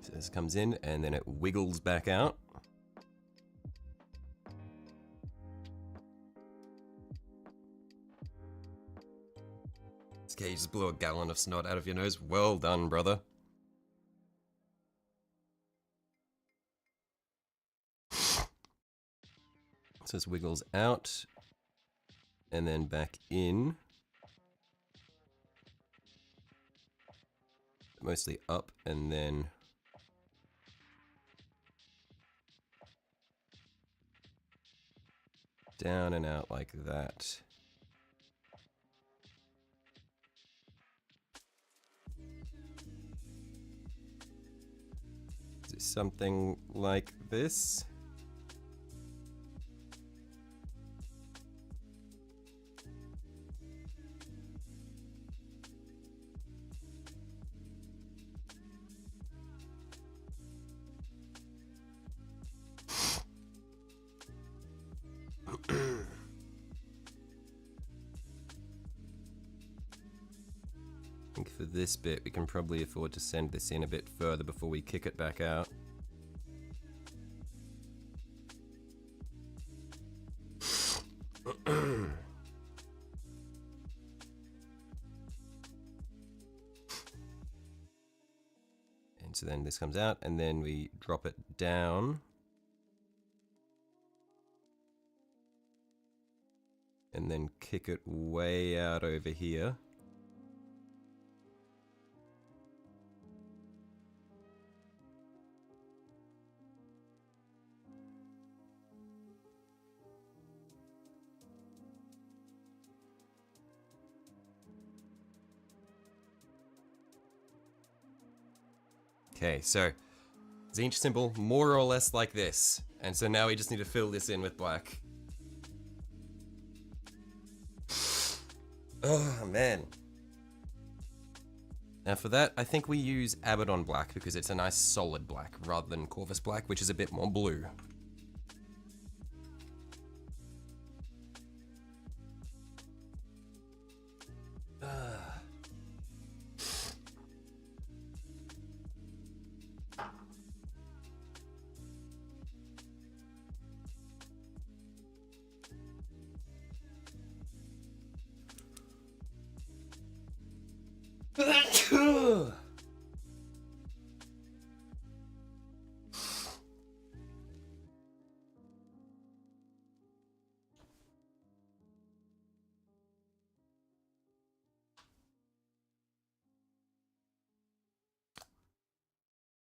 So this comes in and then it wiggles back out. Okay, you just blew a gallon of snot out of your nose. Well done, brother. So this wiggles out and then back in. Mostly up and then down and out like that. Is it something like this? I think for this bit we can probably afford to send this in a bit further before we kick it back out. And so then this comes out and then we drop it down. And then kick it way out over here. Okay, so Zinch symbol more or less like this. And so now we just need to fill this in with black. Oh, man. Now for that, I think we use Abaddon black because it's a nice solid black rather than Corvus black, which is a bit more blue.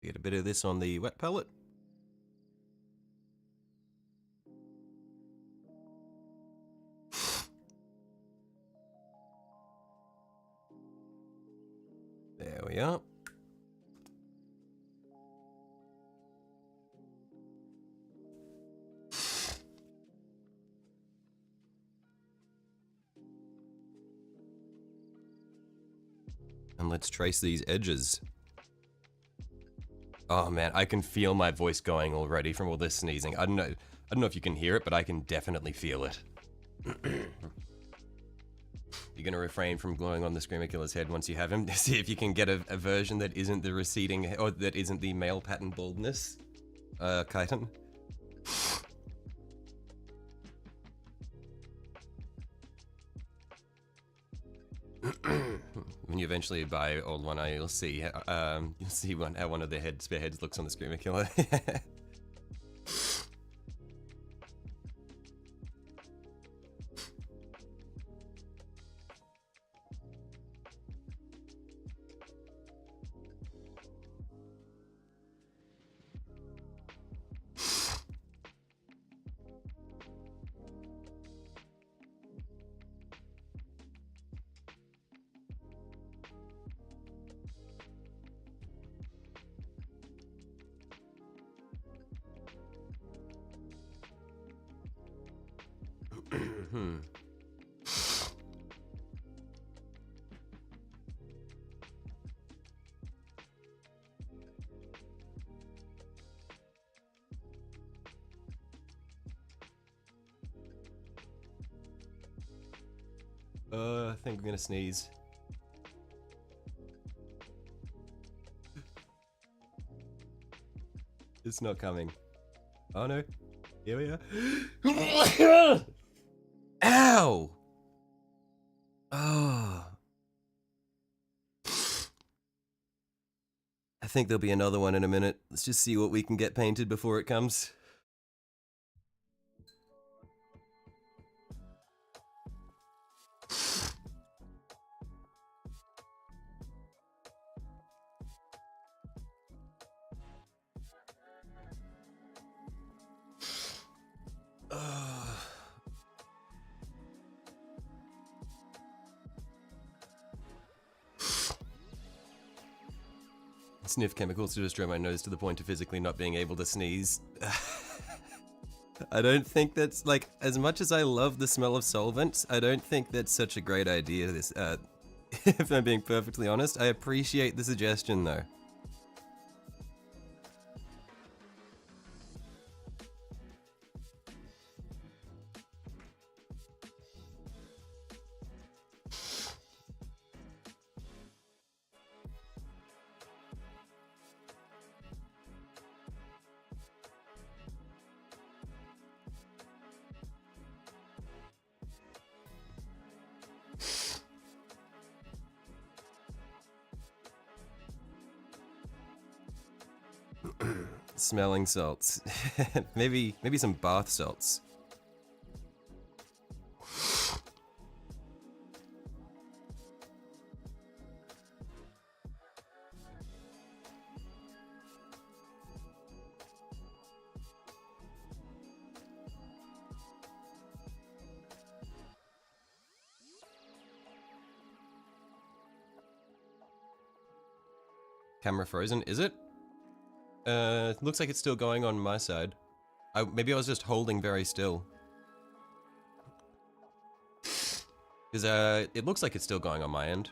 Get a bit of this on the wet palette. There we are. And let's trace these edges. Oh man, I can feel my voice going already from all this sneezing. I don't know if you can hear it, but I can definitely feel it. You're gonna refrain from glowing on the Screamer Killer's head once you have him to see if you can get a version that isn't the receding, or that isn't the male pattern baldness, chitin. When you eventually buy Old One Eye, you'll see how one of the spare heads looks on the Screamer Killer. I think I'm gonna sneeze. It's not coming. Oh no. Here we are. Ow! Oh. I think there'll be another one in a minute. Let's just see what we can get painted before it comes. Sniff chemicals to destroy my nose to the point of physically not being able to sneeze. I don't think that's, like, as much as I love the smell of solvents, I don't think that's such a great idea, this, if I'm being perfectly honest. I appreciate the suggestion, though. Smelling salts. maybe some bath salts. Camera frozen, is it? Looks like it's still going on my side. Maybe I was just holding very still. Because, it looks like it's still going on my end.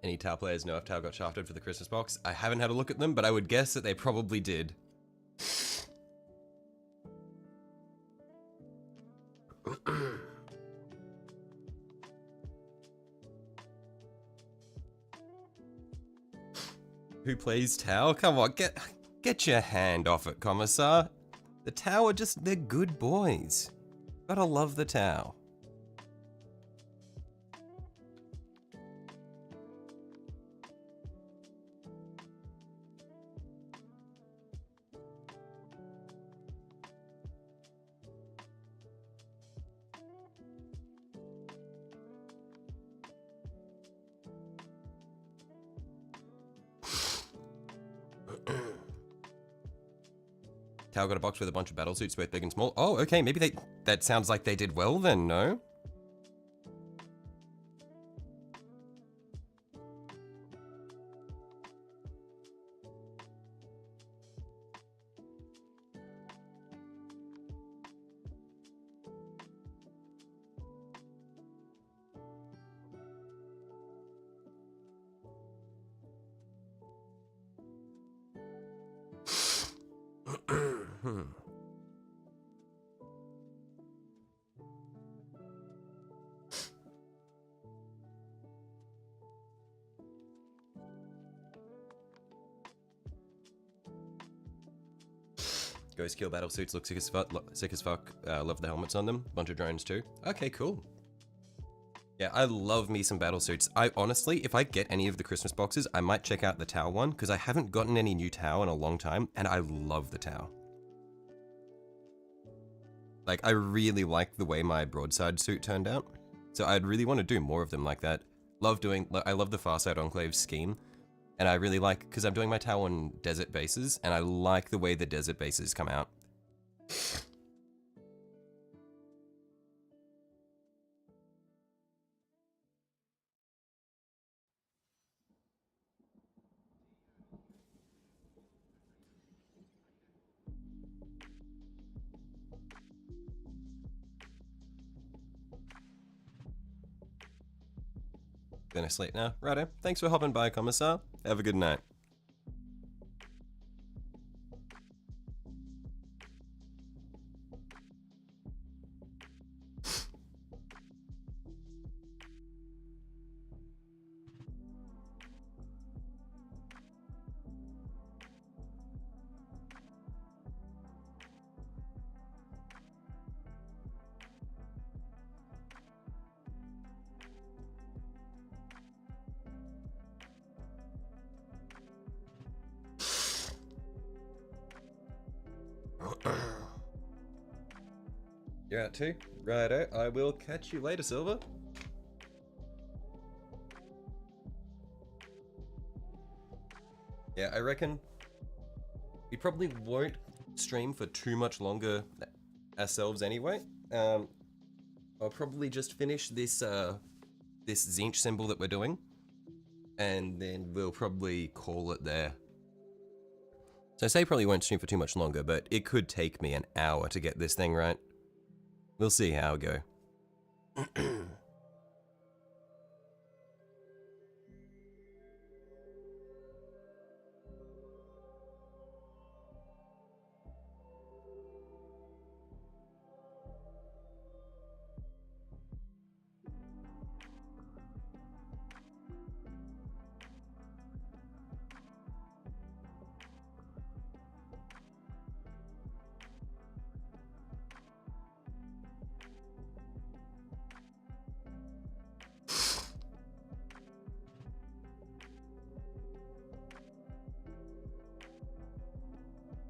Any Tau players know if Tau got shafted for the Christmas box? I haven't had a look at them, but I would guess that they probably did. Who plays Tau? Come on, get your hand off it, Commissar. The Tau are just, they're good boys. Gotta love the Tau. Tau got a box with a bunch of battle suits, both big and small. Oh, okay, maybe that sounds like they did well then, no? Ghost kill battle suits look sick as fuck. Love the helmets on them. Bunch of drones too. Okay, cool. Yeah, I love me some battle suits. I honestly, if I get any of the Christmas boxes, I might check out the Tau one, because I haven't gotten any new Tau in a long time, and I love the Tau. Like, I really like the way my broadside suit turned out, so I'd really want to do more of them like that. I love the Farsight Enclave scheme, and I really like, because I'm doing my Tau on desert bases, and I like the way the desert bases come out. Gonna sleep now. Righto. Thanks for hopping by, Commissar. Have a good night. You're out too? Righto. I will catch you later, Silver. Yeah, I reckon we probably won't stream for too much longer ourselves anyway. I'll probably just finish this this Zinch symbol that we're doing, and then we'll probably call it there. So I say probably won't stream for too much longer, but it could take me an hour to get this thing right. We'll see how it go.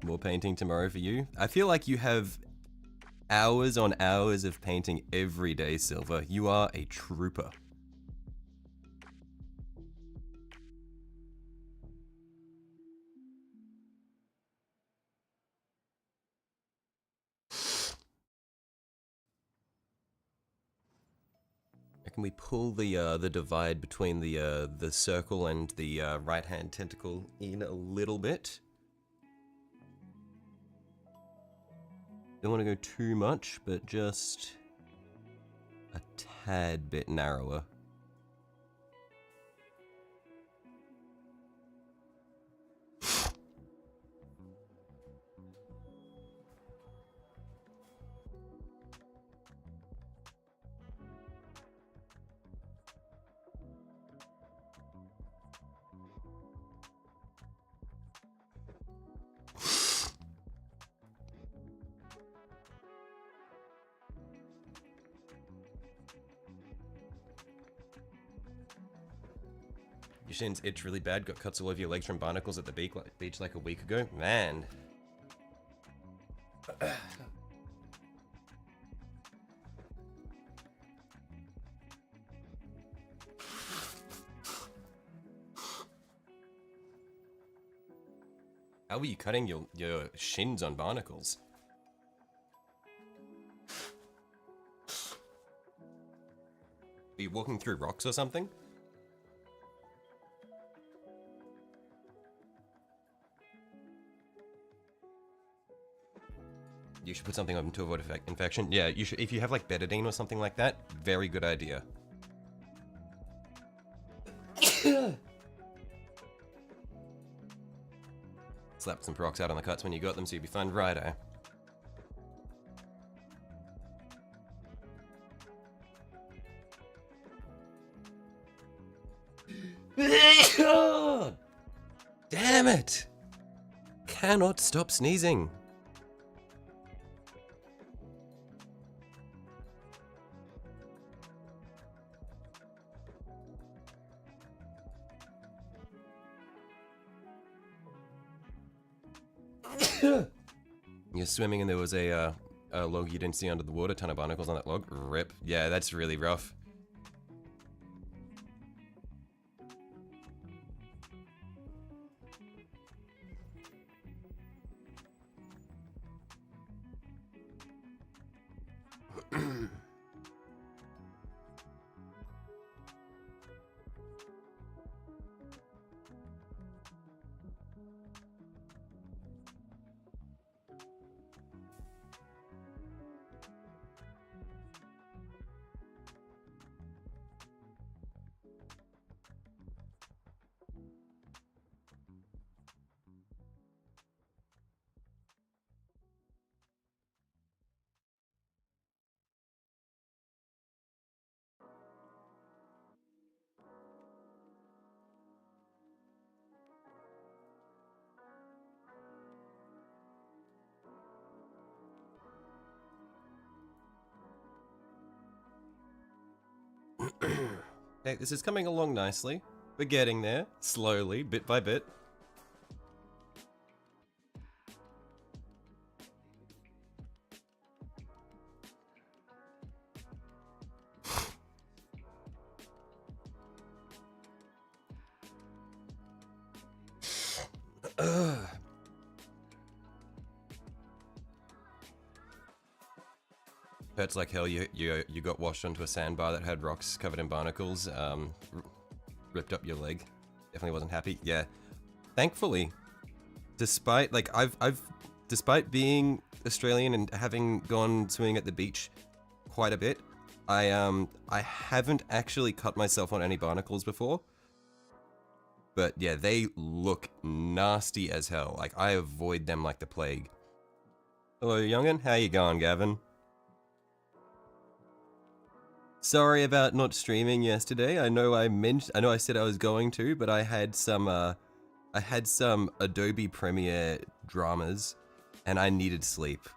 More painting tomorrow for you. I feel like you have hours on hours of painting every day, Silver. You are a trooper. Can we pull the divide between the circle and the right hand tentacle in a little bit? Don't want to go too much, but just a tad bit narrower. Your shins itch really bad. Got cuts all over your legs from barnacles at the beach like a week ago. Man. How were you cutting your shins on barnacles? Are you walking through rocks or something? You should put something on to avoid infection. Yeah, you should. If you have like betadine or something like that, very good idea. Slap some perox out on the cuts when you got them so you'll be fine, righto. Damn it! Cannot stop sneezing. You're swimming and there was a log you didn't see under the water, ton of barnacles on that log. Rip. Yeah, that's really rough. Hey, this is coming along nicely. We're getting there, slowly, bit by bit. Hurts like hell. You got washed onto a sandbar that had rocks covered in barnacles. Ripped up your leg. Definitely wasn't happy. Yeah. Thankfully, despite like despite being Australian and having gone swimming at the beach quite a bit, I haven't actually cut myself on any barnacles before. But yeah, they look nasty as hell. Like I avoid them like the plague. Hello, youngin. How you going, Gavin? Sorry about not streaming yesterday. I know I said I was going to, but I had some Adobe Premiere dramas and I needed sleep.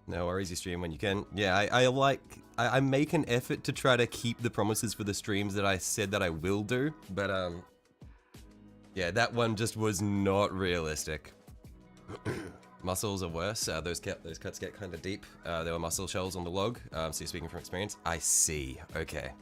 No worries, you stream when you can. Yeah, I make an effort to try to keep the promises for the streams that I said that I will do, but yeah, that one just was not realistic. Muscles are worse. Those cuts get kind of deep. There were muscle shells on the log. So you're speaking from experience. I see. Okay.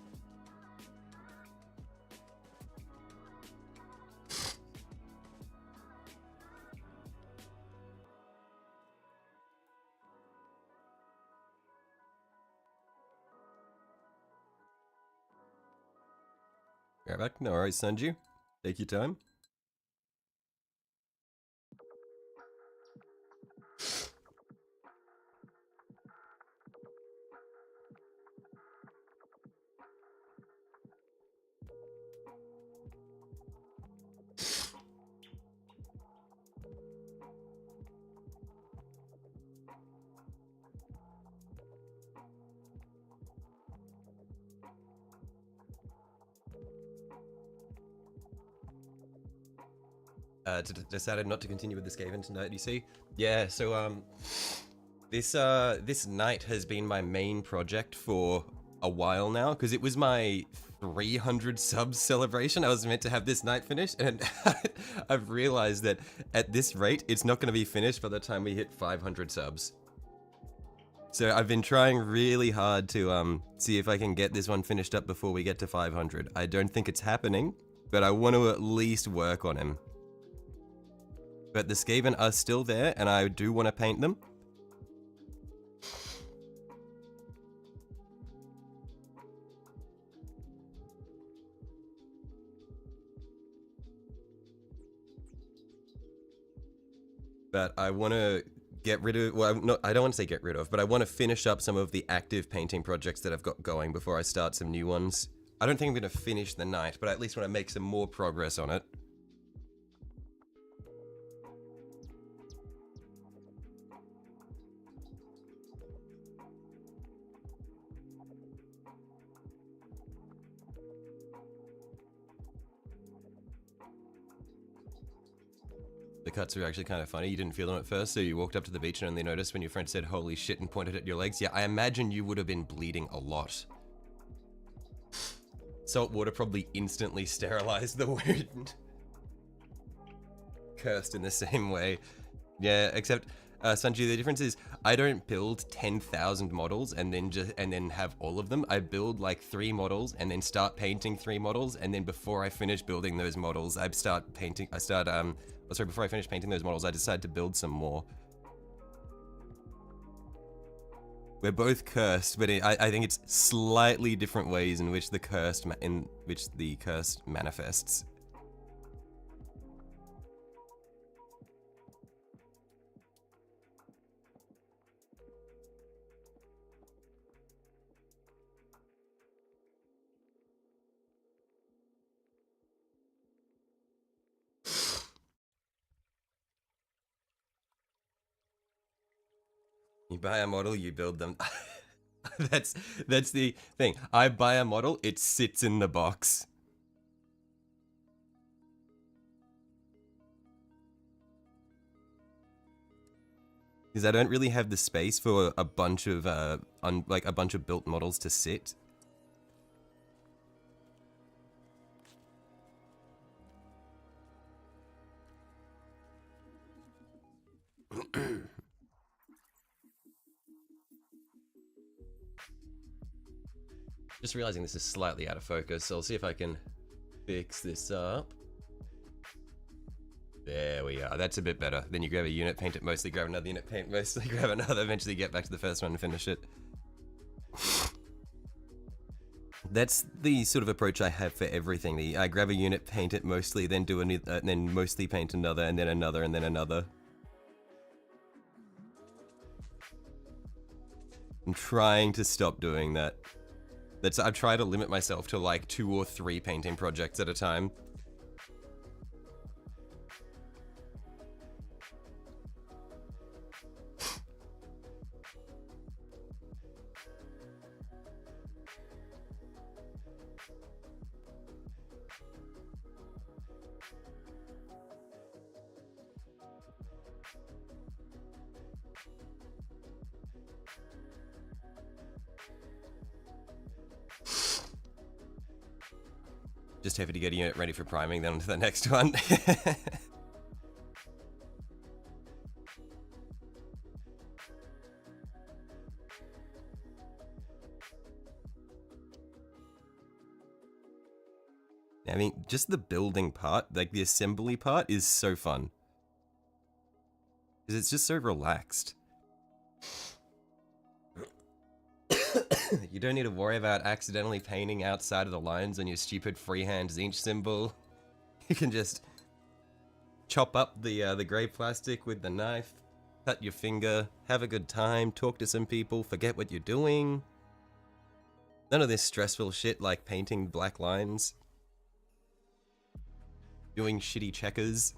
Right back. No worries, Sanju. Take your time. Decided not to continue with the Skaven tonight. You see, yeah. So this night has been my main project for a while now because it was my 300 subs celebration. I was meant to have this night finished, and I've realized that at this rate, it's not going to be finished by the time we hit 500 subs. So I've been trying really hard to see if I can get this one finished up before we get to 500. I don't think it's happening, but I want to at least work on him. But the Skaven are still there, and I do want to paint them. But I want to get rid of, well, I don't want to say get rid of, but I want to finish up some of the active painting projects that I've got going before I start some new ones. I don't think I'm going to finish the night, but I at least want to make some more progress on it. The cuts are actually kind of funny. You didn't feel them at first, so you walked up to the beach and only noticed when your friend said holy shit and pointed at your legs. Yeah, I imagine you would have been bleeding a lot. Salt water probably instantly sterilized the wound. Cursed in the same way. Yeah, except Sanji, the difference is I don't build 10,000 models and then have all of them. I build like 3 models and then start painting 3 models, and then before I finish building those models, before I finish painting those models, I decide to build some more. We're both cursed, but I think it's slightly different ways in which the curse manifests. You buy a model, you build them. That's the thing. I buy a model, it sits in the box. Because I don't really have the space for a bunch of a bunch of built models to sit. Just realizing this is slightly out of focus, so I'll see if I can fix this up. There we are. That's a bit better. Then you grab a unit, paint it mostly, grab another unit, paint mostly, grab another, eventually get back to the first one and finish it. That's the sort of approach I have for everything. I grab a unit, paint it mostly, then do then mostly paint another, and then another, and then another. I'm trying to stop doing that. I've tried to limit myself to like 2 or 3 painting projects at a time. Just happy to get a unit ready for priming, then on to the next one. I mean, just the building part, like the assembly part, is so fun. Because it's just so relaxed. You don't need to worry about accidentally painting outside of the lines on your stupid freehand Zinch symbol. You can just chop up the grey plastic with the knife, cut your finger, have a good time, talk to some people, forget what you're doing. None of this stressful shit like painting black lines, doing shitty checkers.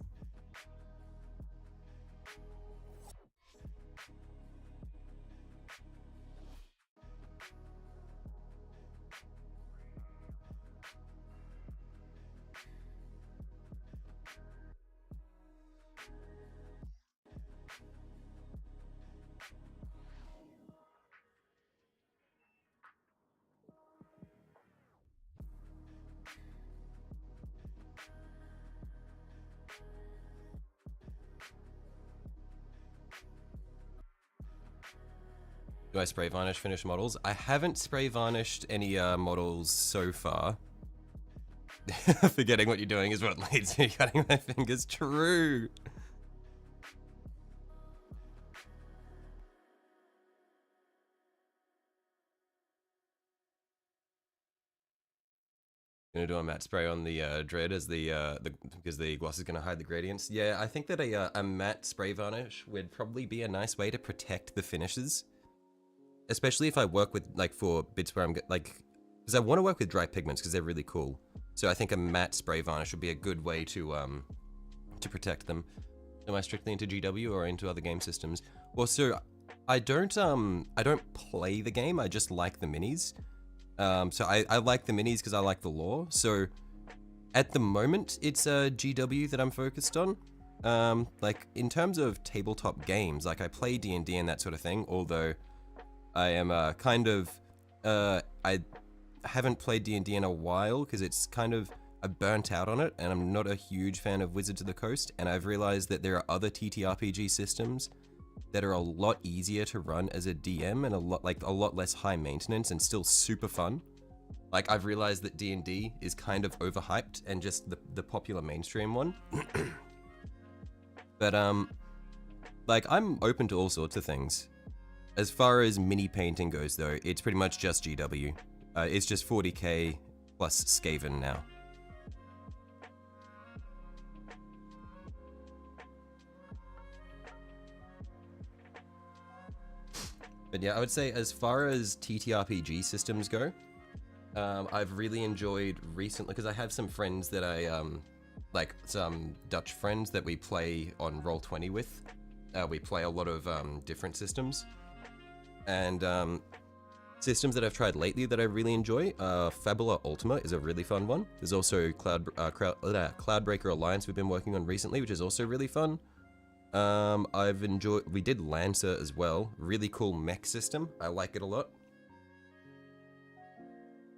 Do I spray varnish finished models? I haven't spray varnished any models so far. Forgetting what you're doing is what leads me cutting my fingers. True. Gonna do a matte spray on the dread as because the gloss is gonna hide the gradients. Yeah, I think that a matte spray varnish would probably be a nice way to protect the finishes, especially if I work with like for bits where I'm like, because I want to work with dry pigments because they're really cool. So I think a matte spray varnish would be a good way to protect them. Am I strictly into GW or into other game systems? Well, so I don't play the game. I just like the minis. So I like the minis because I like the lore. So at the moment, it's GW that I'm focused on. Like in terms of tabletop games, like I play D&D and that sort of thing. Although I am I haven't played D&D in a while because it's kind of I burnt out on it, and I'm not a huge fan of Wizards of the Coast. And I've realized that there are other TTRPG systems that are a lot easier to run as a DM and a lot less high maintenance and still super fun. Like I've realized that D&D is kind of overhyped and just the popular mainstream one. But like I'm open to all sorts of things. As far as mini painting goes though, it's pretty much just GW. It's just 40k plus Skaven now. But yeah, I would say as far as TTRPG systems go, I've really enjoyed recently, because I have some friends that like some Dutch friends that we play on Roll20 with. We play a lot of different systems. And systems that I've tried lately that I really enjoy, Fabula Ultima is a really fun one. There's also Cloudbreaker Alliance we've been working on recently, which is also really fun. We did Lancer as well. Really cool mech system. I like it a lot.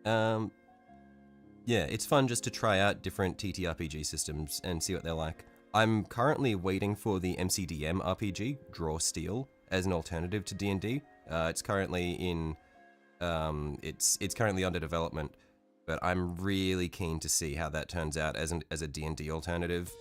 Yeah, it's fun just to try out different TTRPG systems and see what they're like. I'm currently waiting for the MCDM RPG, Draw Steel, as an alternative to D&D. It's currently in, it's currently under development, but I'm really keen to see how that turns out as a D&D alternative.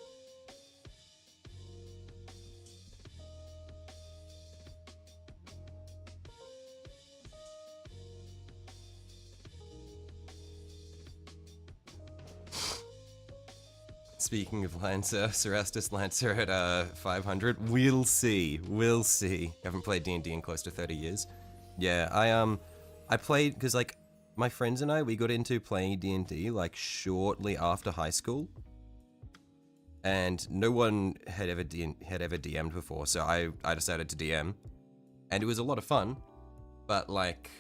Speaking of Lancer, Cerastus Lancer at 500, we'll see. Haven't played D&D in close to 30 years. Yeah, I played, because like, my friends and I, we got into playing D&D like shortly after high school. And no one had ever DM'd before, so I decided to DM. And it was a lot of fun, but like,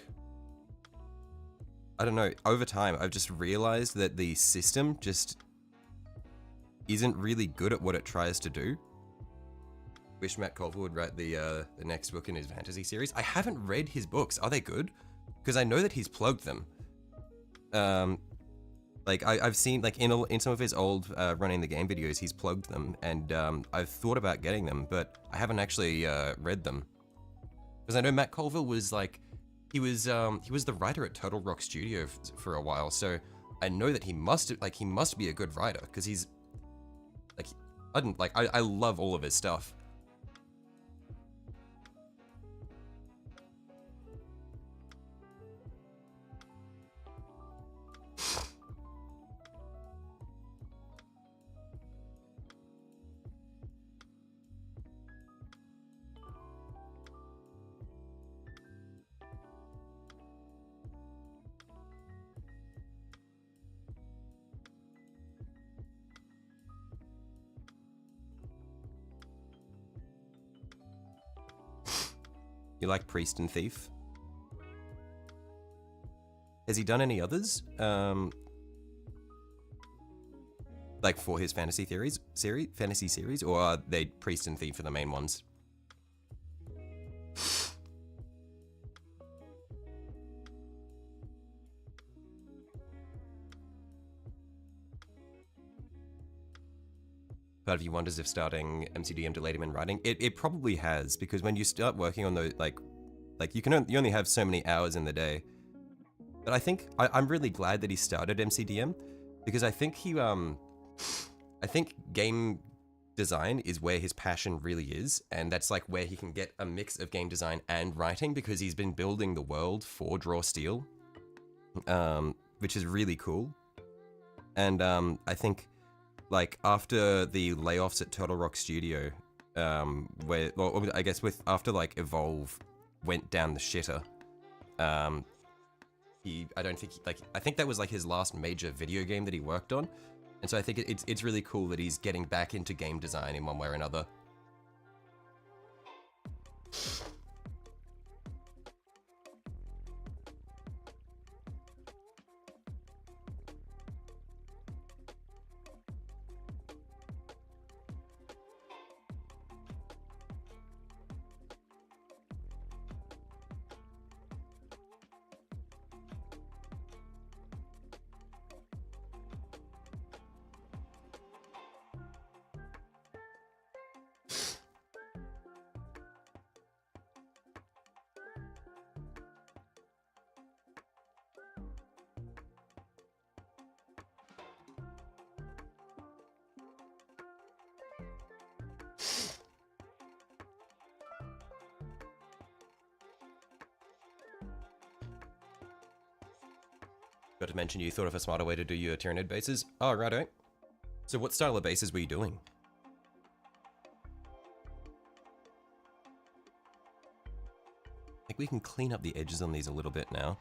I don't know, over time I've just realized that the system just isn't really good at what it tries to do. Wish Matt Colville would write the next book in his fantasy series. I haven't read his books. Are they good? Because I know that he's plugged them. Like I've seen like in some of his old running the game videos, he's plugged them, and I've thought about getting them, but I haven't actually read them. Because I know Matt Colville was like, he was the writer at Turtle Rock Studio for a while, so I know that he must be a good writer, because he's like, I love all of his stuff. You like Priest and Thief? Has he done any others? Like for his fantasy series, or are they Priest and Thief are the main ones? Part of you wonders if starting MCDM delayed him in writing. It probably has, because when you start working on those, like, Like you only have so many hours in the day. But I think I'm really glad that he started MCDM because I think I think game design is where his passion really is, and that's like where he can get a mix of game design and writing because he's been building the world for Draw Steel, which is really cool. And I think like after the layoffs at Turtle Rock Studio, where well, I guess after like Evolve went down the shitter, I think that was like his last major video game that he worked on. And so I think it's really cool that he's getting back into game design in one way or another. Got to mention you thought of a smarter way to do your Tyranid bases. Oh, righto. So what style of bases were you doing? I think we can clean up the edges on these a little bit now.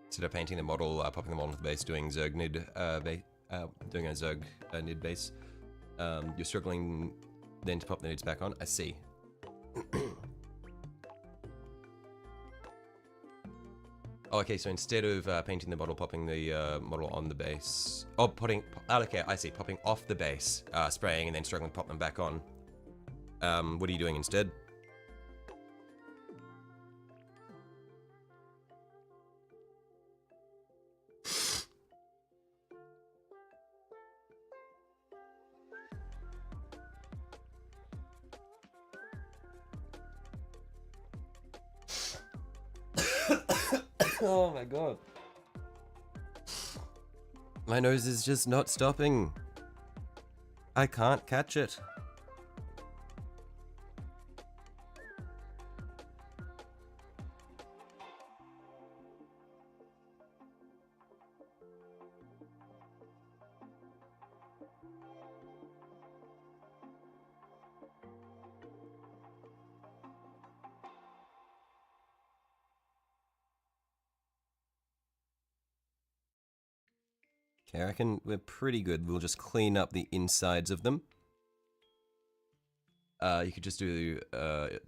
Instead of painting the model, popping the model to the base, doing Zerg nid, doing a Zerg nid base, you're struggling then to pop the nids back on. I see. Oh, okay, so instead of painting the model, popping the model on the base, okay, I see, popping off the base, spraying, and then struggling to pop them back on. What are you doing instead? Oh my god. My nose is just not stopping. I can't catch it. Okay, I reckon we're pretty good. We'll just clean up the insides of them. You could just do the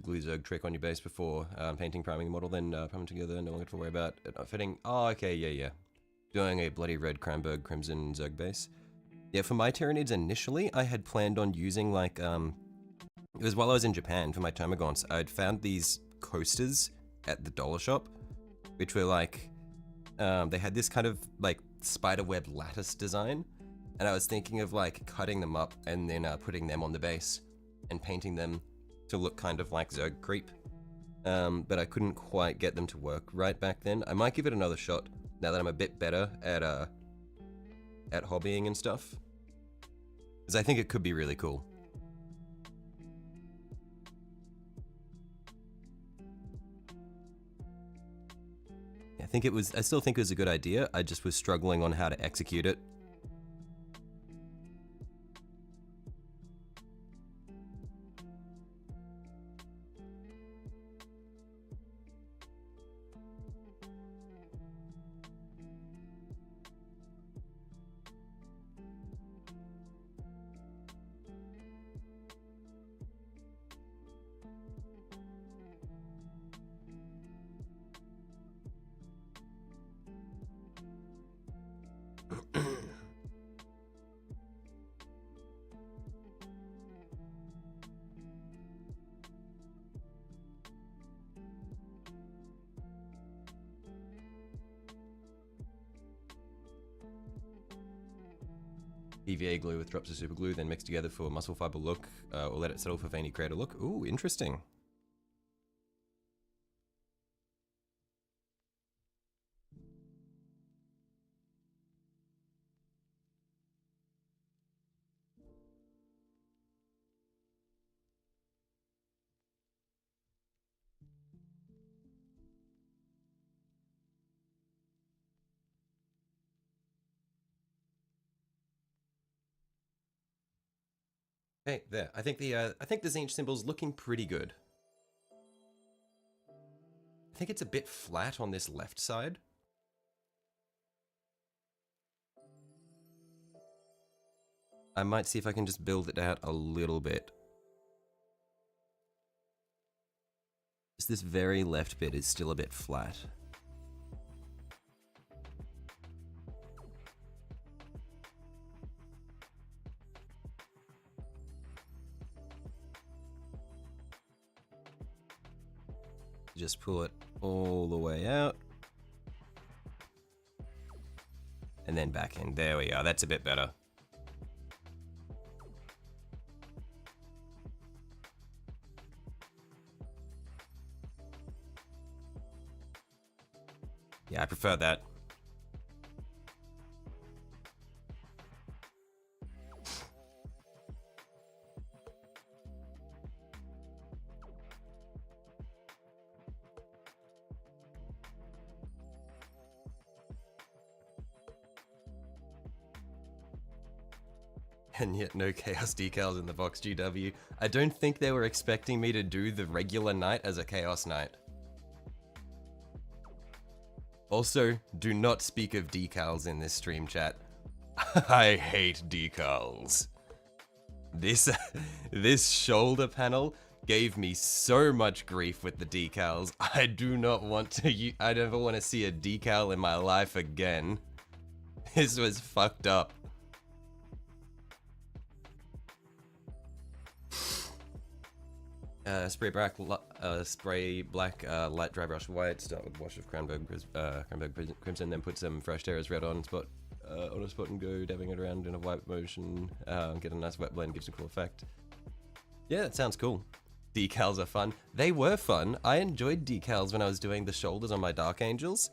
glue Zerg trick on your base before painting, priming the model, then prime together. No longer have to worry about it not fitting. Oh, okay, yeah. Doing a bloody red Cranberg Crimson Zerg base. Yeah, for my Tyranids initially, I had planned on using like it was while I was in Japan for my Termagants. I'd found these coasters at the dollar shop, which were like they had this kind of like spiderweb lattice design, and I was thinking of like cutting them up and then putting them on the base and painting them to look kind of like Zerg creep, but I couldn't quite get them to work right back then. I might give it another shot now that I'm a bit better at hobbying and stuff, because I think it could be really cool. I still think it was a good idea. I just was struggling on how to execute it. PVA glue with drops of super glue, then mix together for muscle fiber look, or let it settle for veiny creator look. Ooh, interesting. Okay, there. I think the zinch symbol's looking pretty good. I think it's a bit flat on this left side. I might see if I can just build it out a little bit. Just this very left bit is still a bit flat. Just pull it all the way out. And then back in. There we are. That's a bit better. Yeah, I prefer that. And yet no Chaos decals in the box, GW. I don't think they were expecting me to do the regular knight as a Chaos Knight. Also, do not speak of decals in this stream chat. I hate decals. This shoulder panel gave me so much grief with the decals. I do not want to, I never want to see a decal in my life again. This was fucked up. Spray black, light dry brush white, start with wash of Cranberg Crimson, then put some fresh Terra's red on a spot and go dabbing it around in a white motion, get a nice wet blend, gives a cool effect. Yeah, that sounds cool. Decals are fun. They were fun. I enjoyed decals when I was doing the shoulders on my Dark Angels,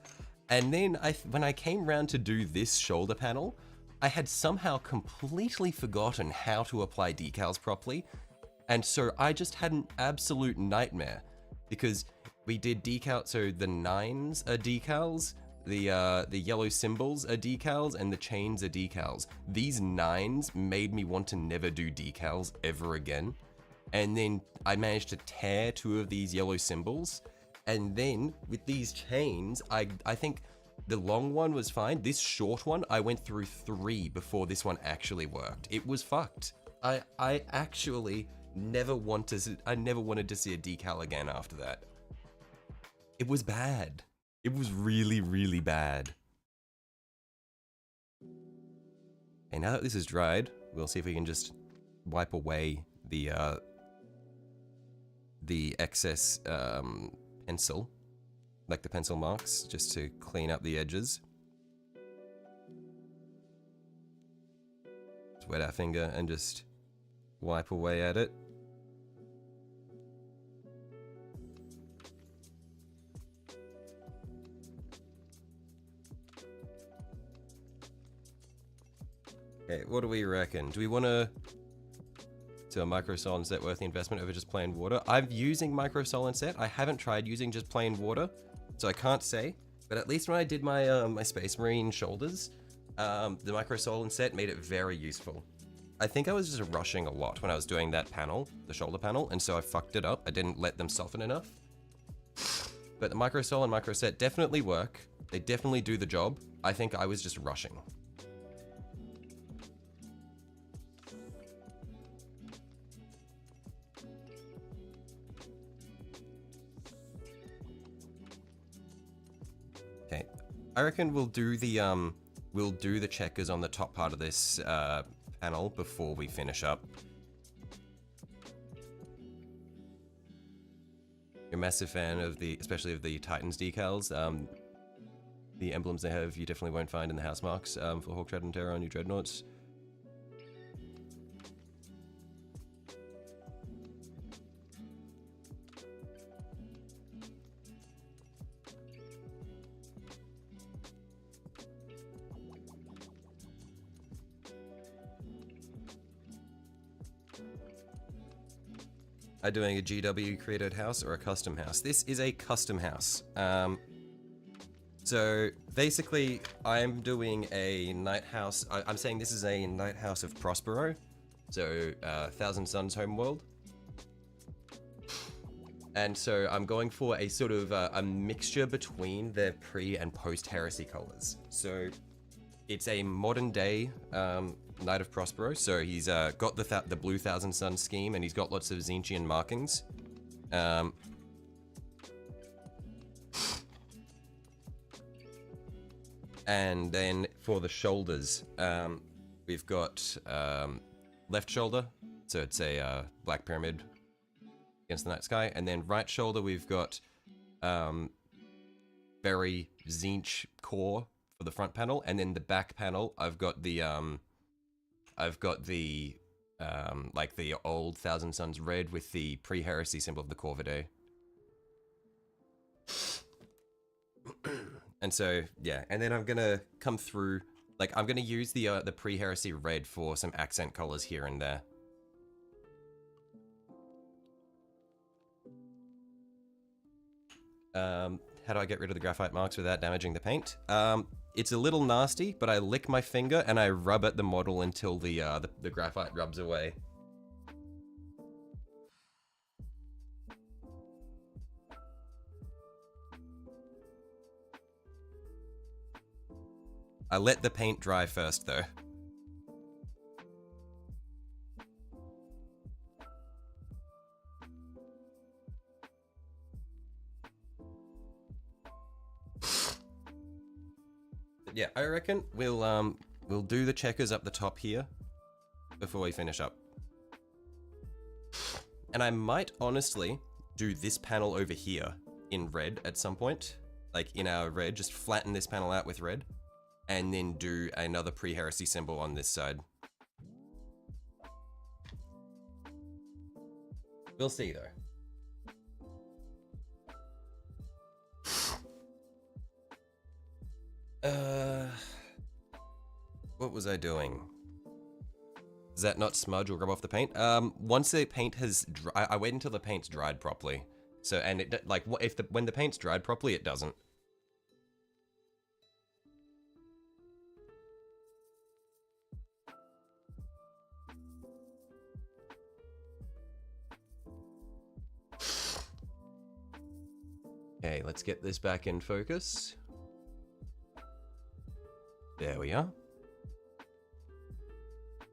and then when I came round to do this shoulder panel, I had somehow completely forgotten how to apply decals properly. And so I just had an absolute nightmare because we did decal. So the 9s are decals, the yellow symbols are decals, and the chains are decals. These 9s made me want to never do decals ever again. And then I managed to tear 2 of these yellow symbols. And then with these chains, I think the long one was fine. This short one, I went through 3 before this one actually worked. It was fucked. I actually never wanted to see a decal again after that. It was bad. It was really, really bad. Okay, now that this is dried, we'll see if we can just wipe away the excess pencil, like the pencil marks, just to clean up the edges. Just wet our finger and just wipe away at it. Okay, what do we reckon? Do we want to do a micro solid set worth the investment over just plain water? I'm using micro solid set. I haven't tried using just plain water, so I can't say. But at least when I did my my Space Marine shoulders, the micro solid set made it very useful. I think I was just rushing a lot when I was doing that panel, the shoulder panel, and so I fucked it up. I didn't let them soften enough. But the micro sol and micro set definitely work. They definitely do the job. I think I was just rushing. Okay, I reckon we'll do the checkers on the top part of this panel before we finish up. You're a massive fan of especially of the Titans decals. The emblems they have, you definitely won't find in the house marks for Hawk, Dread, and Terror on your Dreadnoughts. are doing a GW created house or a custom house. This is a custom house. So basically, I'm doing a night house. I'm saying this is a night house of Prospero. So Thousand Suns homeworld. And so I'm going for a sort of a mixture between the pre and post heresy colors. So it's a modern day Knight of Prospero. So he's got the blue Thousand Sun scheme, and he's got lots of Zinchian markings. And then for the shoulders, we've got left shoulder. So it's a black pyramid against the night sky, and then right shoulder we've got very Zinch core for the front panel, and then the back panel I've got the like the old Thousand Suns red with the pre-heresy symbol of the Corvidae. And so yeah, and then I'm gonna come through, like I'm gonna use the pre-heresy red for some accent colors here and there. How do I get rid of the graphite marks without damaging the paint? It's a little nasty, but I lick my finger and I rub at the model until the graphite rubs away. I let the paint dry first though. Yeah, I reckon we'll do the checkers up the top here before we finish up. And I might honestly do this panel over here in red at some point, like in our red, just flatten this panel out with red, and then do another pre-heresy symbol on this side. We'll see though. What was I doing? Does that not smudge or rub off the paint? Once the paint has I wait until the paint's dried properly. So, and it, like, when the paint's dried properly, it doesn't. Okay, let's get this back in focus. There we are.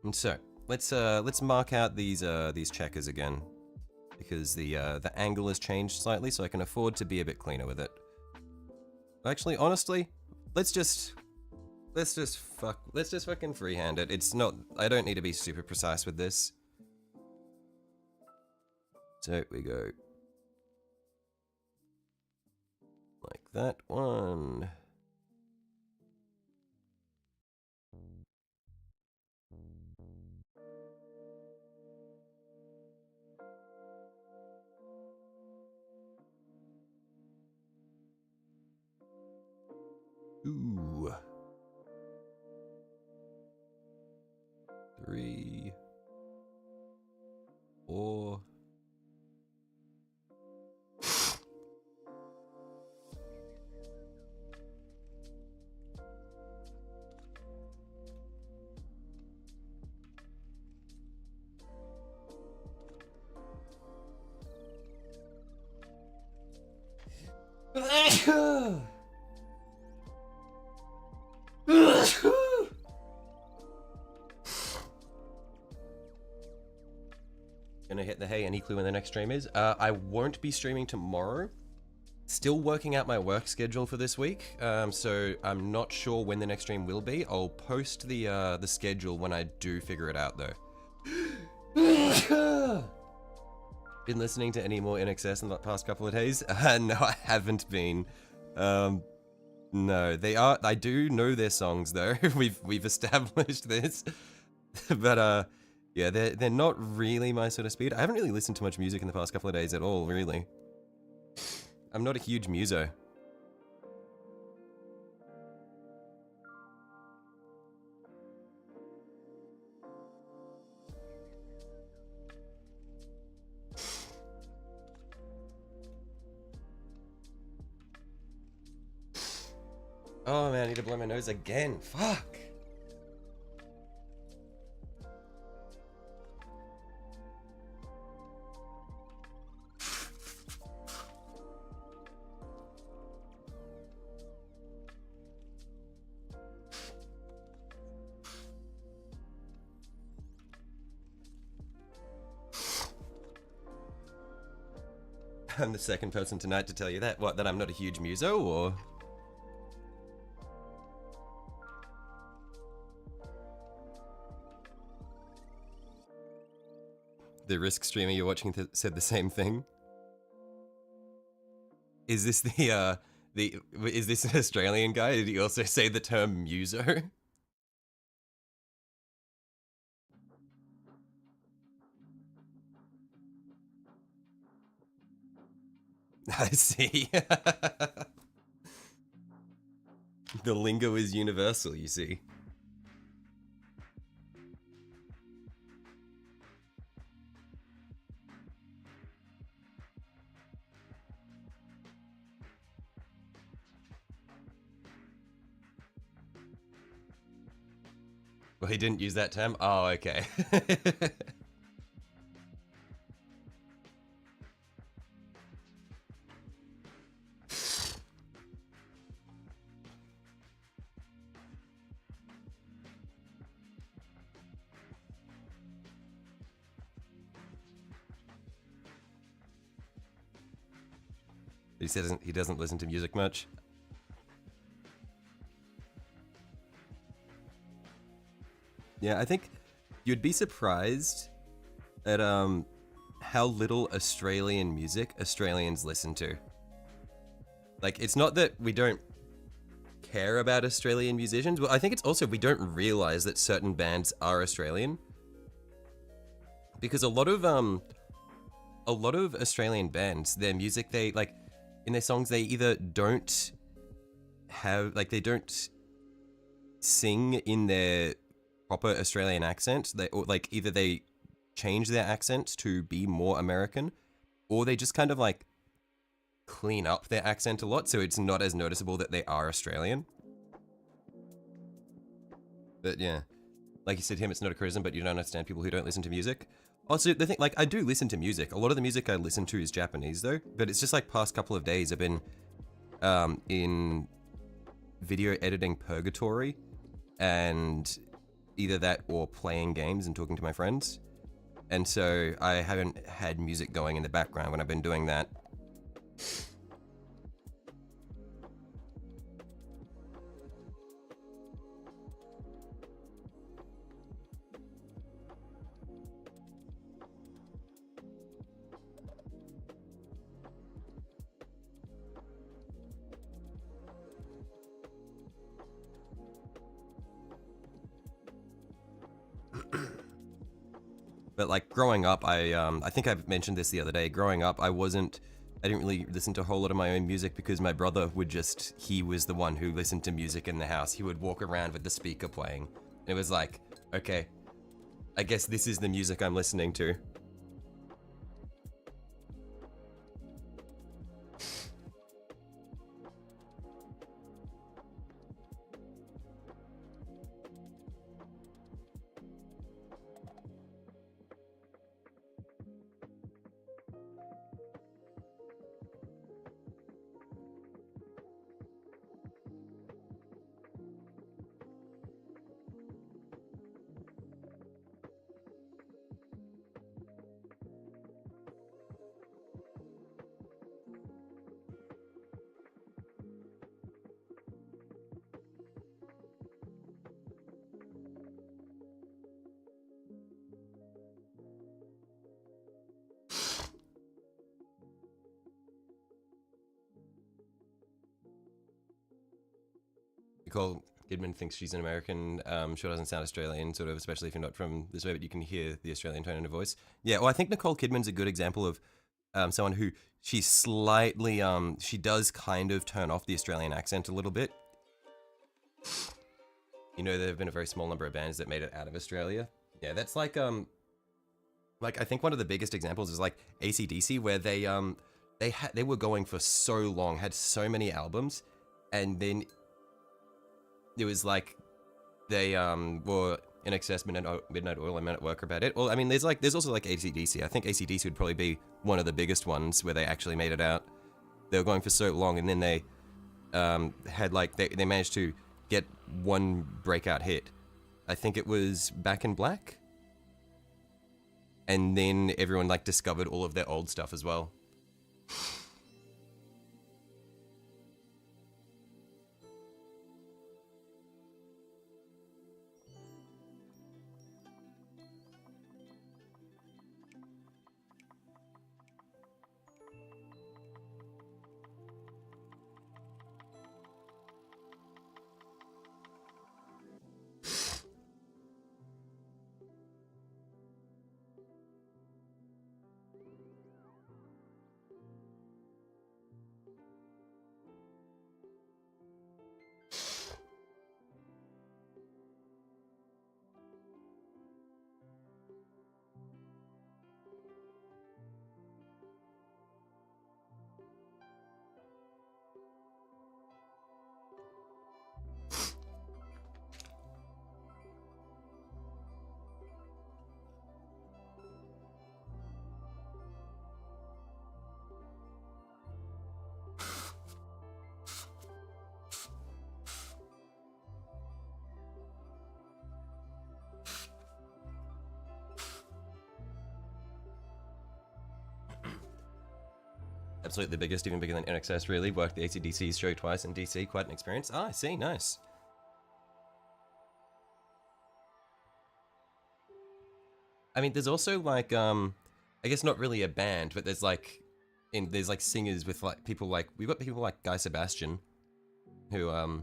And so let's mark out these checkers again, because the angle has changed slightly, so I can afford to be a bit cleaner with it. Actually, honestly, let's just fucking freehand it. It's not. I don't need to be super precise with this. So we go like that one. Ooh. 3, 4. Gonna hit the hey, any clue when the next stream is? I won't be streaming tomorrow. Still working out my work schedule for this week, so I'm not sure when the next stream will be. I'll post the schedule when I do figure it out though. Been listening to any more NXS in the past couple of days? No, I haven't been. No, they are. I do know their songs though. we've established this, but yeah, they're not really my sort of speed. I haven't really listened to much music in the past couple of days at all, really. I'm not a huge muso. Oh man, I need to blow my nose again. Fuck. I'm the second person tonight to tell you that. What, that I'm not a huge muso, or? The Risk streamer you're watching said the same thing. Is this is this an Australian guy? Did he also say the term muso? I see. The lingo is universal, you see. Well, he didn't use that term? Oh, okay. He says he doesn't listen to music much. Yeah, I think you'd be surprised at how little Australian music Australians listen to. Like, it's not that we don't care about Australian musicians. Well, I think it's also we don't realize that certain bands are Australian. Because a lot of Australian bands, their music, they like in their songs they either don't have they don't sing in their proper Australian accent. Or like either they change their accent to be more American, or they just kind of like clean up their accent a lot so it's not as noticeable that they are Australian. But yeah, like you said, him, it's not a criticism, but you don't understand people who don't listen to music. Also, the thing, like, I do listen to music. A lot of the music I listen to is Japanese, though. But it's just, like, past couple of days I've been in video editing purgatory. And either that or playing games and talking to my friends. And so I haven't had music going in the background when I've been doing that. But like growing up, I think I mentioned this the other day. Growing up, I didn't really listen to a whole lot of my own music because my brother he was the one who listened to music in the house. He would walk around with the speaker playing. And it was like, okay, I guess this is the music I'm listening to. Nicole Kidman thinks she's an American. Sure doesn't sound Australian, sort of, especially if you're not from this way, but you can hear the Australian tone in her voice. Yeah, well, I think Nicole Kidman's a good example of someone who she's slightly, she does kind of turn off the Australian accent a little bit. You know, there have been a very small number of bands that made it out of Australia. Yeah, that's like I think one of the biggest examples is like AC/DC, where they were going for so long, had so many albums, and then it was like they were in excess midnight oil and Men at Work about it. Well, I mean, there's also like AC/DC. I think AC/DC would probably be one of the biggest ones where they actually made it out. They were going for so long, and then they had like they managed to get one breakout hit. I think it was Back in Black, and then everyone like discovered all of their old stuff as well. Absolutely the biggest, even bigger than NXS, really. Worked the AC/DC show twice in DC, quite an experience. Ah, I see, nice. I mean, there's also like, I guess not really a band, but there's like, there's like singers with like people like, we've got people like Guy Sebastian, who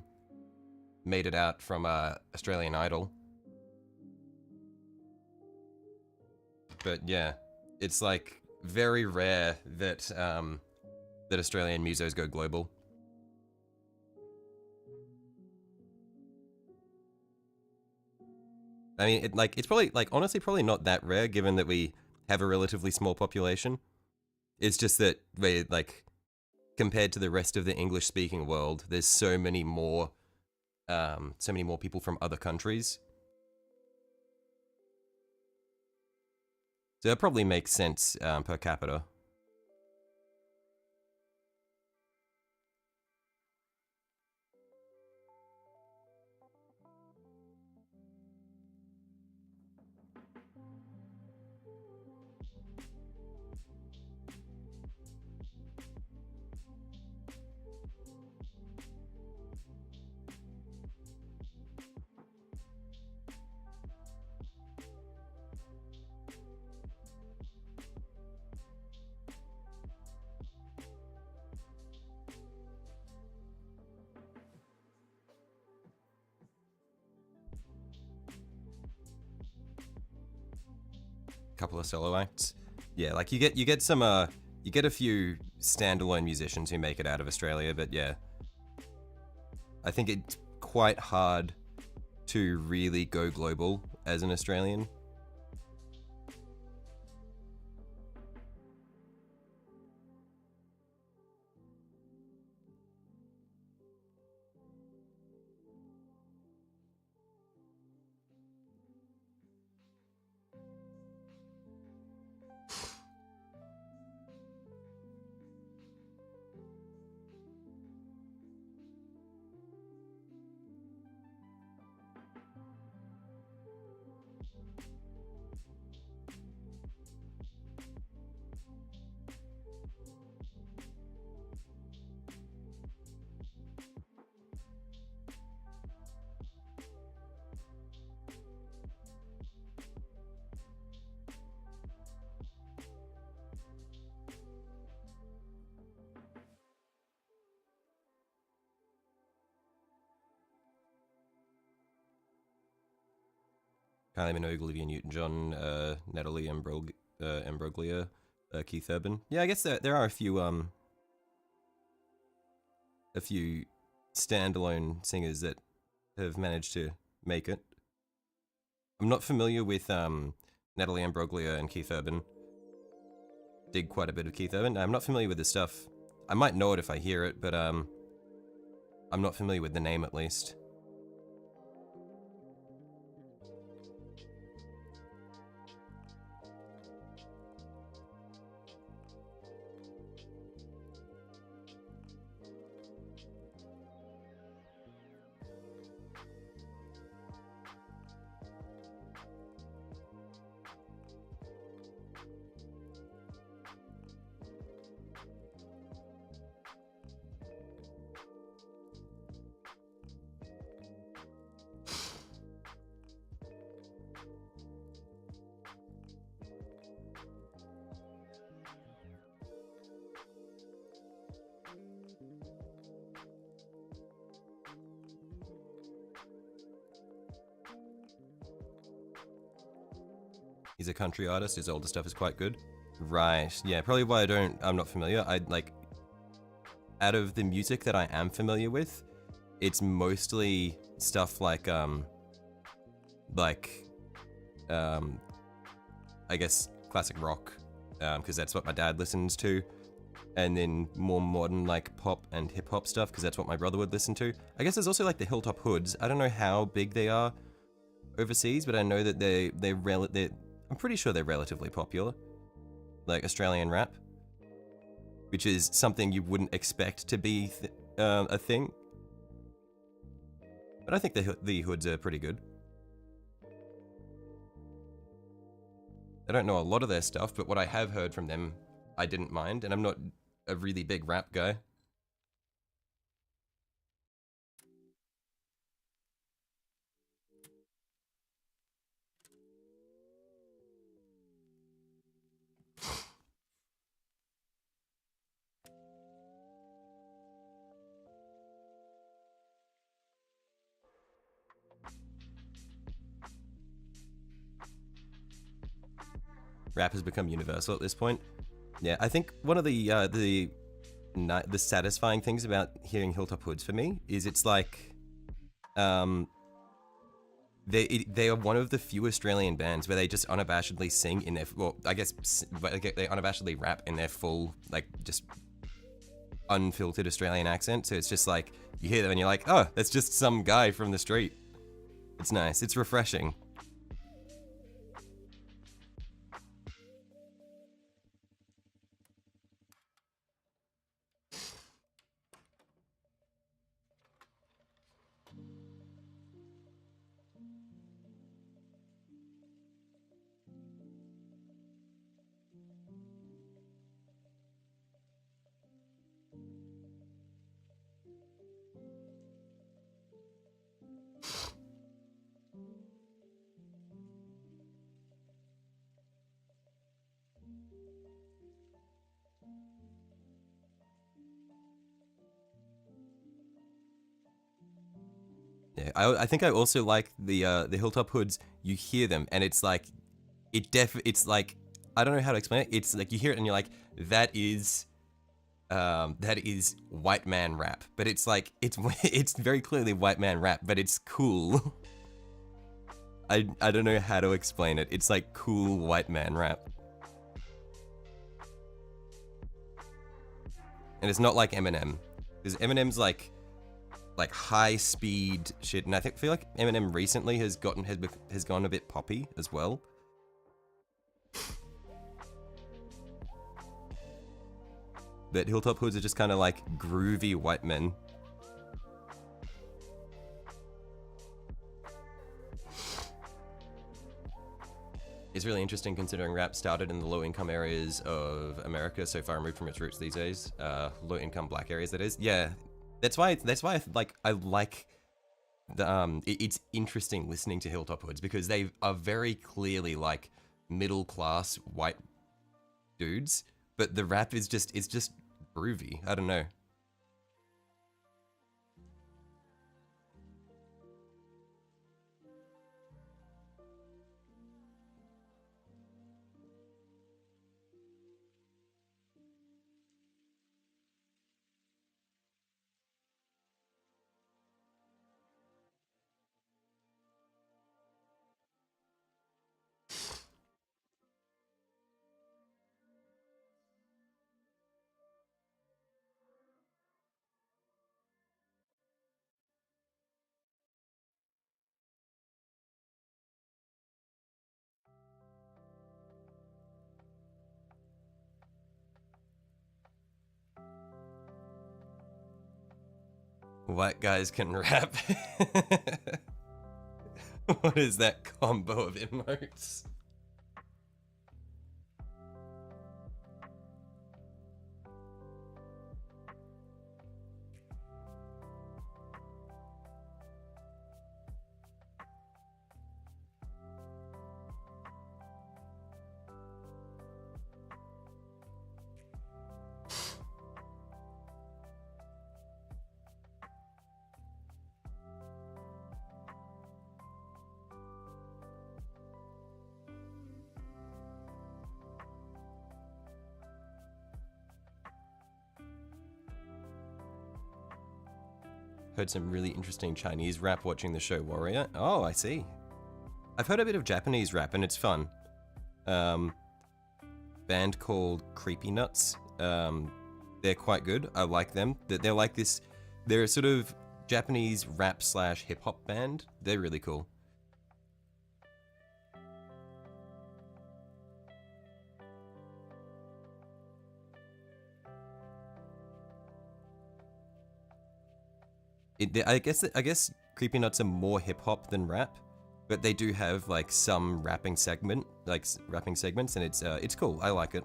made it out from Australian Idol. But yeah, it's like very rare that that Australian musos go global. I mean, it's probably like honestly probably not that rare given that we have a relatively small population. It's just that we like compared to the rest of the English speaking world, there's so many more people from other countries. So that probably makes sense per capita. Couple of solo acts. Yeah, like you get some you get a few standalone musicians who make it out of Australia, but yeah. I think it's quite hard to really go global as an Australian. Kylie Minogue, Olivia Newton-John, Natalie Imbruglia, Keith Urban. Yeah, I guess there are a few standalone singers that have managed to make it. I'm not familiar with Natalie Imbruglia and Keith Urban. Dig quite a bit of Keith Urban. I'm not familiar with his stuff. I might know it if I hear it, but I'm not familiar with the name at least. He's a country artist. His older stuff is quite good. Right. Yeah, probably why I'm not familiar. I like, out of the music that I am familiar with, it's mostly stuff like I guess classic rock, because that's what my dad listens to, and then more modern like pop and hip hop stuff, because that's what my brother would listen to. I guess there's also like the Hilltop Hoods. I don't know how big they are overseas, but I know that they're I'm pretty sure they're relatively popular, like Australian rap, which is something you wouldn't expect to be a thing. But I think the Hoods are pretty good. I don't know a lot of their stuff, but what I have heard from them, I didn't mind, and I'm not a really big rap guy. Rap has become universal at this point. Yeah, I think one of the satisfying things about hearing Hilltop Hoods for me is it's like, they are one of the few Australian bands where they just unabashedly sing in their, well, I guess they unabashedly rap in their full, like, just unfiltered Australian accent. So it's just like, you hear them and you're like, oh, that's just some guy from the street. It's nice. It's refreshing. Yeah, I think I also like the Hilltop Hoods. You hear them and it's like, it's like, I don't know how to explain it. It's like you hear it and you're like, that is white man rap. But it's like, it's very clearly white man rap, but it's cool. I don't know how to explain it. It's like cool white man rap. And it's not like Eminem, because Eminem's like high speed shit, and I feel like Eminem recently has gone a bit poppy as well. But Hilltop Hoods are just kind of like groovy white men. It's really interesting considering rap started in the low-income areas of America, so far removed from its roots these days. Low-income black areas, that is. Yeah, that's why I like the it's interesting listening to Hilltop Hoods, because they are very clearly like middle-class white dudes, but the rap is just, it's just groovy. I don't know. White guys can rap. What is that combo of emotes? Heard some really interesting Chinese rap watching the show Warrior. Oh, I see. I've heard a bit of Japanese rap and it's fun. Band called Creepy Nuts. They're quite good. I like them. They're like this. They're a sort of Japanese rap slash hip hop band. They're really cool. I guess Creepy Nuts are more hip hop than rap, but they do have like some rapping segments, and it's cool. I like it.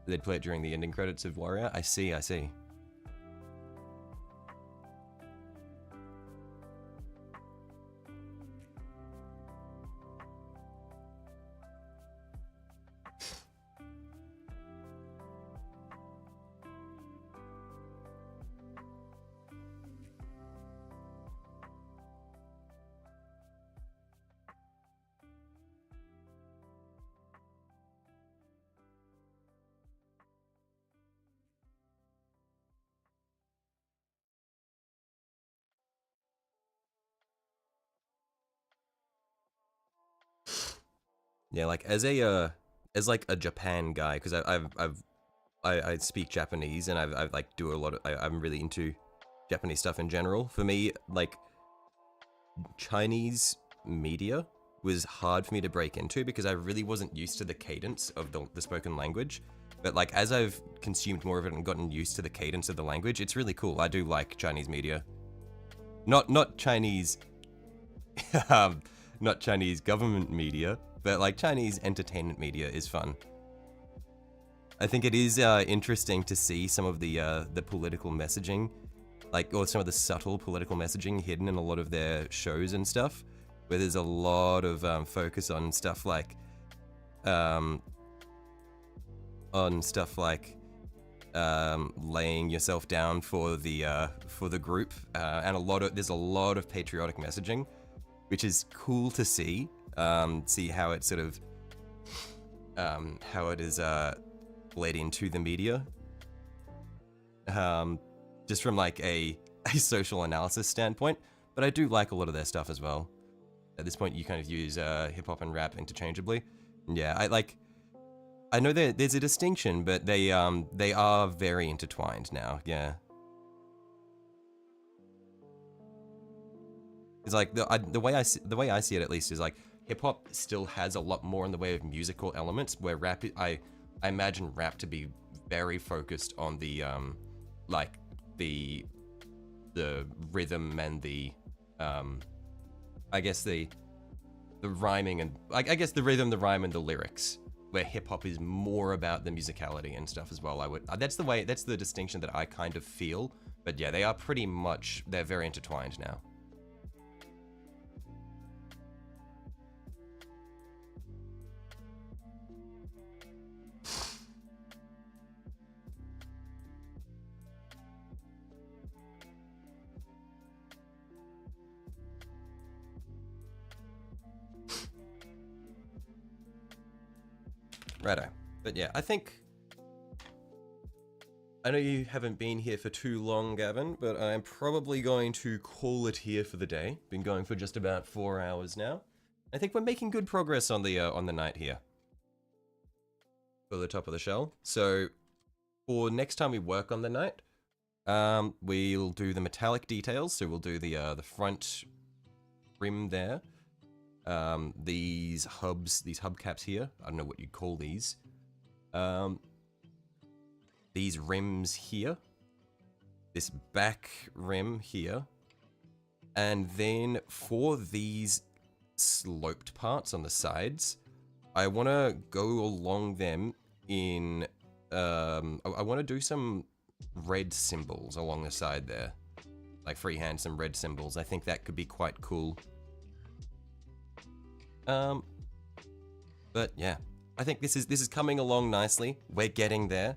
They'd play it during the ending credits of Warrior. I see. Yeah, like as like a Japan guy, because I speak Japanese and I've like do a lot of I'm really into Japanese stuff in general. For me, like Chinese media was hard for me to break into because I really wasn't used to the cadence of the spoken language. But like as I've consumed more of it and gotten used to the cadence of the language, it's really cool. I do like Chinese media. Not Chinese not Chinese government media, but like Chinese entertainment media is fun. I think it is interesting to see some of the political messaging, like, or some of the subtle political messaging hidden in a lot of their shows and stuff, where there's a lot of focus on stuff like, laying yourself down for the group, and there's a lot of patriotic messaging, which is cool to see. See how it sort of how it is bled into the media, just from like a social analysis standpoint. But I do like a lot of their stuff as well. At this point, you kind of use hip hop and rap interchangeably. Yeah, I know there's a distinction, but they are very intertwined now. Yeah. It's like the way I see it, at least, is like hip hop still has a lot more in the way of musical elements, where rap, I imagine rap to be very focused on the like the rhythm and the I guess the rhyming, and I guess the rhythm, the rhyme, and the lyrics, where hip hop is more about the musicality and stuff as well. That's the distinction that I kind of feel. But yeah, they're very intertwined now. Righto. But yeah, I know you haven't been here for too long, Gavin, but I'm probably going to call it here for the day. Been going for just about 4 hours now. I think we're making good progress on the night here. For the top of the shell. So for next time we work on the night, we'll do the metallic details. So we'll do the front rim there. These hubcaps here, I don't know what you'd call these. These rims here, this back rim here, and then for these sloped parts on the sides, I want to go along them in, I want to do some red symbols along the side there, like freehand some red symbols. I think that could be quite cool. But yeah, I think this is coming along nicely. We're getting there.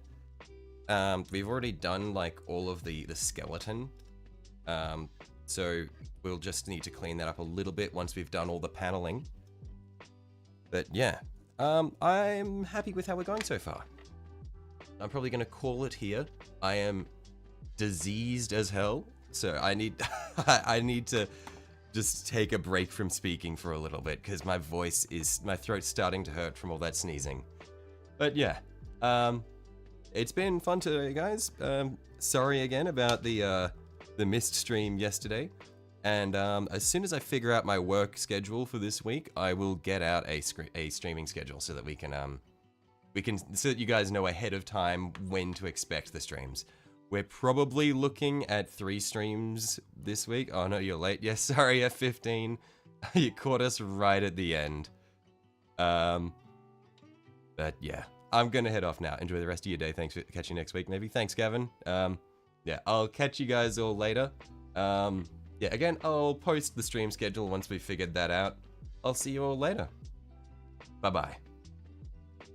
We've already done like all of the skeleton. So we'll just need to clean that up a little bit once we've done all the paneling. But yeah, I'm happy with how we're going so far. I'm probably gonna call it here. I am diseased as hell, so I need I need to just take a break from speaking for a little bit because my throat's starting to hurt from all that sneezing. But yeah, it's been fun today, guys. Sorry again about the missed stream yesterday. And as soon as I figure out my work schedule for this week, I will get out a streaming schedule so that so that you guys know ahead of time when to expect the streams. We're probably looking at 3 streams this week. Oh no, you're late. Yes, sorry, F15. You caught us right at the end. But yeah, I'm gonna head off now. Enjoy the rest of your day. Thanks for catching you next week, maybe. Thanks, Gavin. Yeah, I'll catch you guys all later. Yeah, again, I'll post the stream schedule once we've figured that out. I'll see you all later. Bye-bye.